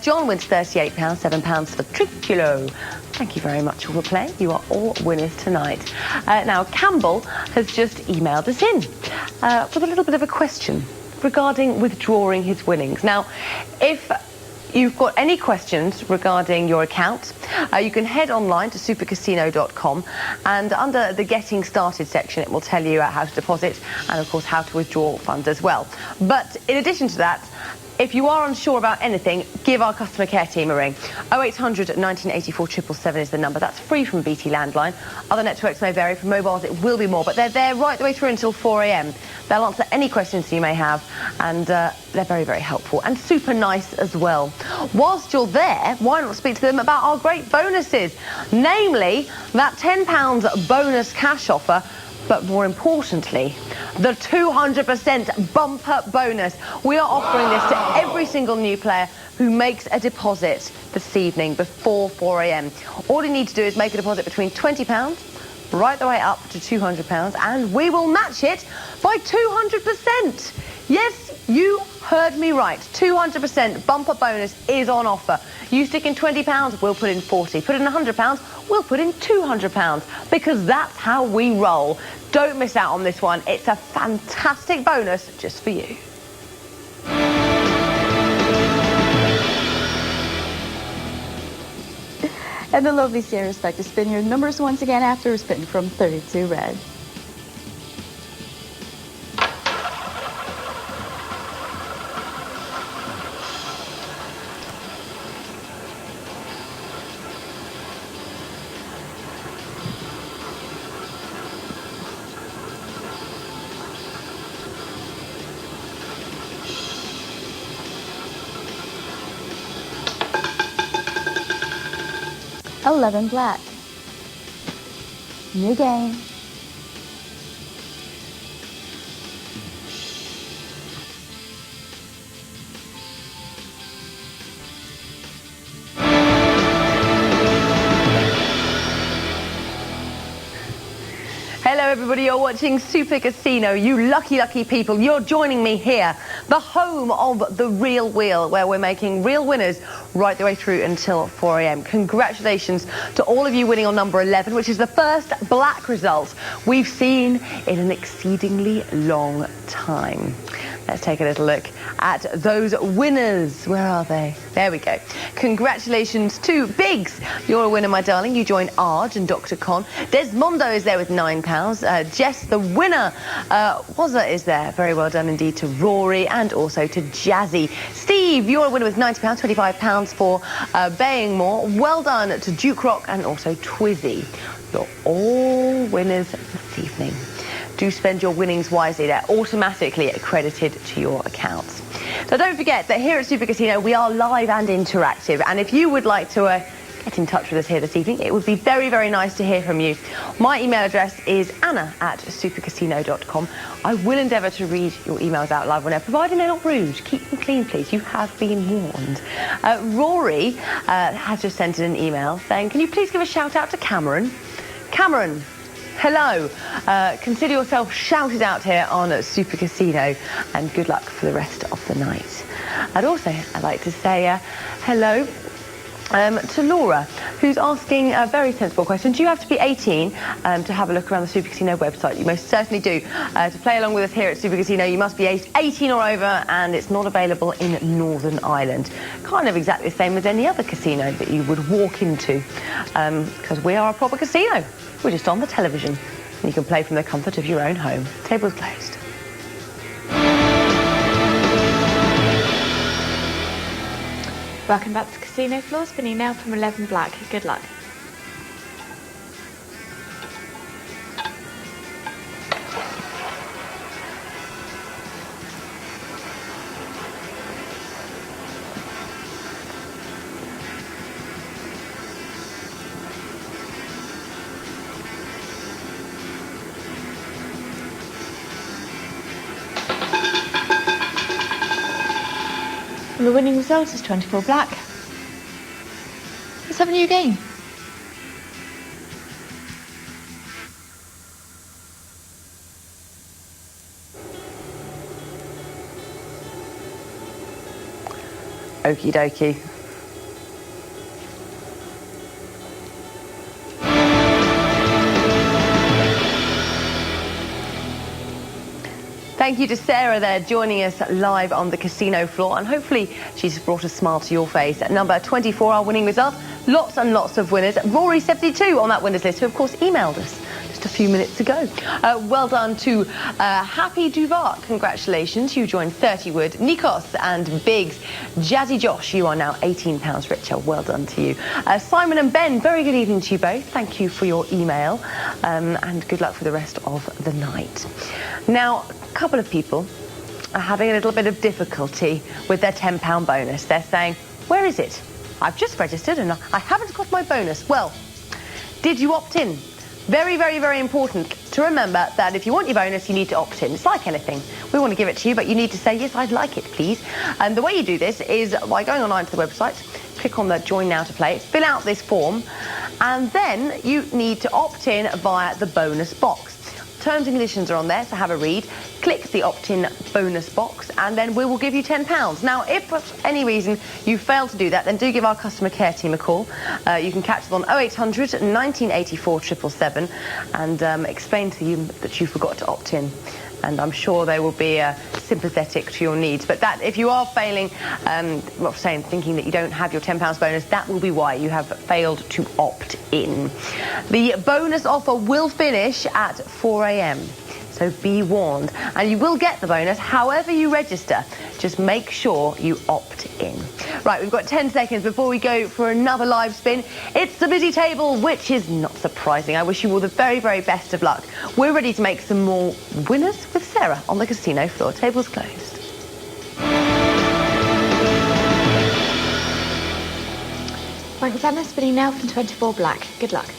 John wins £38, £7 for Triculo. Thank you very much for playing. You are all winners tonight. Now, Campbell has just emailed us in with a little bit of a question regarding withdrawing his winnings. Now, if you've got any questions regarding your account, you can head online to supercasino.com, and under the Getting Started section, it will tell you how to deposit and, of course, how to withdraw funds as well. But in addition to that, if you are unsure about anything, give our customer care team a ring. 0800 1984 777 is the number. That's free from BT Landline. Other networks may vary. For mobiles, it will be more, but they're there right the way through until 4 a.m. They'll answer any questions you may have, and they're very, very helpful and super nice as well. Whilst you're there, why not speak to them about our great bonuses? Namely, that £10 bonus cash offer, but more importantly, the 200% bumper bonus. We are offering this to every single new player who makes a deposit this evening before 4 a.m. All you need to do is make a deposit between £20 right the way up to £200, and we will match it by 200%. Yes, you heard me right. 200% bumper bonus is on offer. You stick in £20, we'll put in 40. Put in £100, we'll put in £200, because that's how we roll. Don't miss out on this one. It's a fantastic bonus just for you. And the lovely Sierra's back to spin your numbers once again after a spin from 32 red. $11 black. New game. Hello everybody, you're watching Super Casino. You lucky people, you're joining me here, the home of the Real Wheel, where we're making real winners right the way through until 4 a.m. Congratulations to all of you winning on number 11, which is the first black result we've seen in an exceedingly long time. Let's take a little look at those winners. Where are they? There we go. Congratulations to Biggs. You're a winner, my darling. You join Arj and Dr. Con. Desmondo is there with £9. Jess, the winner. Wazza is there. Very well done indeed to Rory and also to Jazzy. Steve, you're a winner with £90, £25 for Baying More. Well done to Duke Rock and also Twizzy. You're all winners this evening. do spend your winnings wisely. They're automatically accredited to your accounts. So don't forget that here at Super Casino we are live and interactive, and if you would like to get in touch with us here this evening, it would be very, very nice to hear from you. My email address is anna@supercasino.com. I will endeavour to read your emails out live whenever, providing they're not rude. Keep them clean, please. You have been warned. Rory has just sent in an email saying, can you please give a shout out to Cameron? Cameron, hello. Consider yourself shouted out here on Super Casino, and good luck for the rest of the night. I'd like to say hello to Laura, who's asking a very sensible question. Do you have to be 18 to have a look around the Super Casino website? You most certainly do. To play along with us here at Super Casino, you must be 18 or over, and it's not available in Northern Ireland. Kind of exactly the same as any other casino that you would walk into, because we are a proper casino. We're just on the television, and you can play from the comfort of your own home. Table's closed. Welcome back to Casino Floor, spinning now from 11 black. Good luck. And the winning result is 24 black. Let's have a new game. Okie dokie. Thank you to Sarah there joining us live on the casino floor, and hopefully she's brought a smile to your face. At number 24, our winning result, lots and lots of winners. Rory 72 on that winners list, who of course emailed us just a few minutes ago. Well done to Happy Duvar, congratulations, you joined 30 Wood, Nikos and Biggs. Jazzy Josh, you are now £18 richer, well done to you. Simon and Ben, very good evening to you both, thank you for your email, and good luck for the rest of the night. Now, a couple of people are having a little bit of difficulty with their £10 bonus. They're saying, where is it? I've just registered and I haven't got my bonus. Well, did you opt in? Very, very, very important to remember that if you want your bonus, you need to opt in. It's like anything. We want to give it to you, but you need to say, yes, I'd like it, please. And the way you do this is by going online to the website, click on the Join Now to Play, fill out this form, and then you need to opt in via the bonus box. Terms and conditions are on there, so have a read. Click the opt-in bonus box, and then we will give you £10. Now, if for any reason you fail to do that, then do give our customer care team a call. You can catch them on 0800 1984 777 and explain to them that you forgot to opt in. And I'm sure they will be sympathetic to your needs. But that, if you are failing, thinking that you don't have your £10 bonus, that will be why you have failed to opt in. The bonus offer will finish at 4 a.m. So be warned. And you will get the bonus however you register. Just make sure you opt in. Right, we've got 10 seconds before we go for another live spin. It's the busy table, which is not surprising. I wish you all the very, very best of luck. We're ready to make some more winners with Sarah on the casino floor. Table's closed. Thanks, Anna. Spinning now from 24 black. Good luck.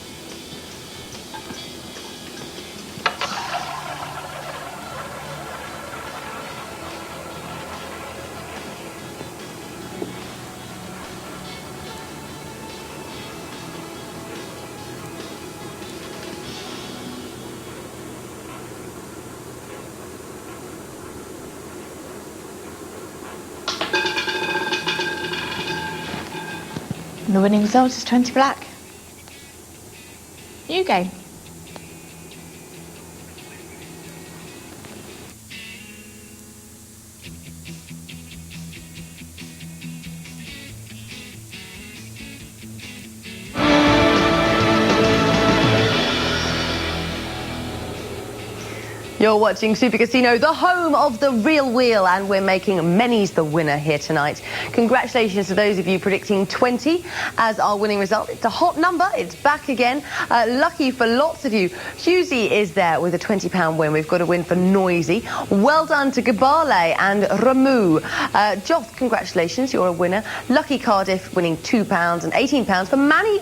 And the winning result is 20 black. New game. You're watching Super Casino, the home of the real wheel, and we're making Many's the winner here tonight. Congratulations to those of you predicting 20 as our winning result. It's a hot number. It's back again. Lucky for lots of you, Husey is there with a £20 win. We've got a win for Noisy. Well done to Gabale and Ramu. Joth, congratulations, you're a winner. Lucky Cardiff winning £2 and £18 for Manny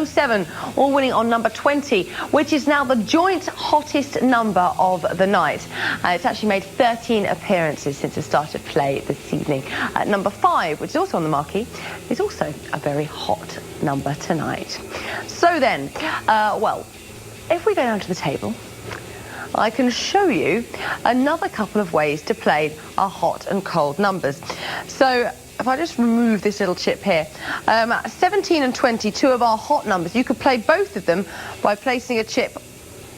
007, all winning on number 20, which is now the joint hottest number of the night. It's actually made 13 appearances since the start of play this evening. Number 5, which is also on the marquee, is also a very hot number tonight. So then, well, if we go down to the table, I can show you another couple of ways to play our hot and cold numbers. So if I just remove this little chip here, 17 and 20, two of our hot numbers. You could play both of them by placing a chip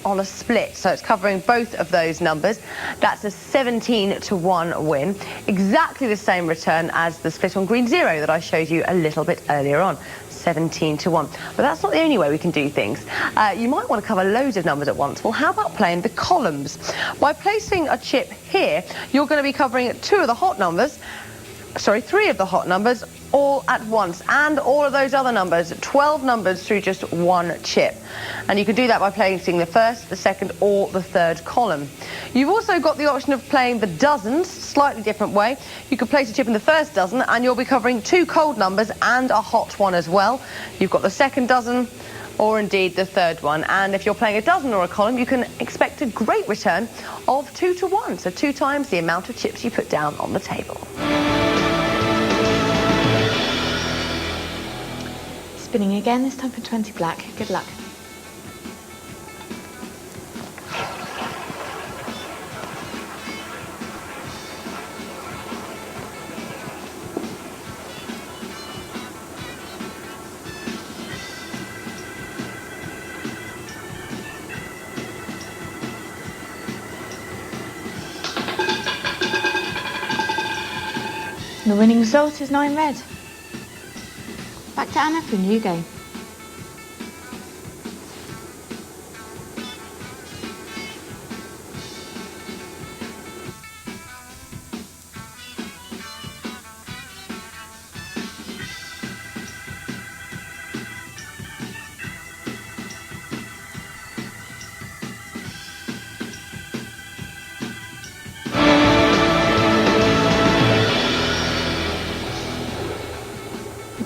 on a split, so it's covering both of those numbers. That's a 17-1 win. Exactly the same return as the split on green 0 that I showed you a little bit earlier on. 17-1. But that's not the only way we can do things. You might want to cover loads of numbers at once. Well, how about playing the columns? By placing a chip here, you're going to be covering three of the hot numbers all at once, and all of those other numbers, 12 numbers through just one chip. And you can do that by placing the first, the second or the third column. You've also got the option of playing the dozens, slightly different way. You could place a chip in the first dozen and you'll be covering 2 cold numbers and a hot one as well. You've got the second dozen or indeed the third one. And if you're playing a dozen or a column, you can expect a great return of 2-1, so 2 times the amount of chips you put down on the table. Spinning again, this time for 20 black. Good luck. The winning result is 9 red. Back to Anna for a new game.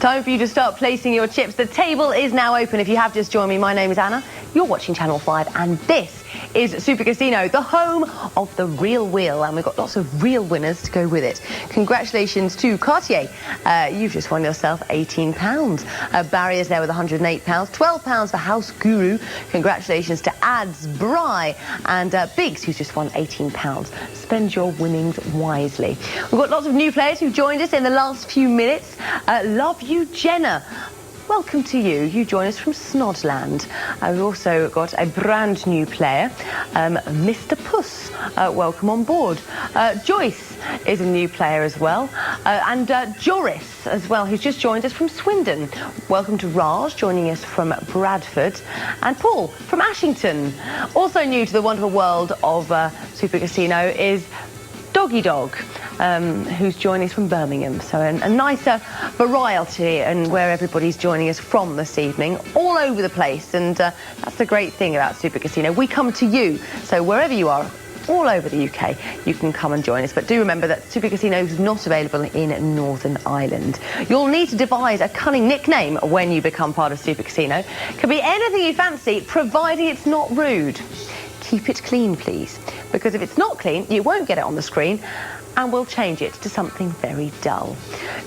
Time for you to start placing your chips. The table is now open. If you have just joined me, my name is Anna. You're watching Channel 5, and this is Super Casino, the home of the real wheel, and we've got lots of real winners to go with it. Congratulations to Cartier. You've just won yourself £18. Barry is there with £108. £12 for House Guru. Congratulations to Ads, Bry, and Biggs, who's just won £18. Spend your winnings wisely. We've got lots of new players who've joined us in the last few minutes. Love you, Jenna. Welcome to you. You join us from Snodland. We've also got a brand new player, Mr. Puss. Welcome on board. Joyce is a new player as well. And Joris as well, who's just joined us from Swindon. Welcome to Raj, joining us from Bradford. And Paul from Ashington. Also new to the wonderful world of Super Casino is Doggy Dog, who's joining us from Birmingham. So a nicer variety and where everybody's joining us from this evening, all over the place. And that's the great thing about Super Casino. We come to you. So wherever you are, all over the UK, you can come and join us. But do remember that Super Casino is not available in Northern Ireland. You'll need to devise a cunning nickname when you become part of Super Casino. Could be anything you fancy, providing it's not rude. Keep it clean, please, because if it's not clean, you won't get it on the screen, and we'll change it to something very dull.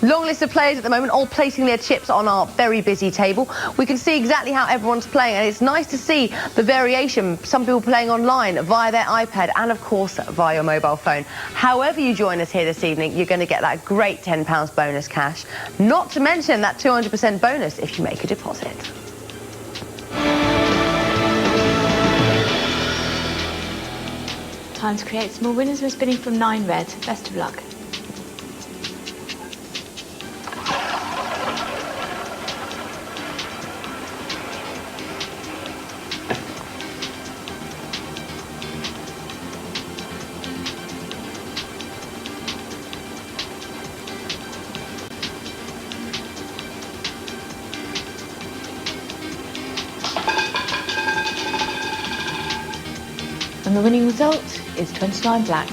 Long list of players at the moment, all placing their chips on our very busy table. We can see exactly how everyone's playing, and it's nice to see the variation. Some people playing online via their iPad and, of course, via your mobile phone. However you join us here this evening, you're going to get that great £10 bonus cash, not to mention that 200% bonus if you make a deposit. Time to create small winners. We're spinning from 9 red. Best of luck. And the winning result is 29 black.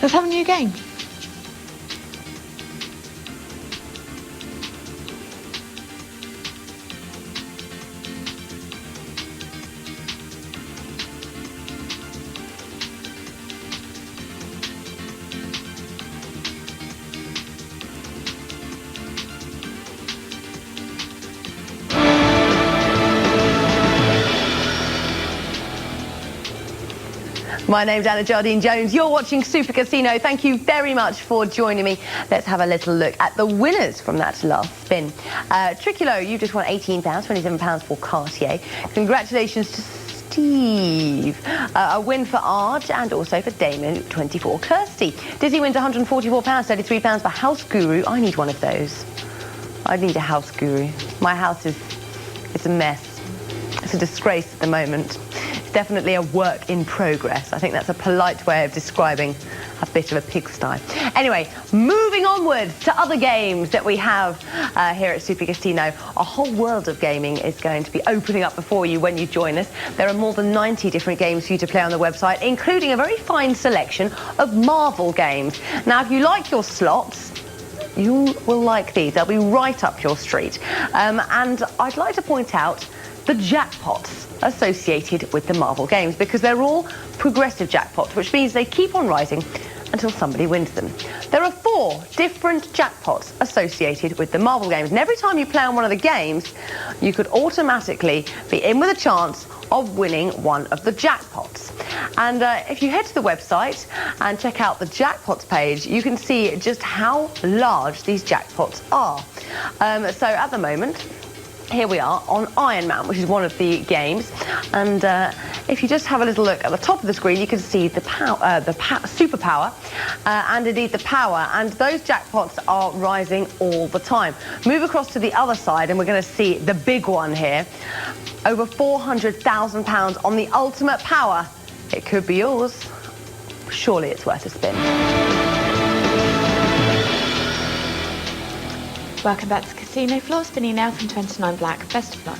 Let's have a new game. My name's Anna Jardine Jones. You're watching Super Casino. Thank you very much for joining me. Let's have a little look at the winners from that last spin. Tricolo, you just won £18, £27 for Cartier. Congratulations to Steve. A win for Arj and also for Damon, 24. Kirsty. Dizzy wins £144, £33 for House Guru. I need one of those. I need a House Guru. My house is a mess. It's a disgrace at the moment. Definitely a work in progress. I think that's a polite way of describing a bit of a pigsty. Anyway, moving onwards to other games that we have here at Super Casino. A whole world of gaming is going to be opening up before you when you join us. There are more than 90 different games for you to play on the website, including a very fine selection of Marvel games. Now, if you like your slots, you will like these. They'll be right up your street. And I'd like to point out the jackpots associated with the Marvel games, because they're all progressive jackpots, which means they keep on rising until somebody wins them. There are 4 different jackpots associated with the Marvel games, and every time you play on one of the games, you could automatically be in with a chance of winning one of the jackpots. And if you head to the website and check out the jackpots page, you can see just how large these jackpots are. So at the moment, here we are on Iron Man, which is one of the games, and if you just have a little look at the top of the screen, you can see the superpower, and indeed the power, and those jackpots are rising all the time. Move across to the other side, and we're going to see the big one here. Over £400,000 on the ultimate power. It could be yours. Surely it's worth a spin. Welcome back to Casino Floor, spinning now from 29 black. Best of luck.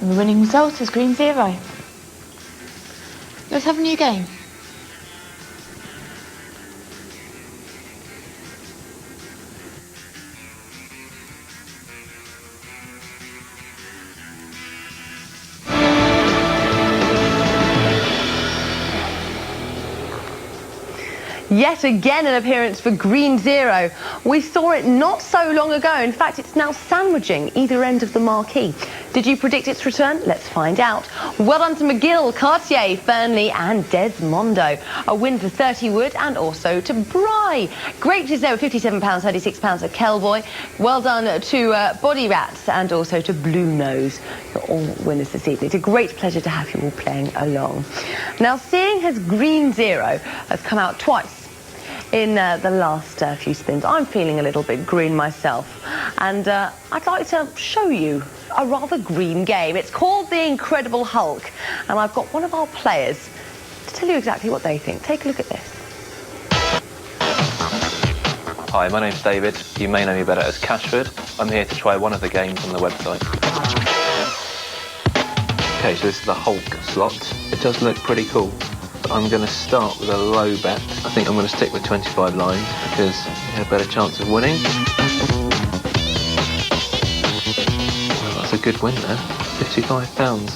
And the winning result is green 0. Let's have a new game. Yet again an appearance for green 0. We saw it not so long ago. In fact, it's now sandwiching either end of the marquee. Did you predict its return? Let's find out. Well done to McGill, Cartier, Fernley and Desmondo. A win for 30 Wood and also to Bry. Grapes is there with £57, £36 for Kelboy. Well done to Body Rats and also to Blue Nose. You're all winners this evening. It's a great pleasure to have you all playing along. Now, seeing as green 0 has come out twice in the last few spins, I'm feeling a little bit green myself, and I'd like to show you a rather green game. It's called The Incredible Hulk, and I've got one of our players to tell you exactly what they think. Take a look at this. Hi, my name's David. You may know me better as Cashford. I'm here to try one of the games on the website. Okay, so this is the Hulk slot. It does look pretty cool. I'm going to start with a low bet. I think I'm going to stick with 25 lines because you have a better chance of winning. Well, that's a good win there, £55.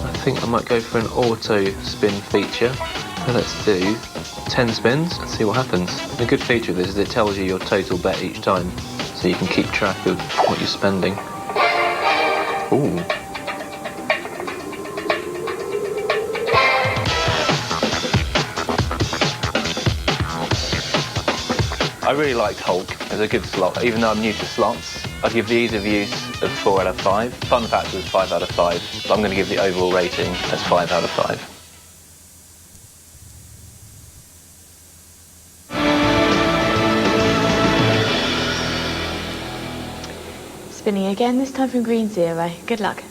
I think I might go for an auto spin feature. So let's do 10 spins and see what happens. The good feature of this is it tells you your total bet each time, so you can keep track of what you're spending. Ooh. I really liked Hulk as a good slot. Even though I'm new to slots, I'd give the ease of use of 4 out of 5. Fun factor was 5 out of 5, but I'm going to give the overall rating as 5 out of 5. Spinning again, this time from green 0. Good luck.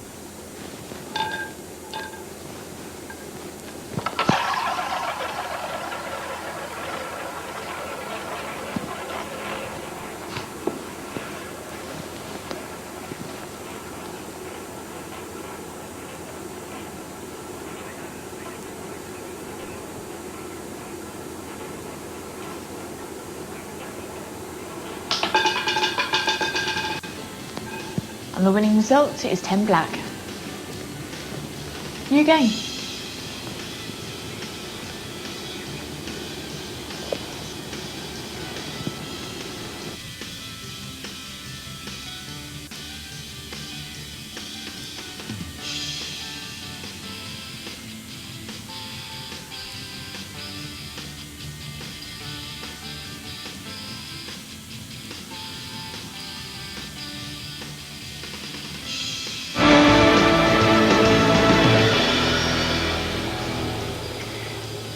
And the winning result is 10 black. New game.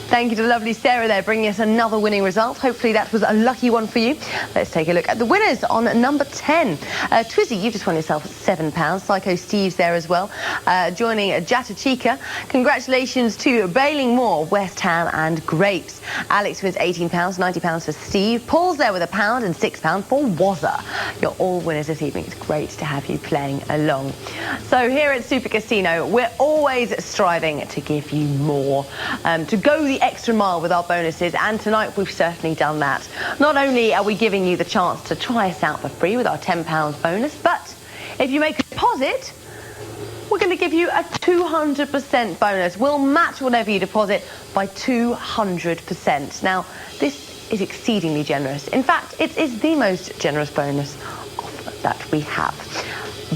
Thank you to lovely Sarah there, bringing us another winning result. Hopefully that was a lucky one for you. Let's take a look at the winners on number 10. Twizzy, you've just won yourself £7. Psycho Steve's there as well, joining Jatta Chica. Congratulations to Bailing Moore, West Ham and Grapes. Alex wins £18, £90 for Steve. Paul's there with £1 and £6 for Wazza. You're all winners this evening. It's great to have you playing along. So here at Super Casino, we're always striving to give you more, to go the extra mile with our bonuses, and tonight we've certainly done that. Not only are we giving you the chance to try us out for free with our £10 bonus, but if you make a deposit, we're going to give you a 200% bonus. We'll match whatever you deposit by 200%. Now, this is exceedingly generous. In fact, it is the most generous bonus offer that we have.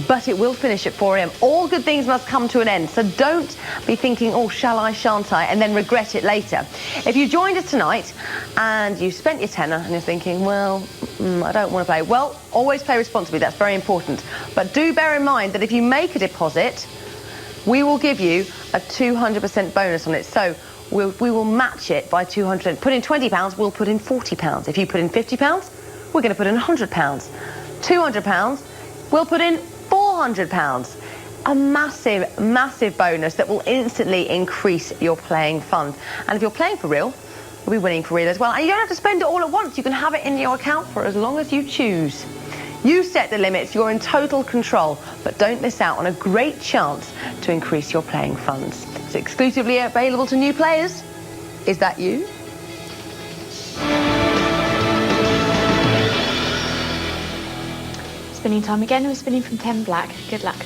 But it will finish at 4 a.m. All good things must come to an end, so don't be thinking, oh, shall I, shan't I, and then regret it later. If you joined us tonight and you spent your tenner and you're thinking, well, I don't want to play, well, always play responsibly. That's very important. But do bear in mind that if you make a deposit, we will give you a 200% bonus on it. So we will match it by 200%. Put in £20, we'll put in £40. If you put in £50, we're going to put in £100. £200, we'll put in £400. A massive, massive bonus that will instantly increase your playing funds. And if you're playing for real, you'll be winning for real as well. And you don't have to spend it all at once. You can have it in your account for as long as you choose. You set the limits, you're in total control, but don't miss out on a great chance to increase your playing funds. It's exclusively available to new players. Is that you? Spinning time again, we're spinning from 10 black. Good luck.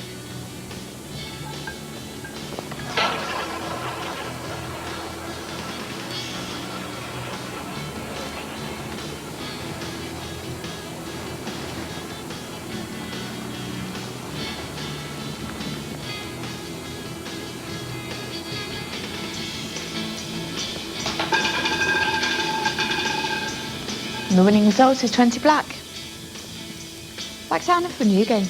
And the winning result is 20 black. Back to Anna for a new game.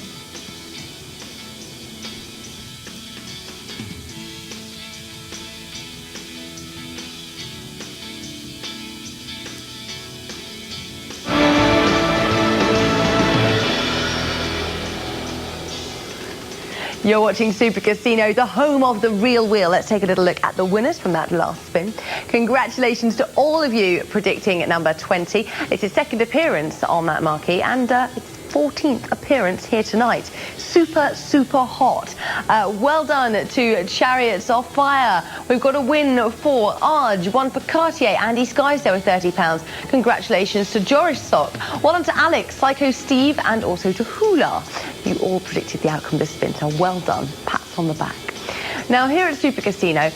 You're watching Super Casino, the home of the real wheel. Let's take a little look at the winners from that last spin. Congratulations to all of you predicting number 20. It's his second appearance on that marquee, and it's 14th appearance here tonight. Super, super hot. Well done to Chariots of Fire. We've got a win for Arj, one for Cartier, Andy Skies there with £30. Congratulations to Joris Sock. Well done to Alex, Psycho Steve, and also to Hula. You all predicted the outcome of this spin, so well done. Pats on the back. Now, here at Super Casino,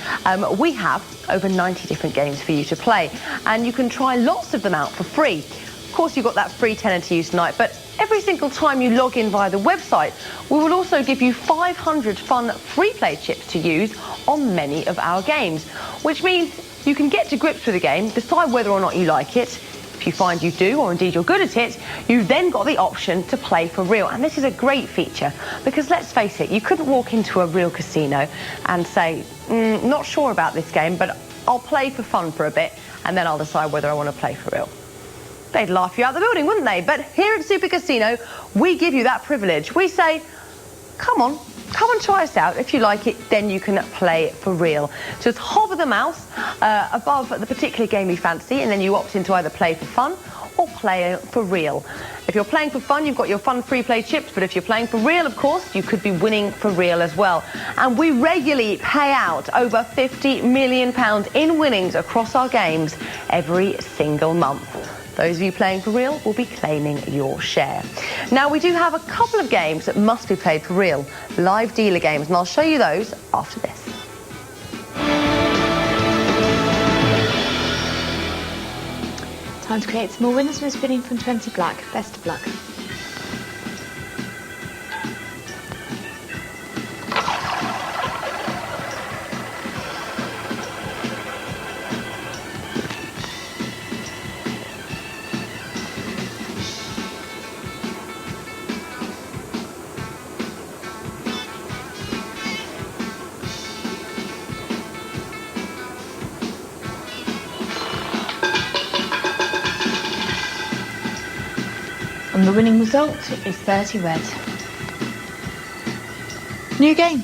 we have over 90 different games for you to play, and you can try lots of them out for free. Of course, you've got that free tenner to use tonight, but every single time you log in via the website, we will also give you 500 fun free play chips to use on many of our games, which means you can get to grips with the game, decide whether or not you like it. If you find you do, or indeed you're good at it, you've then got the option to play for real. And this is a great feature, because let's face it, you couldn't walk into a real casino and say, not sure about this game, but I'll play for fun for a bit, and then I'll decide whether I want to play for real. they'd laugh you out the building, wouldn't they? But here at Super Casino, we give you that privilege. We say, come on, come and try us out. If you like it, then you can play for real. Just hover the mouse above the particular game you fancy, and then you opt in to either play for fun or play for real. If you're playing for fun, you've got your fun free play chips, but if you're playing for real, of course, you could be winning for real as well. And we regularly pay out over £50 million in winnings across our games every single month. Those of you playing for real will be claiming your share. Now, we do have a couple of games that must be played for real, live dealer games, and I'll show you those after this. Time to create some more winners. We're spinning from 20 black. Best of luck. And the winning result is 30 red. New game.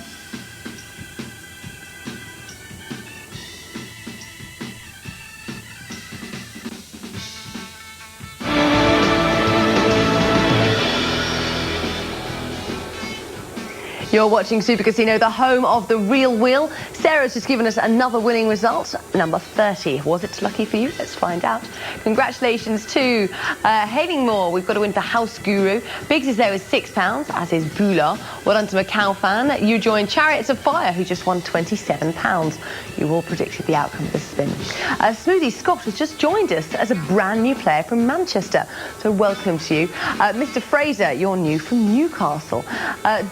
You're watching Super Casino, the home of the real wheel. Sarah's just given us another winning result, number 30. Was it lucky for you? Let's find out. Congratulations to Haylingmore. We've got to win for House Guru. Biggs is there with £6, as is Bula. Well done to Macau fan. You joined Chariots of Fire, who just won £27. You all predicted the outcome of this spin. Smoothie Scott has just joined us as a brand new player from Manchester. So welcome to you. Mr. Fraser, you're new from Newcastle.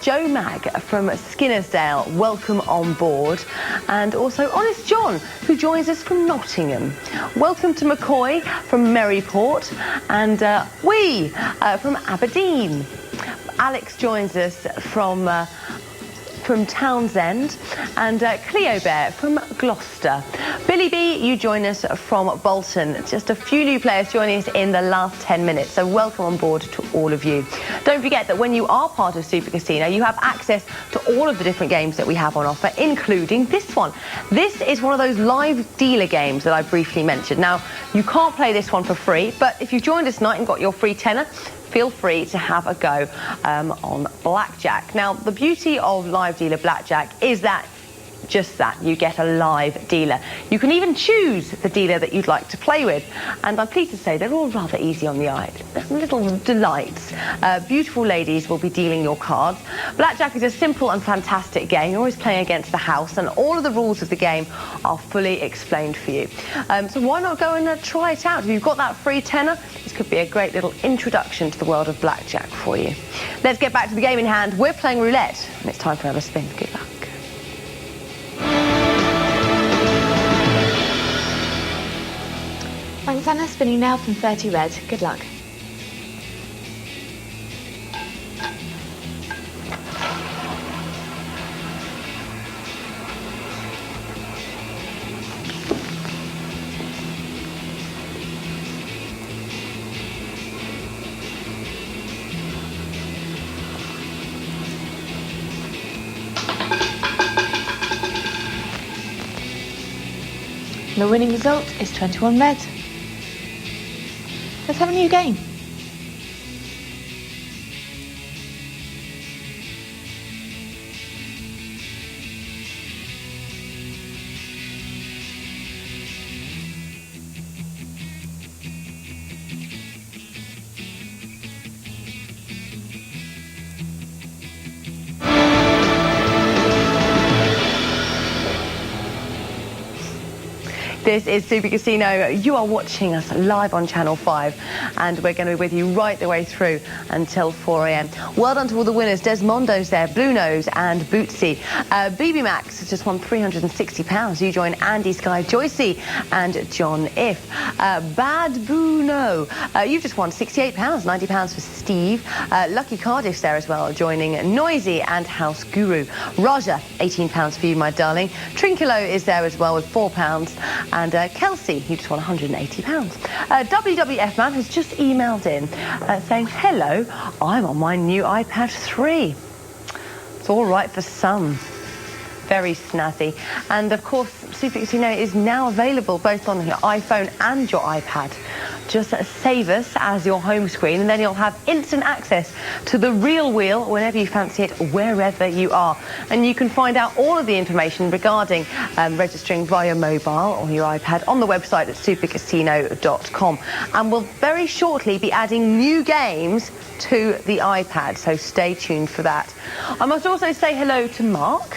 Joe Mag from Skinnersdale, welcome on board. And also Honest John, who joins us from Nottingham. Welcome to McCoy from Maryport, and from Aberdeen. Alex joins us from Townsend, and Cleo Bear from Gloucester. Billy B, you join us from Bolton. Just a few new players joining us in the last 10 minutes, so welcome on board to all of you. Don't forget that when you are part of Super Casino, you have access to all of the different games that we have on offer, including this one. This is one of those live dealer games that I briefly mentioned. Now, you can't play this one for free, but if you joined us tonight and got your free tenner, feel free to have a go on blackjack. Now, the beauty of live dealer blackjack is that just that, you get a live dealer. You can even choose the dealer that you'd like to play with, and I'm pleased to say they're all rather easy on the eye. Little delights. Beautiful ladies will be dealing your cards. Blackjack is a simple and fantastic game. You're always playing against the house, and all of the rules of the game are fully explained for you. So why not go and try it out? If you've got that free tenner, this could be a great little introduction to the world of blackjack for you. Let's get back to the game in hand. We're playing roulette, and it's time for another spin. Good luck. Thanks, Anna. Spinning now from 30 red. Good luck. The winning result is 21 red. Let's have a new game. This is Super Casino. You are watching us live on Channel 5, and we're going to be with you right the way through until 4 a.m. Well done to all the winners. Desmondo's there, Blue Nose and Bootsy. BB Max has just won £360. You join Andy, Sky, Joycey and John If. Bad Bruno, you've just won £68, £90 for Steve. Lucky Cardiff's there as well, joining Noisy and House Guru. Raja, £18 for you, my darling. Trinculo is there as well with £4. And Kelsey, you just won £180. WWF Man has just emailed in saying, hello, I'm on my new iPad 3. It's all right for some. Very snazzy. And of course, Super Casino is now available both on your iPhone and your iPad. Just save us as your home screen, and then you'll have instant access to the real wheel whenever you fancy it, wherever you are. And you can find out all of the information regarding registering via mobile or your iPad on the website at supercasino.com. And we'll very shortly be adding new games to the iPad, so stay tuned for that. I must also say hello to Mark,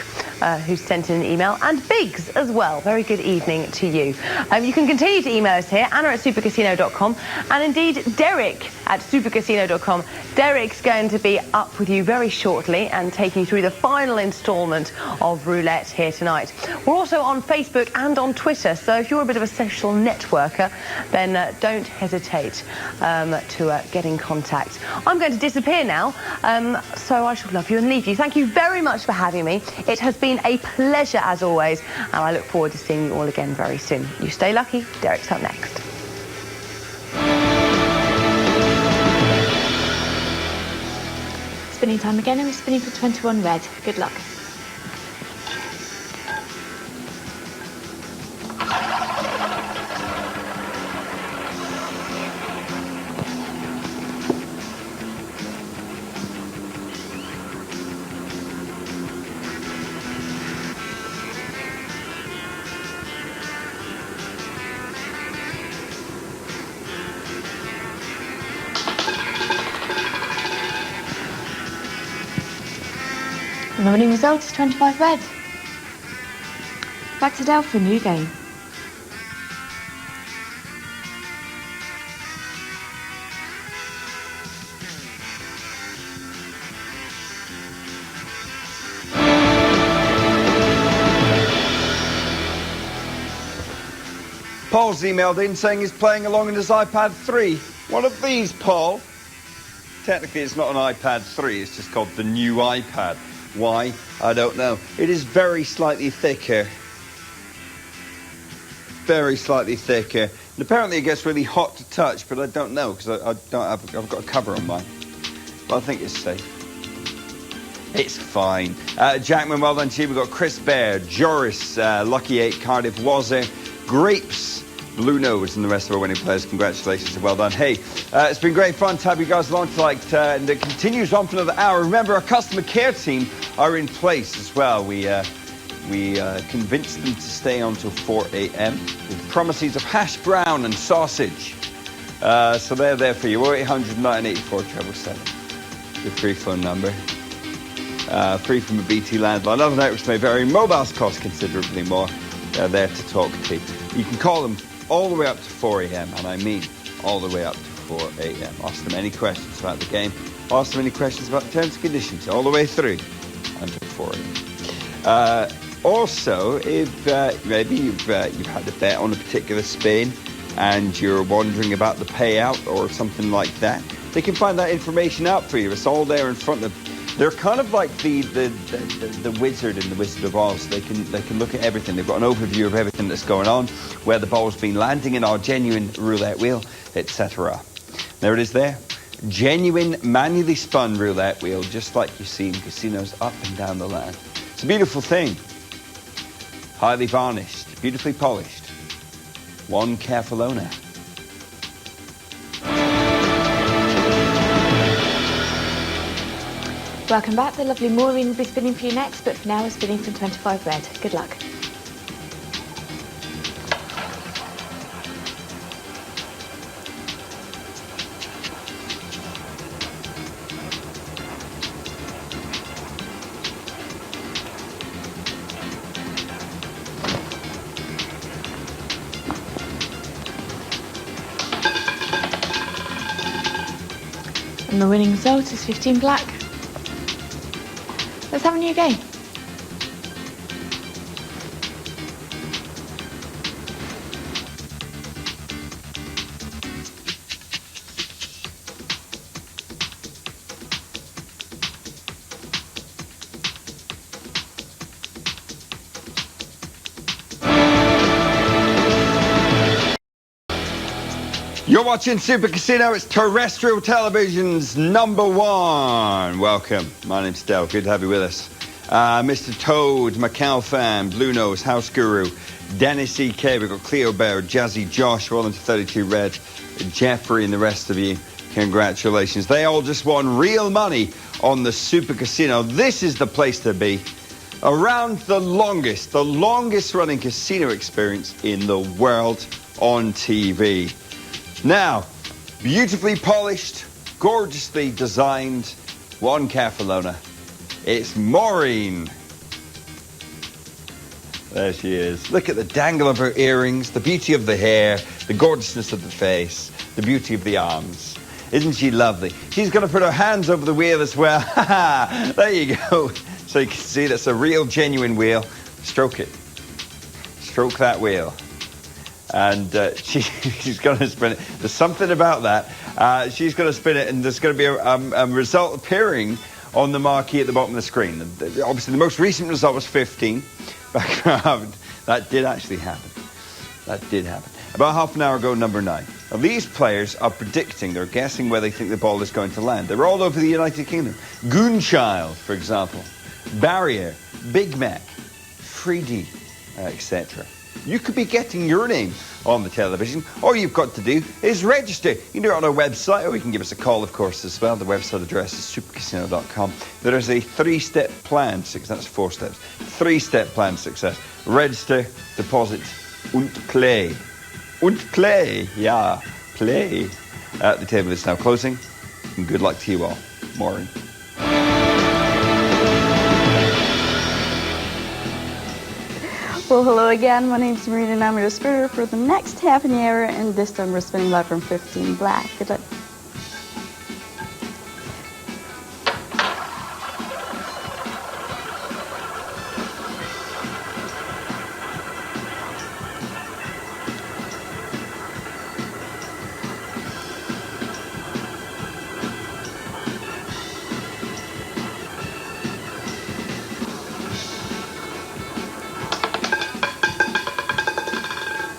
who sent in an email, and Biggs as well. Very good evening to you. You can continue to email us here, Anna at supercasino.com, and indeed Derek at supercasino.com. Derek's going to be up with you very shortly and taking you through the final instalment of Roulette here tonight. We're also on Facebook and on Twitter, so if you're a bit of a social networker, then don't hesitate to get in contact. I'm going to disappear now, so I shall love you and leave you. Thank you very much for having me. It has been a pleasure as always, and I look forward to seeing you all again very soon. You stay lucky. Derek's up next. Spinning time again, and we're spinning for 21 red. Good luck. And the winning result is 25 red. Back to Dell for a new game. Paul's emailed in saying he's playing along on his iPad 3. What of these, Paul? Technically, it's not an iPad 3, it's just called the new iPad. Why? I don't know. It is very slightly thicker. Very slightly thicker. And apparently it gets really hot to touch, but I don't know, because I've got a cover on mine. But I think it's safe. It's fine. Jackman, well done to you. We've got Chris Bear, Joris, Lucky 8, Cardiff, Wazzer, Grapes, Blue Nose, and the rest of our winning players. Congratulations and well done. Hey, it's been great fun to have you guys along tonight, and it continues on for another hour. Remember, our customer care team are in place as well. We convinced them to stay on till 4 a.m. with promises of hash brown and sausage. So they're there for you. 0800 984 777. The free phone number. Free from a BT landline. Other networks may vary. Mobiles cost considerably more. They're there to talk to you. You can call them all the way up to 4 a.m. and I mean all the way up to 4 a.m. Ask them any questions about the game. Ask them any questions about the terms and conditions all the way through until 4 a.m. Also, if maybe you've had a bet on a particular spin and you're wondering about the payout or something like that, they can find that information out for you. It's all there in front of them. They're kind of like the wizard in the Wizard of Oz. They can look at everything. They've got an overview of everything that's going on, where the ball's been landing in our genuine roulette wheel, etc. There it is there. Genuine, manually spun roulette wheel, just like you see in casinos up and down the land. It's a beautiful thing. Highly varnished, beautifully polished. One careful owner. Welcome back. The lovely Maureen will be spinning for you next, but for now we're spinning from 25 red. Good luck. And the winning result is 15 black. Let's have a new game. You're watching Super Casino. It's terrestrial television's #1. Welcome. My name's Del. Good to have you with us. Mr. Toad, McAlfan, Blue Nose, House Guru, Dennis E.K. We've got Cleo Bear, Jazzy Josh, well into 32 Red, Jeffrey and the rest of you. Congratulations. They all just won real money on the Super Casino. This is the place to be. Around the longest running casino experience in the world on TV. Now, beautifully polished, gorgeously designed, one careful owner. It's Maureen. There she is. Look at the dangle of her earrings, the beauty of the hair, the gorgeousness of the face, the beauty of the arms. Isn't she lovely? She's going to put her hands over the wheel as well. There you go. So you can see that's a real, genuine wheel. Stroke it. Stroke that wheel. And she's going to spin it. There's something about that. She's going to spin it, and there's going to be a result appearing on the marquee at the bottom of the screen. Obviously, the most recent result was 15. That did actually happen. That did happen. About half an hour ago, number 9. Now, these players are predicting, they're guessing where they think the ball is going to land. They're all over the United Kingdom. Goonchild, for example. Barrier, Big Mac, 3D, etc. You could be getting your name on the television. All you've got to do is register. You can do it on our website, or you can give us a call, of course, as well. The website address is supercasino.com. There is a 3-step plan. That's 4 steps. 3-step plan to success. Register, deposit, und play. Und play. Yeah, play. The table is now closing. And good luck to you all. Maureen. Well, hello again. My name's Marina, and I'm your spinner for the next half an hour, and this time we're spinning live from 15 black. Good luck.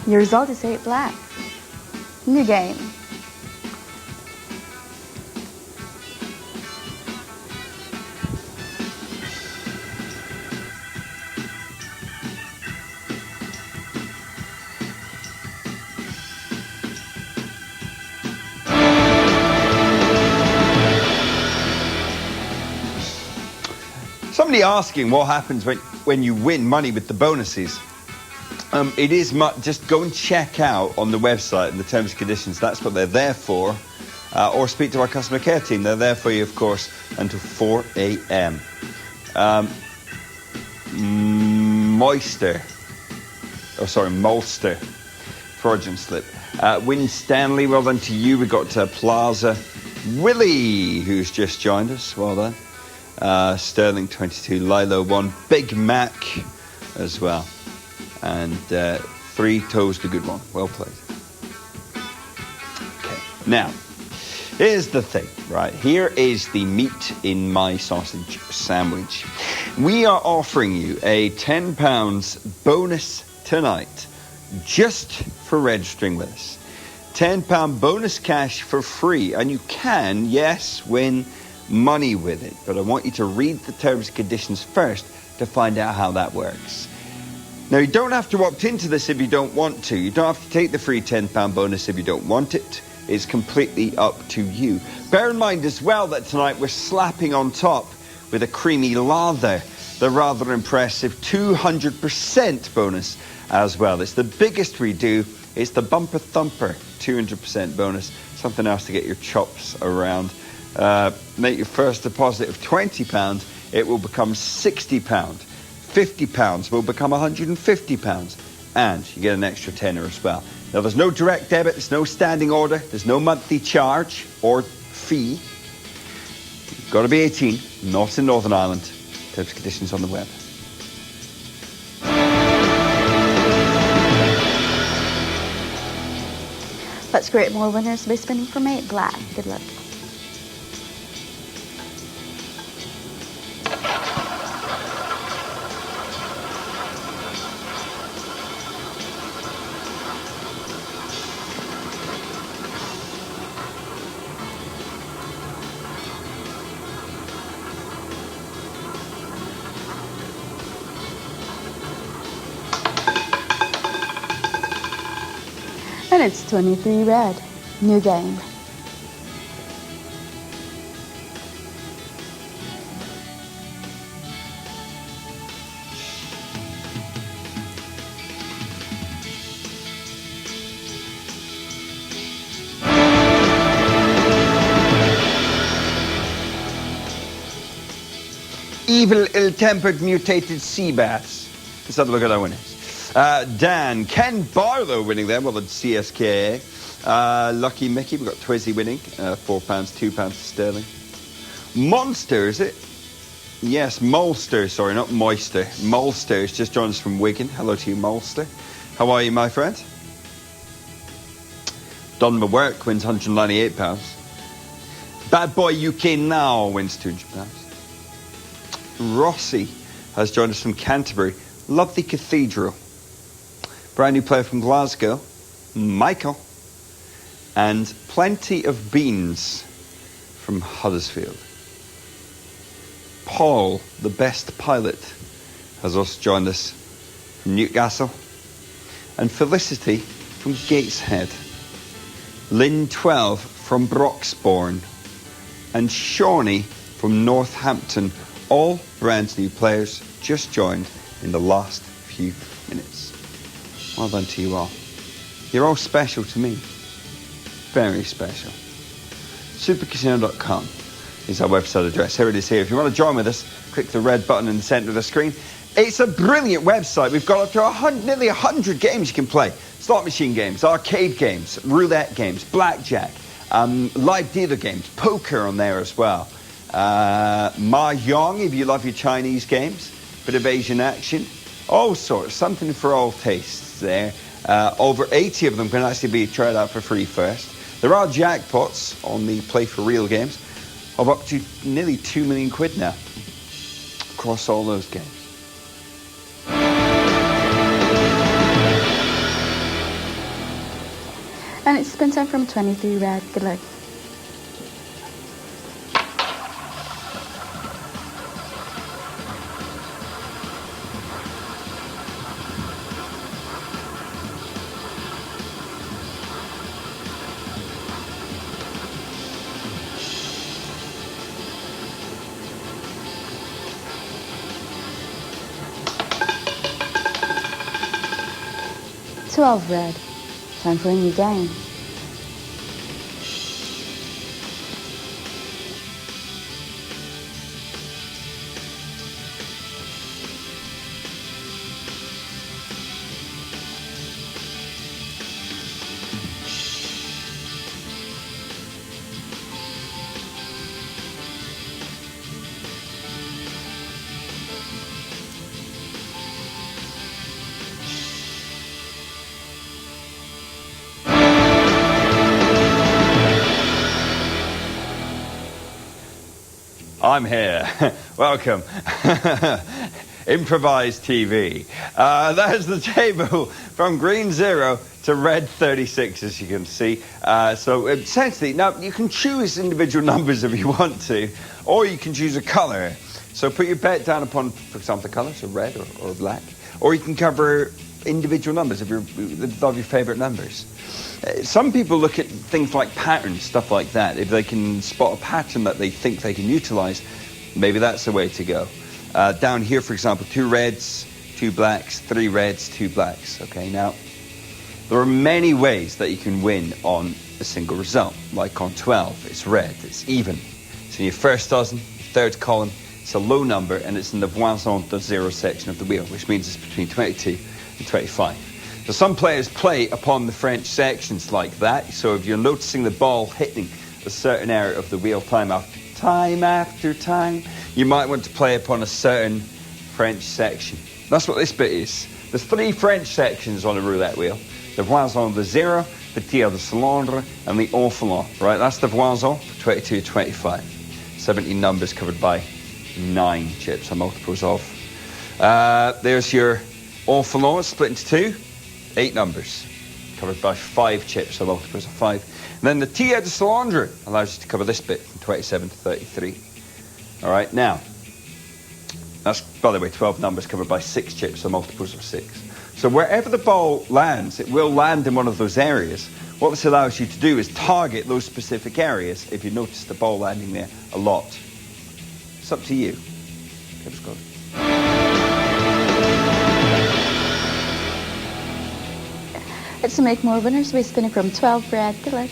Your result is 8 black. New game. Somebody asking what happens when you win money with the bonuses. It is just go and check out on the website and the terms and conditions. That's what they're there for. Or speak to our customer care team. They're there for you, of course, until 4 a.m. Molster. Fraudulent slip. Win Stanley, well done to you. We've got Plaza Willie, who's just joined us. Well done. Sterling 22, Lilo 1, Big Mac as well. And 3 toes to good one. Well played. Okay, now, here's the thing, right? Here is the meat in my sausage sandwich. We are offering you a £10 bonus tonight, just for registering with us. £10 bonus cash for free, and you can, yes, win money with it. But I want you to read the terms and conditions first to find out how that works. Now, you don't have to opt into this if you don't want to. You don't have to take the free £10 bonus if you don't want it. It's completely up to you. Bear in mind as well that tonight we're slapping on top with a creamy lather the rather impressive 200% bonus as well. It's the biggest we do. It's the bumper thumper 200% bonus. Something else to get your chops around. Make your first deposit of £20. It will become £60. £50 will become £150, and you get an extra tenner as well. Now, there's no direct debit, there's no standing order, there's no monthly charge or fee. You've got to be 18, not in Northern Ireland. Terms and conditions on the web. Let's create more winners by spinning from 8 black. Good luck. And it's 23 red. New game. Evil, ill-tempered, mutated sea bass. Let's have a look at our winners. Dan, Ken Barlow winning there, well, it's CSKA. Lucky Mickey, we've got Twizzy winning, £4, £2 sterling. Monster, is it? Yes, Molster, sorry, not Moister. Molster has just joined us from Wigan. Hello to you, Molster. How are you, my friend? Don McWork wins £198. Bad Boy UK Now wins £200. Rossi has joined us from Canterbury. Love the Cathedral. Brand new player from Glasgow, Michael. And Plenty of Beans from Huddersfield. Paul, the best pilot, has also joined us from Newcastle. And Felicity from Gateshead. Lynn 12 from Broxbourne. And Shawnee from Northampton. All brand new players just joined in the last few minutes. Well done to you all. You're all special to me. Very special. Supercasino.com is our website address. Here it is here. If you want to join with us, click the red button in the centre of the screen. It's a brilliant website. We've got up to nearly 100 games you can play. Slot machine games, arcade games, roulette games, blackjack, live dealer games, poker on there as well. Mahjong, if you love your Chinese games, bit of Asian action, all sorts, something for all tastes there. Over 80 of them can actually be tried out for free first. There are jackpots on the Play for Real games of up to nearly £2 million now across all those games. And it's spin time from 23 red. Good luck. $12 red. Time for a new game. I'm here. Welcome. Improvised TV. There's the table from green 0 to red 36, as you can see. So essentially, now you can choose individual numbers if you want to, or you can choose a colour. So put your bet down upon, for example, the colour, so red or black, or you can cover individual numbers of your favourite numbers. Some people look at things like patterns, stuff like that. If they can spot a pattern that they think they can utilise, maybe that's the way to go. Down here, for example, 2 reds, 2 blacks, 3 reds, 2 blacks. Okay, now, there are many ways that you can win on a single result. Like on 12, it's red, it's even. It's in your first dozen, third column, it's a low number, and it's in the Voisin de Zero section of the wheel, which means it's between 22 and 25. So some players play upon the French sections like that. So if you're noticing the ball hitting a certain area of the wheel time after time, you might want to play upon a certain French section. That's what this bit is. There's 3 French sections on a roulette wheel. The Voisin de Zero, the Tir de Cylindre, and the Orphelin. Right, that's the Voisin, 22 to 25. 17 numbers covered by 9 chips, or multiples of. There's your Orphelin, split into 2. 8 numbers, covered by 5 chips, so multiples of 5. And then the Tir de Cylindre allows you to cover this bit from 27 to 33. All right, now, that's, by the way, 12 numbers covered by 6 chips, so multiples of 6. So wherever the ball lands, it will land in one of those areas. What this allows you to do is target those specific areas if you notice the ball landing there a lot. It's up to you. Okay, let's go. Let's make more winners. We're spinning from 12 red. Good luck.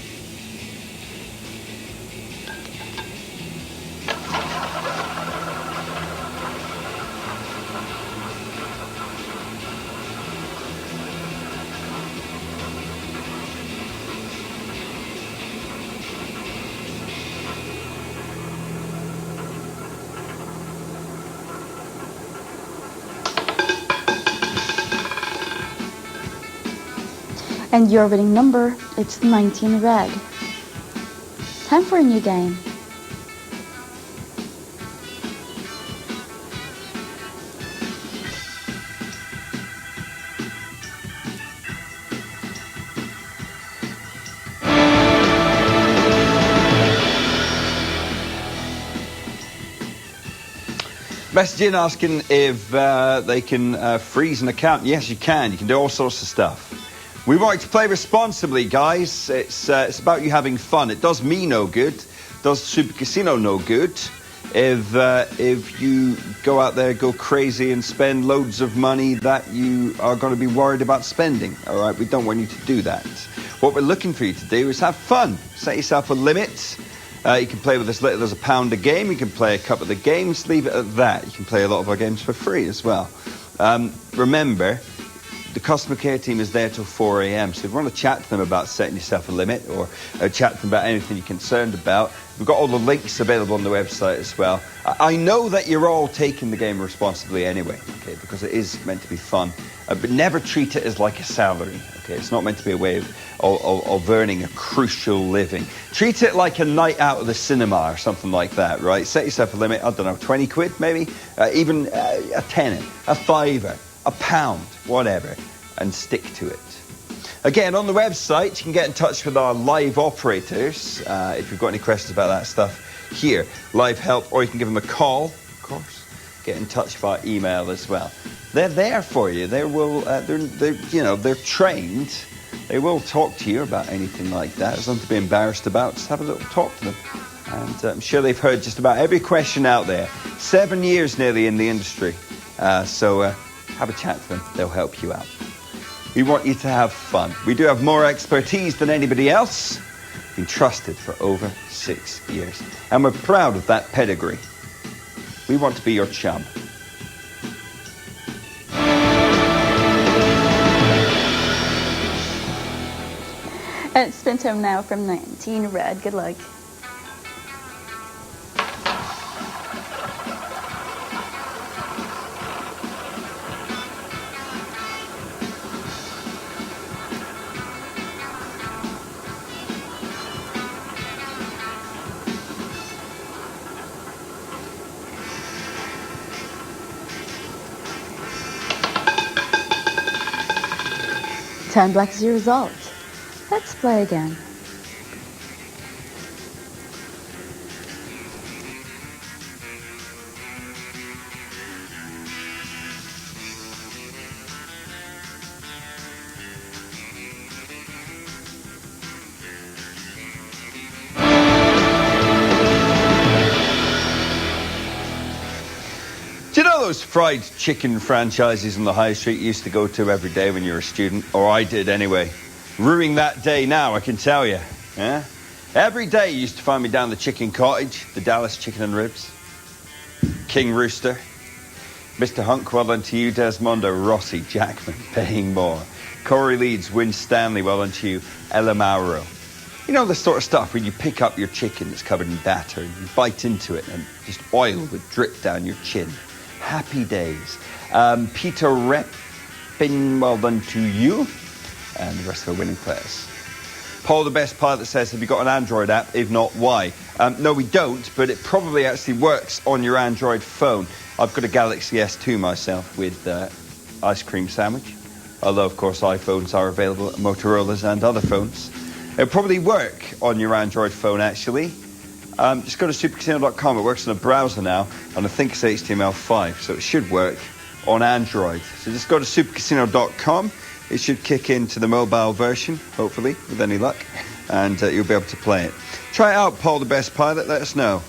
And your winning number, it's 19 red. Time for a new game. Message in asking if they can freeze an account. Yes, you can. You can do all sorts of stuff. We want you to play responsibly, guys. It's about you having fun. It does me no good. Does Super Casino no good if you go out there, go crazy and spend loads of money that you are going to be worried about spending. All right, we don't want you to do that. What we're looking for you to do is have fun. Set yourself a limit. You can play with as little as £1 a game. You can play a couple of the games. Leave it at that. You can play a lot of our games for free as well. Remember, the customer care team is there till 4 a.m. So if you want to chat to them about setting yourself a limit or chat to them about anything you're concerned about, we've got all the links available on the website as well. I know that you're all taking the game responsibly anyway, okay, because it is meant to be fun. But never treat it as like a salary, okay? It's not meant to be a way of earning a crucial living. Treat it like a night out of the cinema or something like that, right? Set yourself a limit, I don't know, 20 quid maybe? Even a tenner, a fiver, £1, whatever, and stick to it. Again, on the website, you can get in touch with our live operators if you've got any questions about that stuff here, live help, or you can give them a call, of course. Get in touch via email as well. They're there for you. They will. They're trained. They will talk to you about anything like that. There's nothing to be embarrassed about. Just have a little talk to them. And I'm sure they've heard just about every question out there. 7 years nearly in the industry. So have a chat to them. They'll help you out. We want you to have fun. We do have more expertise than anybody else. Been trusted for over 6 years. And we're proud of that pedigree. We want to be your chum. And it's spin time now from 19 red. Good luck. Ten black is your result. Let's play again. Do you know those fried chicken franchises on the high street you used to go to every day when you were a student? Or I did anyway. Ruining that day now, I can tell you. Yeah? Every day you used to find me down the Chicken Cottage, the Dallas Chicken and Ribs, King Rooster, Mr. Hunk, well done to you, Desmondo, Rossi, Jackman, paying more, Corey Leeds, Win Stanley, well done to you, Ella Mauro. You know the sort of stuff when you pick up your chicken that's covered in batter and you bite into it and just oil would drip down your chin. Happy days. Peter Reppin, well done to you. And the rest of our winning players. Paul, the best pilot, says, have you got an Android app? If not, why? No, we don't, but it probably actually works on your Android phone. I've got a Galaxy S2 myself with ice cream sandwich. Although, of course, iPhones are available at Motorola's and other phones. It'll probably work on your Android phone, actually. Just go to supercasino.com. It works in a browser now, and I think it's HTML5, so it should work on Android. So just go to supercasino.com. It should kick into the mobile version, hopefully, with any luck, and you'll be able to play it. Try it out, Paul the Best Pilot. Let us know.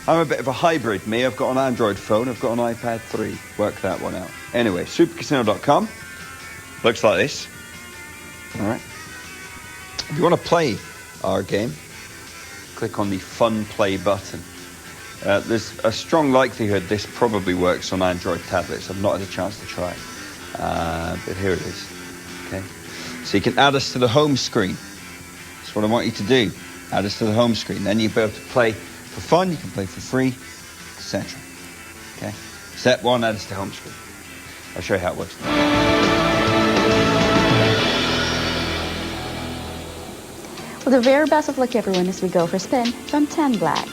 I'm a bit of a hybrid, me. I've got an Android phone. I've got an iPad 3. Work that one out. Anyway, supercasino.com. Looks like this. All right. If you want to play our game, click on the Fun Play button. There's a strong likelihood this probably works on Android tablets. I've not had a chance to try it. But here it is. Okay. So you can add us to the home screen. That's what I want you to do. Add us to the home screen. Then you'll be able to play for fun, you can play for free, etc. Okay? Step 1, add us to home screen. I'll show you how it works. Well, the very best of luck, everyone, as we go for spin from 10 black.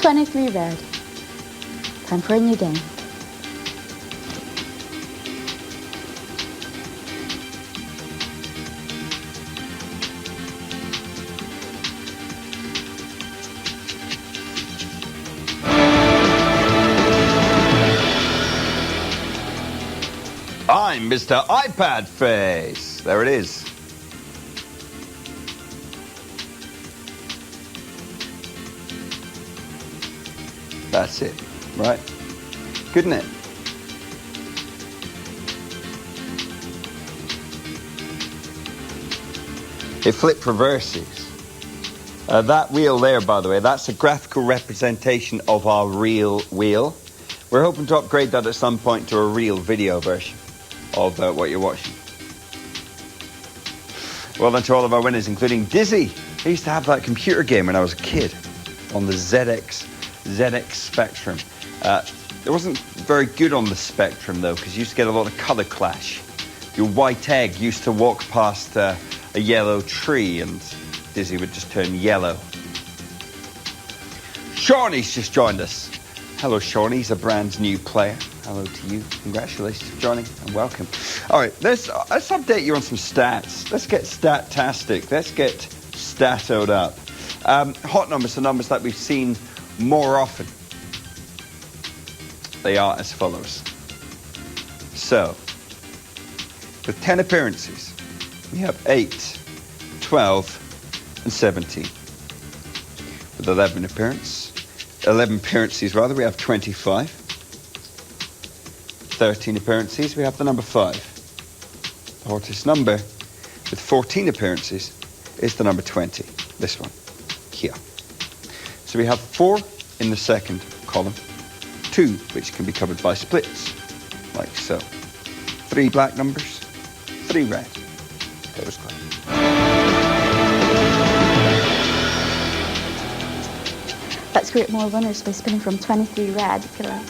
$23 red. Time for a new game. I'm Mr. iPad Face. There it is. That's it, right? Good, isn't it? It flip reverses. That wheel there, by the way, that's a graphical representation of our real wheel. We're hoping to upgrade that at some point to a real video version of what you're watching. Well done to all of our winners, including Dizzy. I used to have that computer game when I was a kid on the ZX Spectrum. It wasn't very good on the Spectrum, though, because you used to get a lot of colour clash. Your white egg used to walk past a yellow tree, and Dizzy would just turn yellow. Shawnee's just joined us. Hello, Shawnee. He's a brand new player. Hello to you. Congratulations for joining, and welcome. All right, let's update you on some stats. Let's get stat-tastic. Let's get statoed up. Hot numbers are numbers that we've seen more often. They are as follows. So, with 10 appearances, we have 8, 12, and 17. With 11 appearances, we have 25. 13 appearances, we have the number 5. The hottest number with 14 appearances is the number 20. This one, here. So we have 4 in the second column, 2 which can be covered by splits, like so. 3 black numbers, 3 red. That was clear. Let's create more winners by spinning from 23 red. Good luck.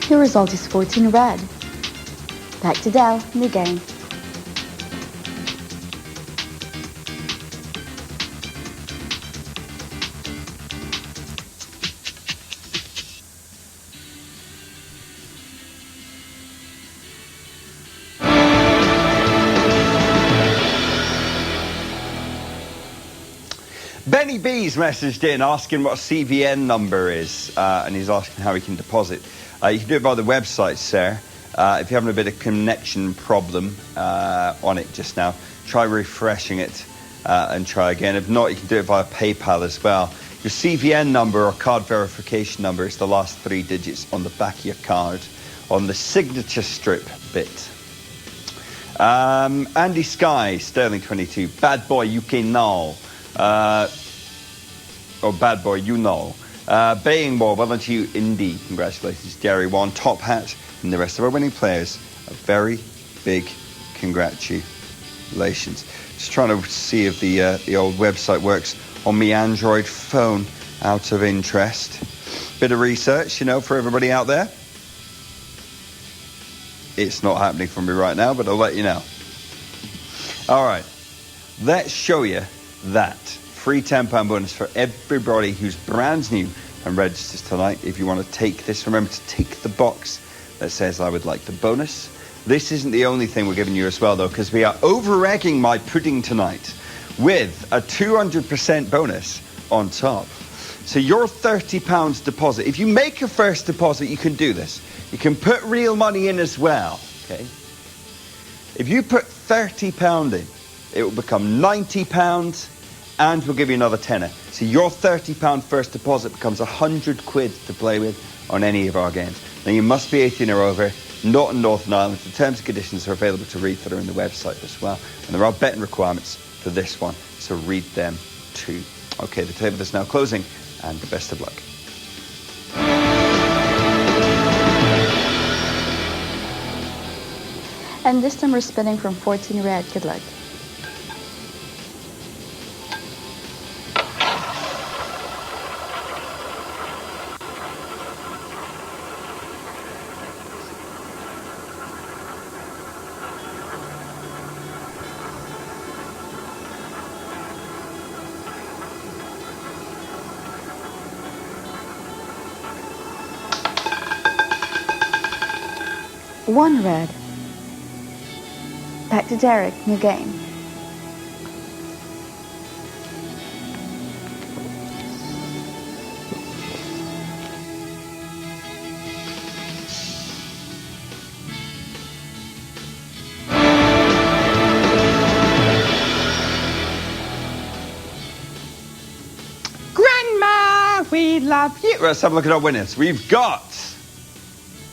Your result is 14 red. Back to Dell, new game. Benny B's messaged in asking what a CVN number is, and he's asking how he can deposit. You can do it via the website, sir. If you're having a bit of connection problem on it just now, try refreshing it and try again. If not, you can do it via PayPal as well. Your CVN number or card verification number is the last 3 digits on the back of your card on the signature strip bit. Andy Sky, Sterling 22, Bad Boy UK Null. or bad boy, you know. Baying ball, well done to you indeed. Congratulations, Jerry. One top hat, and the rest of our winning players, a very big congratulations. Just trying to see if the old website works on my Android phone, out of interest. Bit of research, you know, for everybody out there. It's not happening for me right now, but I'll let you know. All right, let's show you that free £10 bonus for everybody who's brand new and registers tonight. If you want to take this, remember to tick the box that says I would like the bonus. This isn't the only thing we're giving you as well, though, because we are over-egging my pudding tonight with a 200% bonus on top. So your £30 deposit, if you make a first deposit, you can do this. You can put real money in as well, okay? If you put £30 in, it will become £90, and we'll give you another tenner. So your £30 first deposit becomes 100 quid to play with on any of our games. Now, you must be 18 or over, not in Northern Ireland. The terms and conditions are available to read that are in the website as well. And there are betting requirements for this one, so read them too. Okay, the table is now closing, and the best of luck. And this time we're spinning from 14 red. Good luck. One red. Back to Derek, new game. Grandma, we love you. Let's have a look at our winners. We've got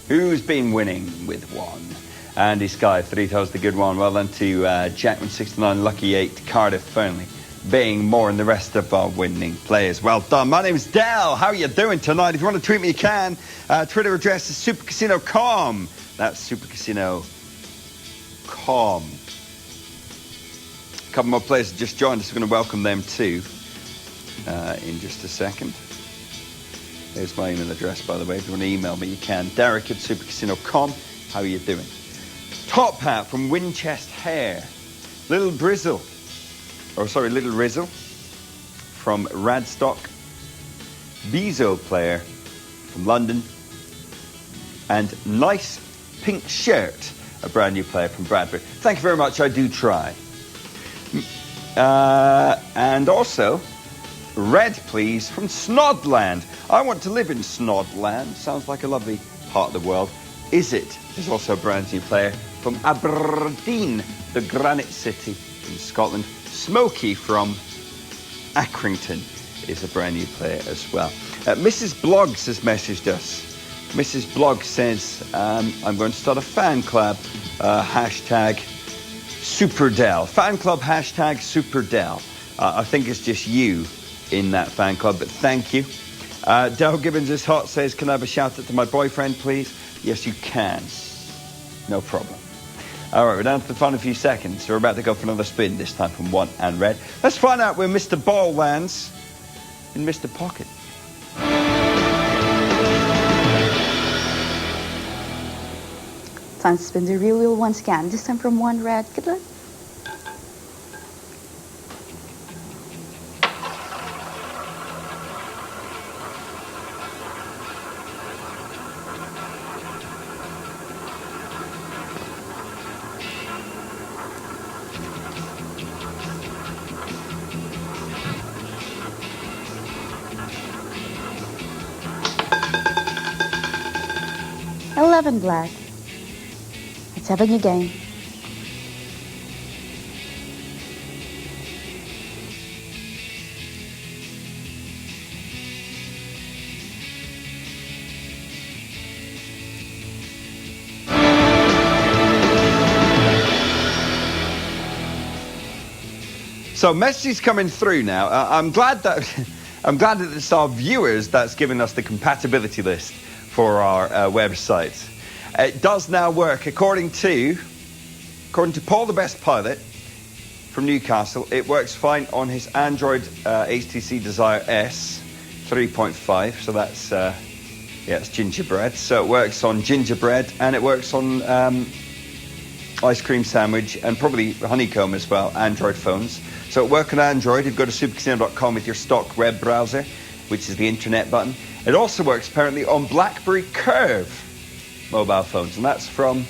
who's been winning with one. Andy Sky, 3,000, the good one. Well done to Jackman69, Lucky 8, Cardiff Fernley, being more and the rest of our winning players. Well done. My name's Del. How are you doing tonight? If you want to tweet me, you can. Twitter address is supercasino.com. That's supercasino.com. A couple more players have just joined us. We're going to welcome them too in just a second. There's my email address, by the way. If you want to email me, you can. Derek at supercasino.com. How are you doing? Top hat from Winchester Hair. Little Rizzle from Radstock. Bezo player from London. And Nice Pink Shirt, a brand new player from Bradford. Thank you very much. I do try. And also, Red Please from Snodland. I want to live in Snodland. Sounds like a lovely part of the world. Is it? There's also a brand new player from Aberdeen, the Granite City in Scotland. Smokey from Accrington is a brand new player as well. Mrs. Bloggs has messaged us. Mrs. Bloggs says, I'm going to start a fan club, hashtag Superdell. Fan club, hashtag Superdell. I think it's just you in that fan club, but thank you. Del Gibbons is hot, says, can I have a shout out to my boyfriend, please? Yes, you can. No problem. All right, we're down to the final few seconds. So we're about to go for another spin, this time from 1 and red. Let's find out where Mr. Ball lands in Mr. Pocket. Time to spin the real wheel once again. This time from 1 red. Good luck. Black. Let's have a new game. So messages coming through now. I'm glad that I'm glad that it's our viewers that's given us the compatibility list for our website. It does now work according to Paul the Best Pilot from Newcastle. It works fine on his Android HTC Desire S 3.5. So that's it's gingerbread. So it works on gingerbread and it works on ice cream sandwich and probably honeycomb as well. Android phones. So it works on Android. You go to supercasino.com with your stock web browser, which is the internet button. It also works apparently on BlackBerry Curve mobile phones, and that's from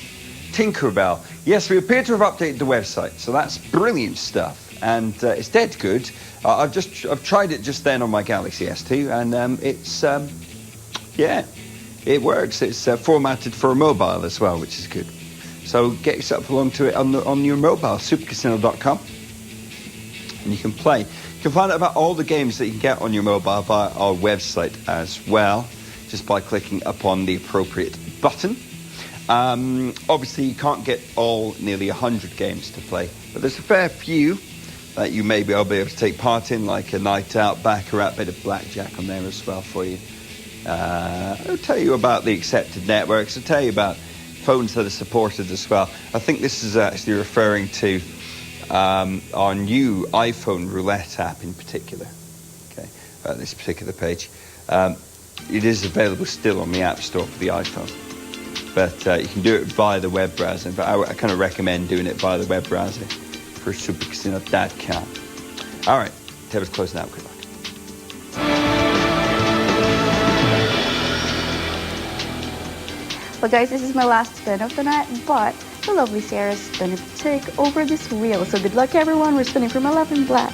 Tinkerbell. Yes, we appear to have updated the website, so that's brilliant stuff, and it's dead good. I've tried it just then on my Galaxy S2, and it works. It's formatted for a mobile as well, which is good. So get yourself along to it on your mobile, supercasino.com, and you can play. You can find out about all the games that you can get on your mobile via our website as well, just by clicking upon the appropriate button. Obviously, you can't get nearly 100 games to play, but there's a fair few that you maybe will be able to take part in, like a night out, baccarat, bit of blackjack on there as well for you. I'll tell you about the accepted networks. I'll tell you about phones that are supported as well. I think this is actually referring to our new iPhone roulette app in particular. Okay, this particular page. It is available still on the App Store for the iPhone, but you can do it via the web browser. But I kind of recommend doing it via the web browser for supercasino.com. All right, table's closed now. Good luck. Well, guys, this is my last spin of the night, but the lovely Sarah's going to take over this wheel. So good luck, everyone. We're spinning from 11 black.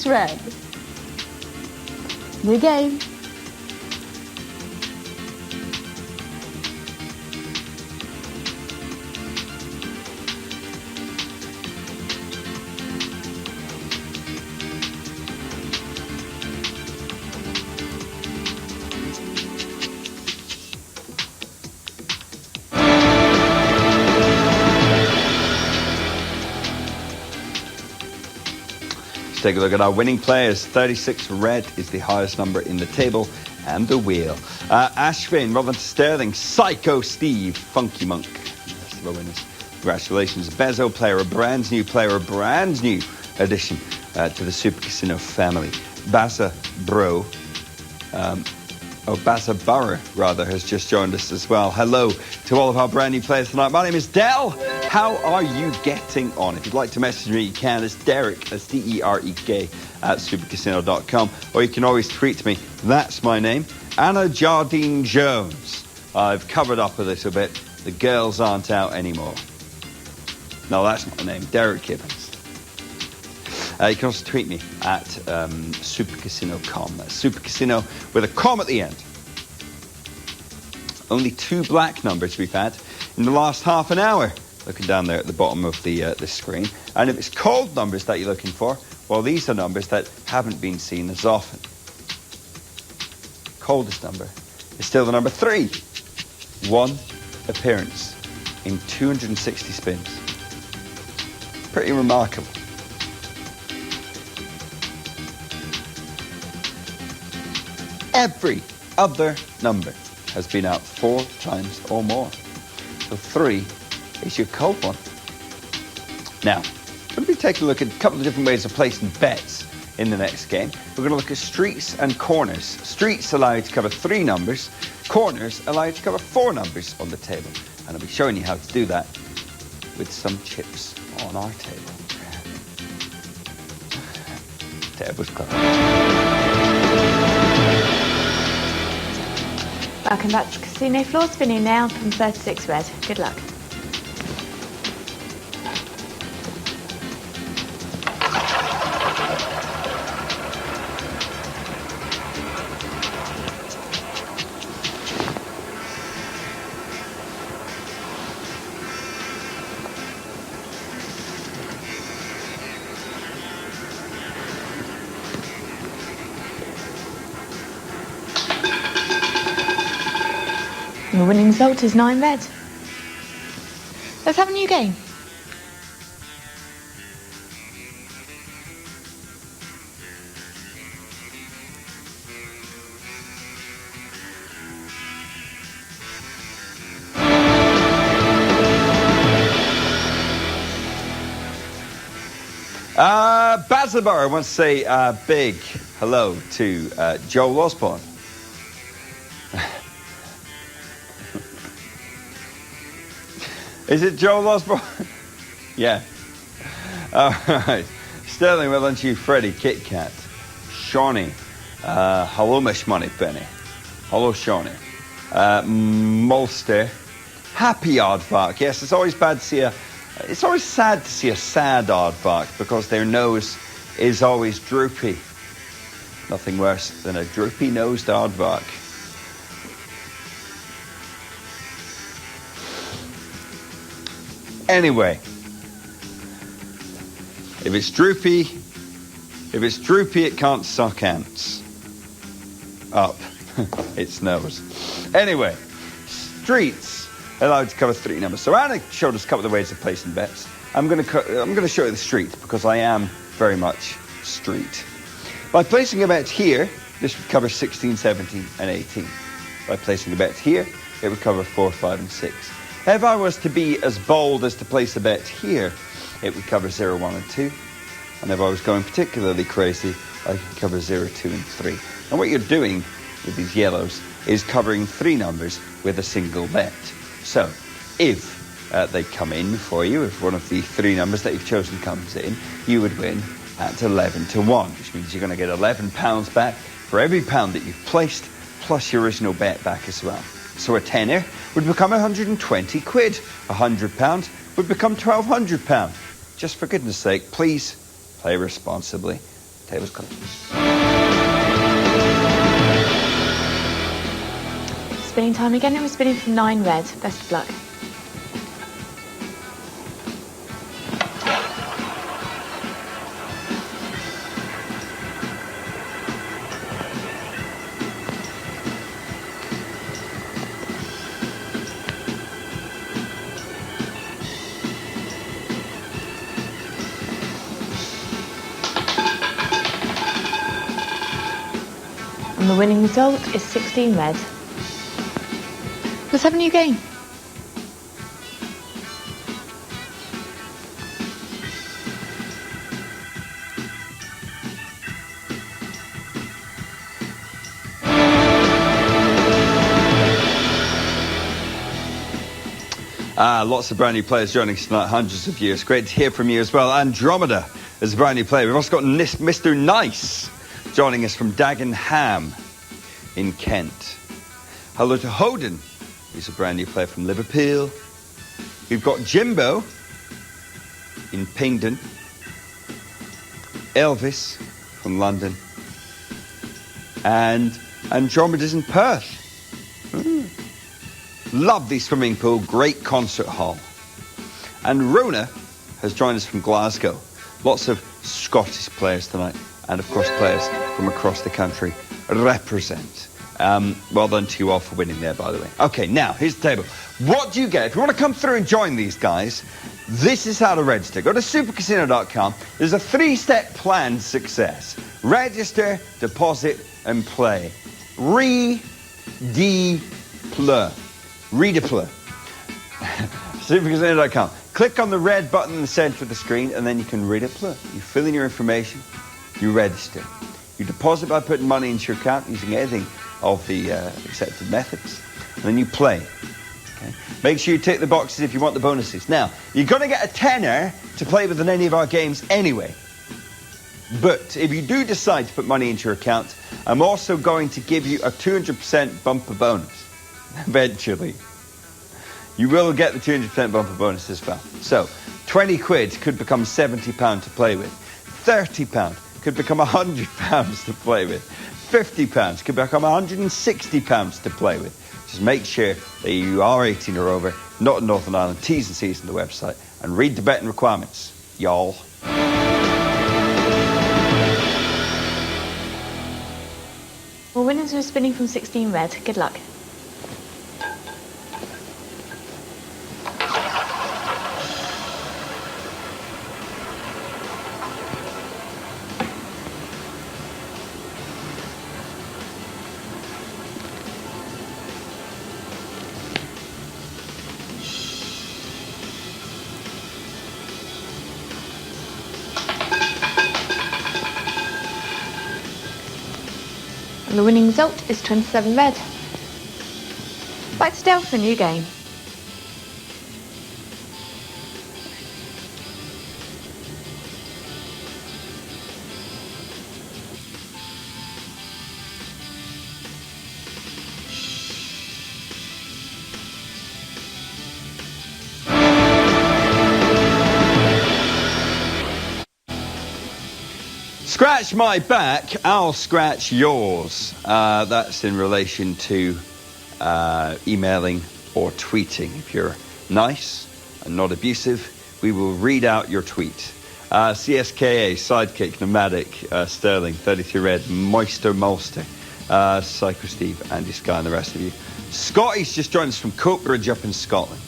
Red. New game. Take a look at our winning players. 36 red is the highest number in the table and the wheel. Ashvin, Robin Sterling, Psycho Steve, Funky Monk. That's the winners. Congratulations. Bezo, player, a brand new addition to the Super Casino family. Bassa Bro, Bassa Barra, rather, has just joined us as well. Hello to all of our brand new players tonight. My name is Del. How are you getting on? If you'd like to message me, you can. It's Derek, that's D-E-R-E-K, at supercasino.com. Or you can always tweet me. That's my name. Anna Jardine Jones. I've covered up a little bit. The girls aren't out anymore. No, that's not my name. Derek Gibbons. You can also tweet me at supercasino.com. That's supercasino with a com at the end. Only 2 black numbers we've had in the last half an hour. Looking down there at the bottom of the screen. And if it's cold numbers that you're looking for, well, these are numbers that haven't been seen as often. Coldest number is still the number 3. 1 appearance in 260 spins. Pretty remarkable. Every other number has been out 4 times or more. So 3 is your cold one. Now, we're going to be taking a look at a couple of different ways of placing bets in the next game. We're going to look at streets and corners. Streets allow you to cover 3 numbers. Corners allow you to cover 4 numbers on the table. And I'll be showing you how to do that with some chips on our table. Table's closed. Welcome back to Casino Floor, spinning now from 36 red. Good luck. And the winning result is 9 red. Let's have a new game. Basilbar wants to say a big hello to Joel Osborne. Is it Joel Osborne? Yeah. All right. Sterling, well done to you. Freddie, Kit Kat, Shawnee, hello, Mish Money Penny. Hello, Shawnee. Mulster, happy aardvark. Yes, it's always bad to see it's always sad to see a sad aardvark because their nose is always droopy. Nothing worse than a droopy-nosed aardvark. Anyway, if it's droopy, it can't suck ants up its nose. Anyway, streets allowed to cover 3 numbers. So Anna showed us a couple of ways of placing bets. I'm going to show you the street because I am very much street. By placing a bet here, this would cover 16, 17, and 18. By placing a bet here, it would cover 4, 5, and 6. If I was to be as bold as to place a bet here, it would cover 0, 1, and 2. And if I was going particularly crazy, I could cover 0, 2, and 3. And what you're doing with these yellows is covering 3 numbers with a single bet. So, if they come in for you, if one of the 3 numbers that you've chosen comes in, you would win at 11 to 1, which means you're going to get £11 back for every pound that you've placed, plus your original bet back as well. So a tenner would become 120 quid. £100 would become £1,200. Just for goodness sake, please play responsibly. Tables closed. Spinning time again, and we're spinning from 9 red. Best of luck. And the winning result is 16 red. Let's have a new game. Lots of brand new players joining us tonight, hundreds of you. It's great to hear from you as well. Andromeda is a brand new player. We've also got Mr. Nice joining us from Dagenham in Kent. Hello to Hoden. He's a brand new player from Liverpool. We've got Jimbo in Pingdon. Elvis from London. And Andromeda's in Perth. Lovely swimming pool, great concert hall. And Rona has joined us from Glasgow. Lots of Scottish players tonight. And of course players from across the country represent. Well done to you all for winning there, by the way. Okay, now, here's the table. What do you get? If you want to come through and join these guys, this is how to register. Go to supercasino.com. There's a 3-step planned success. Register, deposit, and play. Redeploy. Supercasino.com. Click on the red button in the center of the screen, and then you can redeploy. You fill in your information, you register. You deposit by putting money into your account using anything of the accepted methods, and then you play. Okay? Make sure you tick the boxes if you want the bonuses. Now, you're going to get a tenner to play with in any of our games anyway. But if you do decide to put money into your account, I'm also going to give you a 200% bumper bonus. Eventually. You will get the 200% bumper bonus as well. So, 20 quid could become £70 to play with. £30 could become £100 to play with. £50 could become £160 to play with. Just make sure that you are 18 or over, not in Northern Ireland. T's and C's on the website. And read the betting requirements, y'all. Well, winners are spinning from 16 red. Good luck. And the winning result is 27 red. Back to Dale for a new game. Scratch my back, I'll scratch yours. That's in relation to emailing or tweeting. If you're nice and not abusive, we will read out your tweet. CSKA, Sidekick, Nomadic, Sterling, 33 Red, Moister Molster, Psycho Steve, Andy Sky, and the rest of you. Scotty's just joined us from Coatbridge up in Scotland.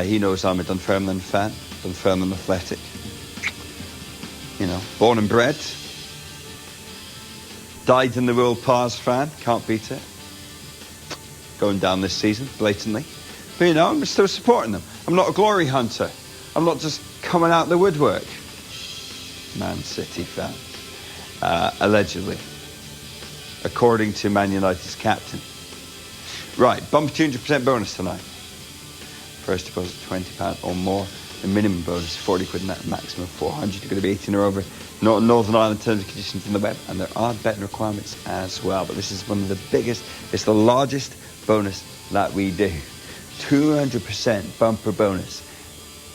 He knows I'm a Dunfermline fan, Dunfermline Athletic. You know, born and bred. Died in the World Pars fan, can't beat it. Going down this season, blatantly. But you know, I'm still supporting them. I'm not a glory hunter. I'm not just coming out the woodwork. Man City fan. Allegedly. According to Man United's captain. Right, bumper 200% bonus tonight. First deposit £20 or more. The minimum bonus 40 quid net, maximum 400. You're going to be 18 or over. Not Northern Ireland terms and conditions on the web, and there are betting requirements as well. But this is one of the biggest, it's the largest bonus that we do. 200% bumper bonus.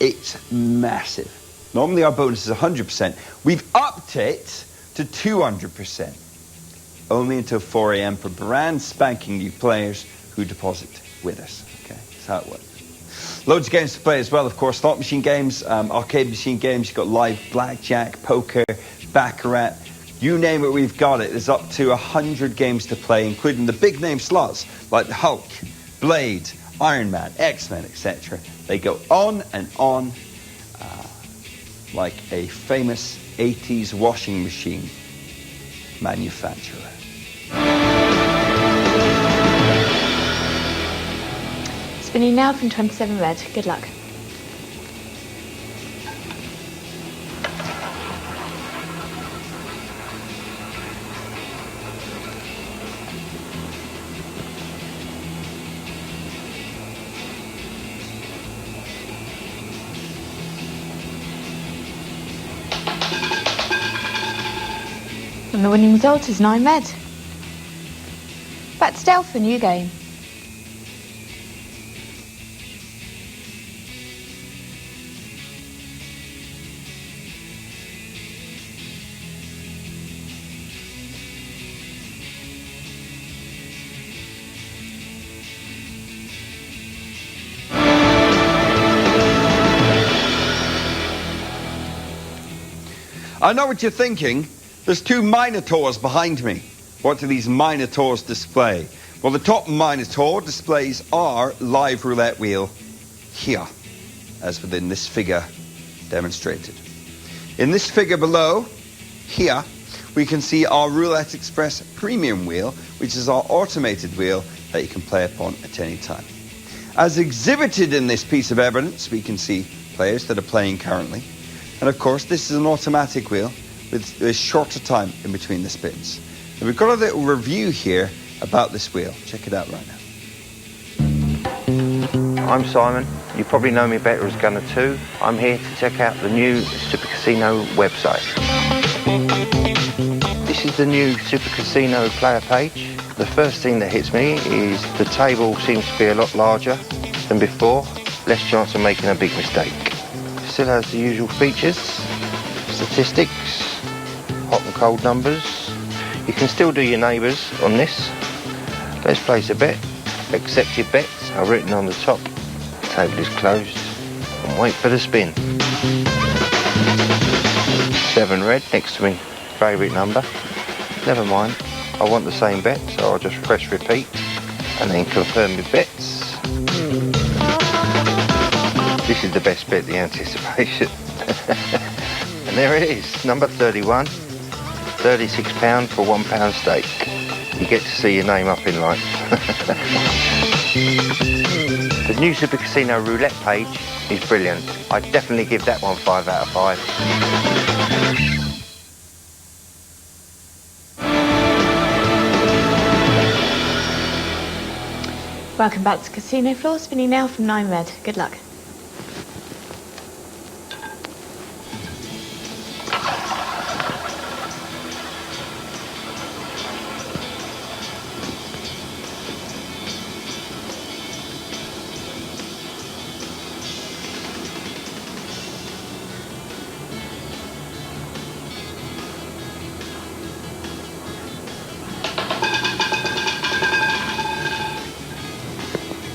It's massive. Normally our bonus is 100%. We've upped it to 200%. Only until 4 a.m. for brand spanking new players who deposit with us. Okay, that's how it works. Loads of games to play as well, of course. Slot machine games, arcade machine games. You've got live blackjack, poker, baccarat. You name it, we've got it. There's up to 100 games to play, including the big name slots like the Hulk, Blade, Iron Man, X-Men, etc. They go on and on like a famous 80s washing machine manufacturer. Spinning now from 27 red. Good luck. And the winning result is 9 red. Back to Dale for a new game. I know what you're thinking. There's two Minotaurs behind me. What do these Minotaurs display? Well, the top Minotaur displays our live roulette wheel here, as within this figure demonstrated. In this figure below, here, we can see our Roulette Express premium wheel, which is our automated wheel that you can play upon at any time. As exhibited in this piece of evidence, we can see players that are playing currently. And of course, this is an automatic wheel with a shorter time in between the spins. And we've got a little review here about this wheel. Check it out right now. I'm Simon. You probably know me better as Gunner 2. I'm here to check out the new Super Casino website. This is the new Super Casino player page. The first thing that hits me is the table seems to be a lot larger than before. Less chance of making a big mistake. Still has the usual features, statistics, hot and cold numbers. You can still do your neighbours on this. Let's place a bet. Accepted bets are written on the top. The table is closed. And wait for the spin. 7 red next to me favourite number. Never mind. I want the same bet, so I'll just press repeat and then confirm my bets. This is the best bit, the anticipation. And there it is, number 31, £36 for £1 stake. You get to see your name up in lights. The new Super Casino roulette page is brilliant. I'd definitely give that one 5 out of 5. Welcome back to casino floor, spinning now from 9 red. Good luck.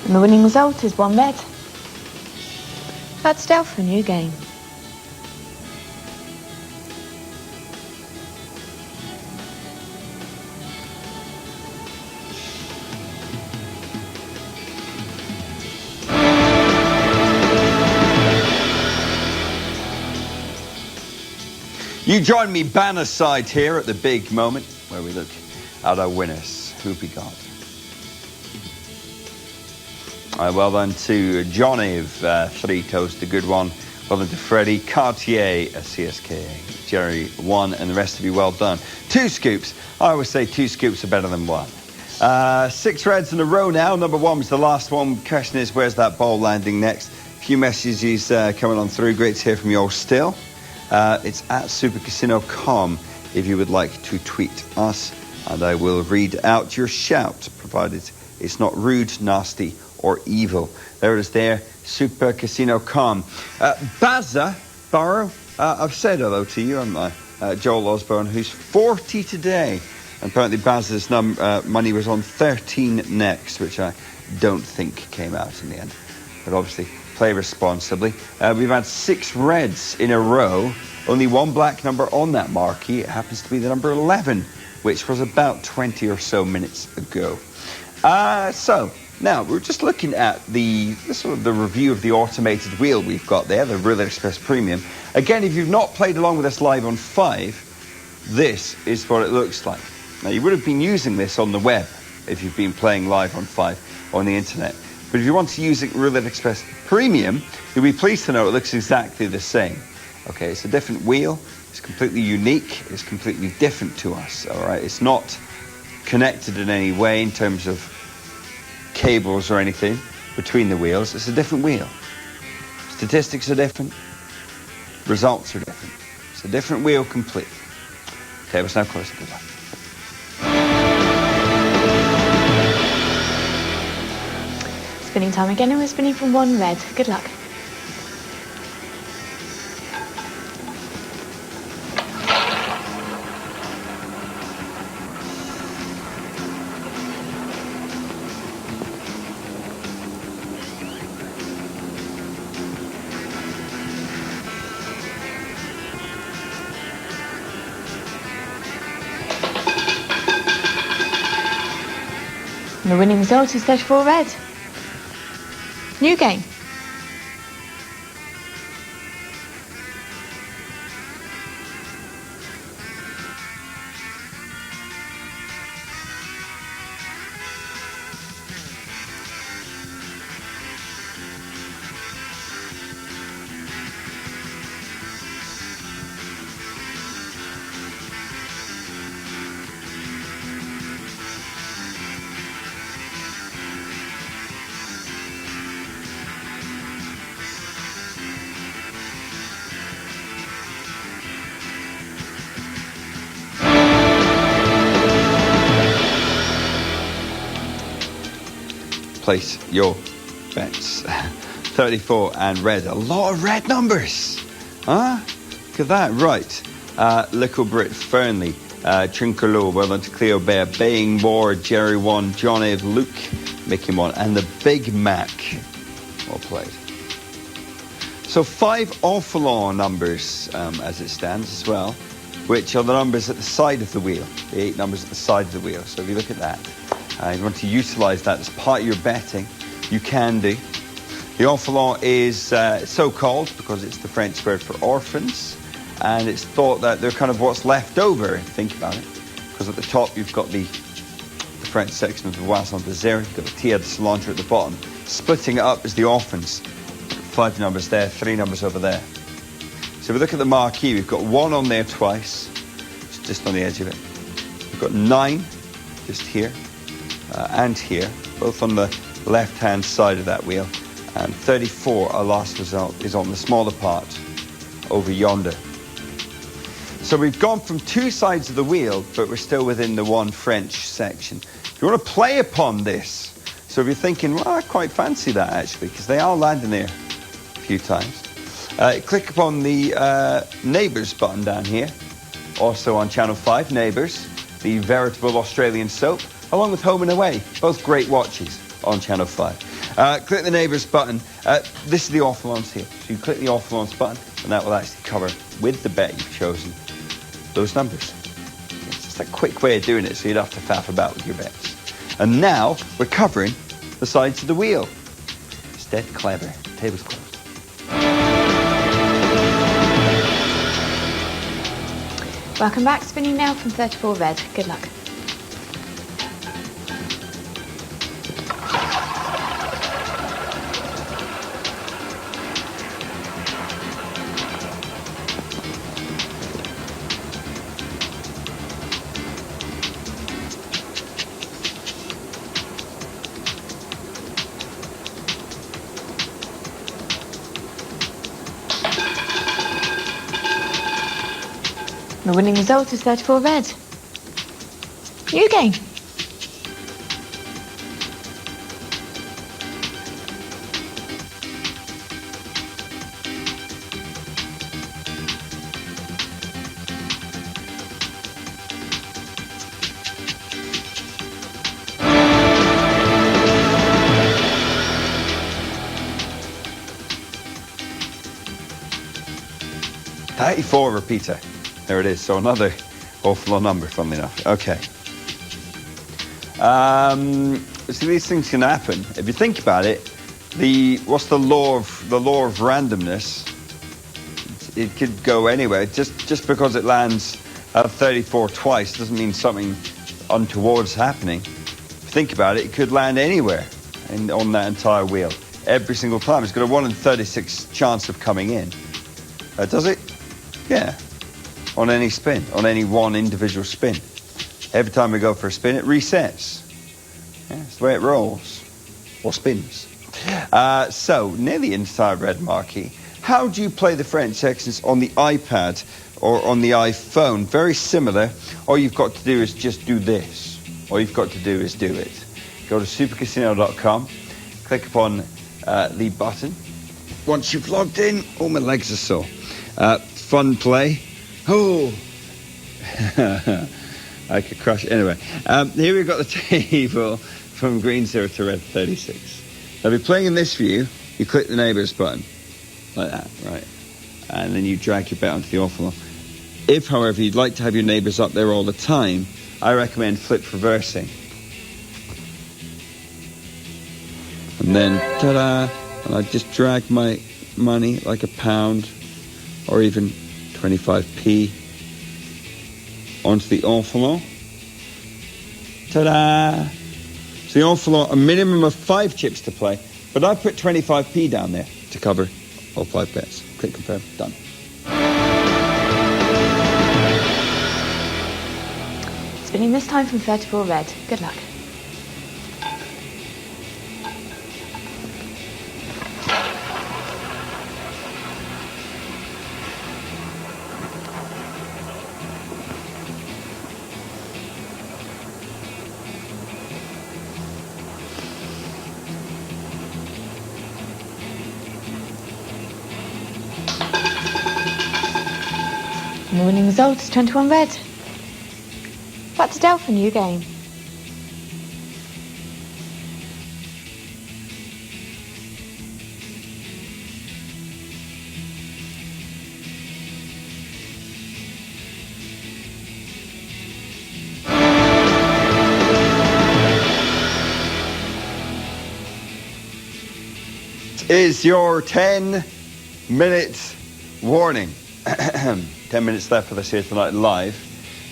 And the winning result is 1 red. That's Del for a new game. You join me banner side here at the big moment where we look at our winners. Who have we got? Well done to Johnny of 3 toes, the good one. Well done to Freddie, Cartier, CSK, Jerry, 1, and the rest of you, well done. 2 scoops. I always say 2 scoops are better than 1. 6 reds in a row now. Number 1 was the last one. Question is, where's that ball landing next? A few messages coming on through. Great to hear from you all still. It's at supercasino.com if you would like to tweet us, and I will read out your shout, provided it's not rude, nasty, or evil. There it is there, supercasino.com. Baza Barrow, I've said hello to you, haven't I? Joel Osborne, who's 40 today. And apparently Baza's money was on 13 next, which I don't think came out in the end. But obviously, play responsibly. We've had 6 reds in a row. Only 1 black number on that marquee. It happens to be the number 11, which was about 20 or so minutes ago. So now we're just looking at the review of the automated wheel we've got there, the Roulette Express Premium. Again, if you've not played along with us live on 5, this is what it looks like. Now, you would have been using this on the web if you've been playing live on 5 on the internet. But if you want to use Roulette Express Premium, you'll be pleased to know it looks exactly the same. Okay, it's a different wheel. It's completely unique. It's completely different to us, all right? It's not connected in any way in terms of cables or anything between the wheels. It's a different wheel. Statistics are different. Results are different. It's a different wheel completely. Okay, let's now close it. Good luck. Spinning time again, and we're spinning from 1 red. Good luck. And the winning result is 34 red. New game. Place your bets. 34 and red. A lot of red numbers. Huh? Look at that. Right. Little Brit, Fernley, Trincolo, well done to Cleo Bear, Baying War, Jerry 1, John Ave, Luke, Mickey 1, and the Big Mac. Well played. So 5 awful long numbers as it stands as well, which are the numbers at the side of the wheel. The 8 numbers at the side of the wheel. So if you look at that, you want to utilise that as part of your betting, you can do. The orphelin is so called because it's the French word for orphans, and it's thought that they're kind of what's left over, if you think about it, because at the top you've got the French section of the Poisson dessert, you've got the Tia de Cilantro at the bottom. Splitting it up is the orphans. 5 numbers there, 3 numbers over there. So if we look at the marquee, we've got 1 on there twice, it's just on the edge of it. We've got 9 just here. And here, both on the left-hand side of that wheel. And 34, our last result, is on the smaller part over yonder. So we've gone from two sides of the wheel, but we're still within the one French section. If you want to play upon this, so if you're thinking, well, I quite fancy that actually, because they are landing there a few times. Click upon the Neighbours button down here. Also on Channel 5, Neighbours, the veritable Australian soap, along with Home and Away, both great watches on Channel 5. Click the Neighbours button. This is the Orphelons here. So you click the Orphelons button, and that will actually cover, with the bet you've chosen, those numbers. It's just a quick way of doing it, so you don't have to faff about with your bets. And now we're covering the sides of the wheel. It's dead clever. Table's closed. Welcome back, spinning now from 34 red. Good luck. The winning result is 34 red. New game. $34 repeater. There it is. So another awful low number, funnily enough. Okay. So these things can happen. If you think about it, what's the law of randomness? It could go anywhere. Just because it lands at 34 twice doesn't mean something untoward's happening. If you think about it, it could land anywhere on that entire wheel. Every single time. It's got a 1 in 36 chance of coming in. Does it? Yeah. On any spin, on any one individual spin. Every time we go for a spin, it resets. Yeah, that's the way it rolls. Or spins. So, near the entire red marquee, how do you play the French sections on the iPad or on the iPhone? Very similar. All you've got to do is just do this. All you've got to do is do it. Go to supercasino.com, click upon the button. Once you've logged in, oh, my legs are sore. Fun play. Oh, I could crush it. Anyway, here we've got the table from green 0 to red 36. Now, if you're playing in this view, you click the Neighbours button, like that, right? And then you drag your bet onto the awful lot. If, however, you'd like to have your Neighbours up there all the time, I recommend flip reversing. And then, ta-da, and I just drag my money like a pound, or even 25p onto the awful lot. Ta-da! So the awful lot, a minimum of 5 chips to play, but I put 25p down there to cover all 5 bets. Click confirm, done. Spinning this time from 34 red. Good luck. And the winning result is 21 red. Back to Del for a new game. Is your 10-minute warning. 10 minutes left for this here tonight live.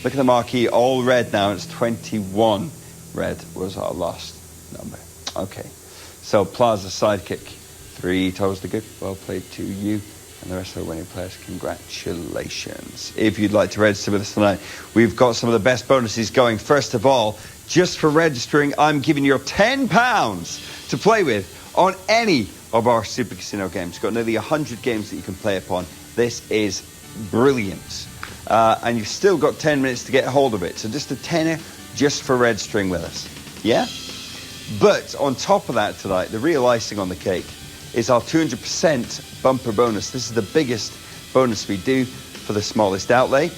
Look at the marquee, all red now. It's 21 red was our last number. Okay, so Plaza Sidekick, 3 toes to good. Well played to you and the rest of the winning players. Congratulations. If you'd like to register with us tonight, we've got some of the best bonuses going. First of all, just for registering. I'm giving you £10 to play with on any of our Super Casino games. We've got nearly 100 games that you can play upon. This is brilliant. And you've still got 10 minutes to get hold of it. So just a tenner just for registering with us. Yeah? But on top of that tonight, the real icing on the cake is our 200% bumper bonus. This is the biggest bonus we do for the smallest outlay.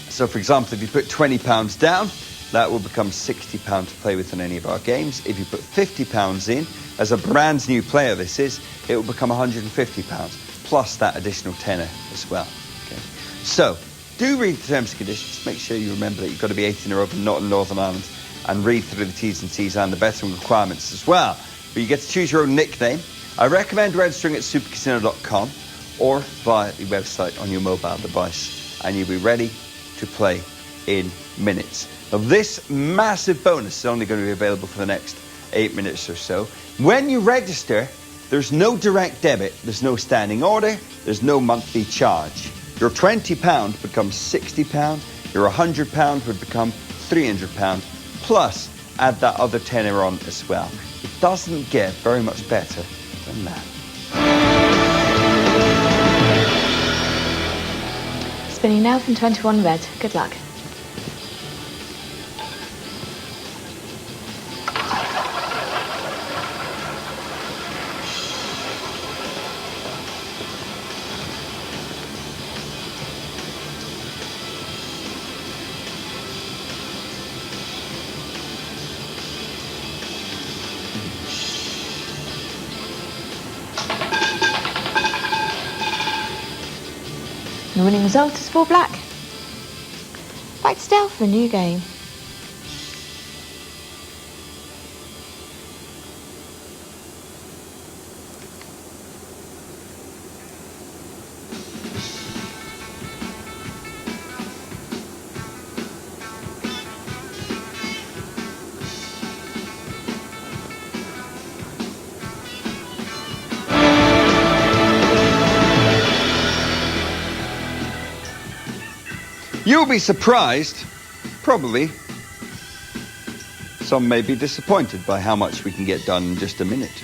So for example, if you put £20 down, that will become £60 to play with in any of our games. If you put £50 in, as a brand new player this is, it will become £150, plus that additional tenner as well. Okay. So, do read the terms and conditions. Make sure you remember that you've got to be 18 or over, not in Northern Ireland, and read through the T's and C's and the betting requirements as well. But you get to choose your own nickname. I recommend registering at supercasino.com or via the website on your mobile device, and you'll be ready to play in minutes. Now, this massive bonus is only going to be available for the next 8 minutes or so. When you register, there's no direct debit, there's no standing order, there's no monthly charge. Your £20 becomes £60, your £100 would become £300, plus add that other tenner on as well. It doesn't get very much better than that. Spinning now from 21 red. Good luck. The winning result is 4 black. Back to Dale for a new game. You'll be surprised, probably. Some may be disappointed by how much we can get done in just a minute.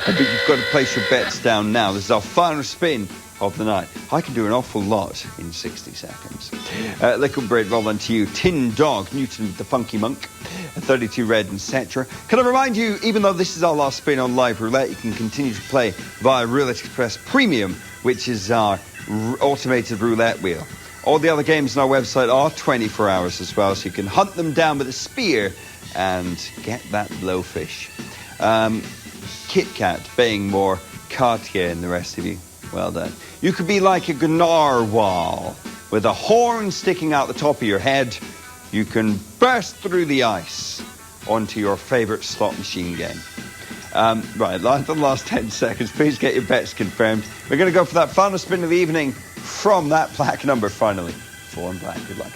But you've got to place your bets down now. This is our final spin of the night. I can do an awful lot in 60 seconds. Liquid Bread, well done to you. Tin Dog, Newton with the Funky Monk, 32 red, etc. Can I remind you, even though this is our last spin on Live Roulette, you can continue to play via Roulette Express Premium, which is our automated roulette wheel. All the other games on our website are 24 hours as well, so you can hunt them down with a spear and get that blowfish. Kit Kat, Bangmore, Cartier and the rest of you, well done. You could be like a narwhal with a horn sticking out the top of your head. You can burst through the ice onto your favourite slot machine game. Right, the last 10 seconds, please get your bets confirmed. We're going to go for that final spin of the evening from that black number finally. 4 and black, good luck.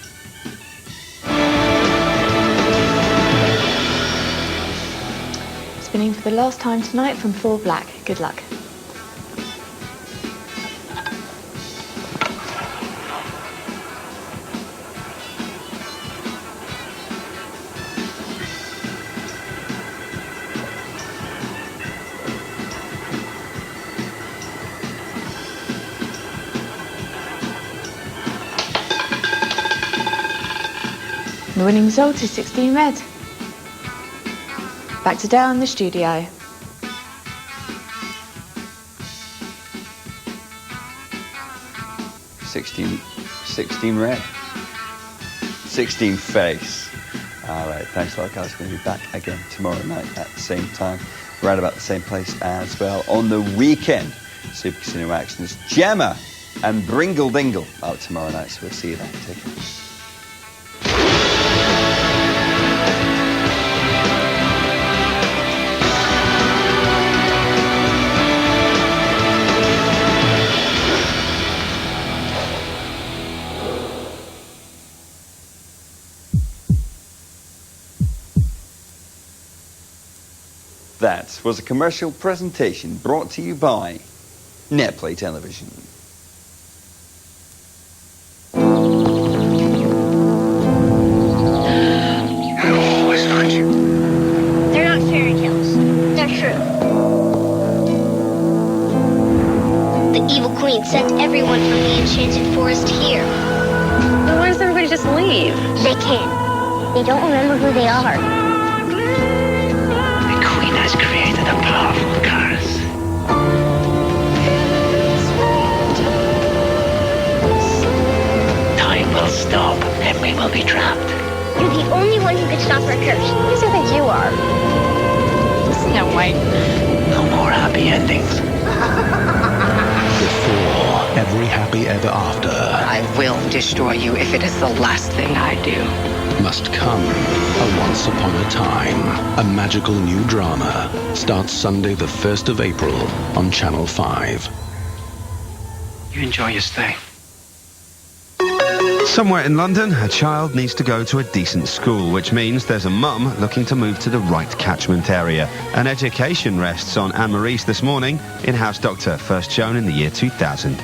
Spinning for the last time tonight from 4 black. Good luck. The winning result is 16 red. Back to Dale in the studio. $16 red. 16 face. All right, thanks a lot, guys. We're going to be back again tomorrow night at the same time, right about the same place as well. On the weekend, Super Casino action is Gemma and Bringle Dingle out tomorrow night, so we'll see you then. Take care. That was a commercial presentation brought to you by Netplay Television. true. The evil queen sent everyone from the enchanted forest here. Then why does everybody just leave? They can't. They don't remember who they are. The queen has created a powerful curse. Time will stop and we will be trapped. You're the only one who could stop her curse. Who do you think you are? Snow White. No more happy endings. Before every happy ever after I will destroy you if it is the last thing I do. must come a Once Upon a Time, a magical new drama. Starts Sunday the 1st of April on Channel 5. You enjoy your stay. Somewhere in London, a child needs to go to a decent school, which means there's a mum looking to move to the right catchment area. An education rests on Anne Maurice this morning in House Doctor, first shown in the year 2000.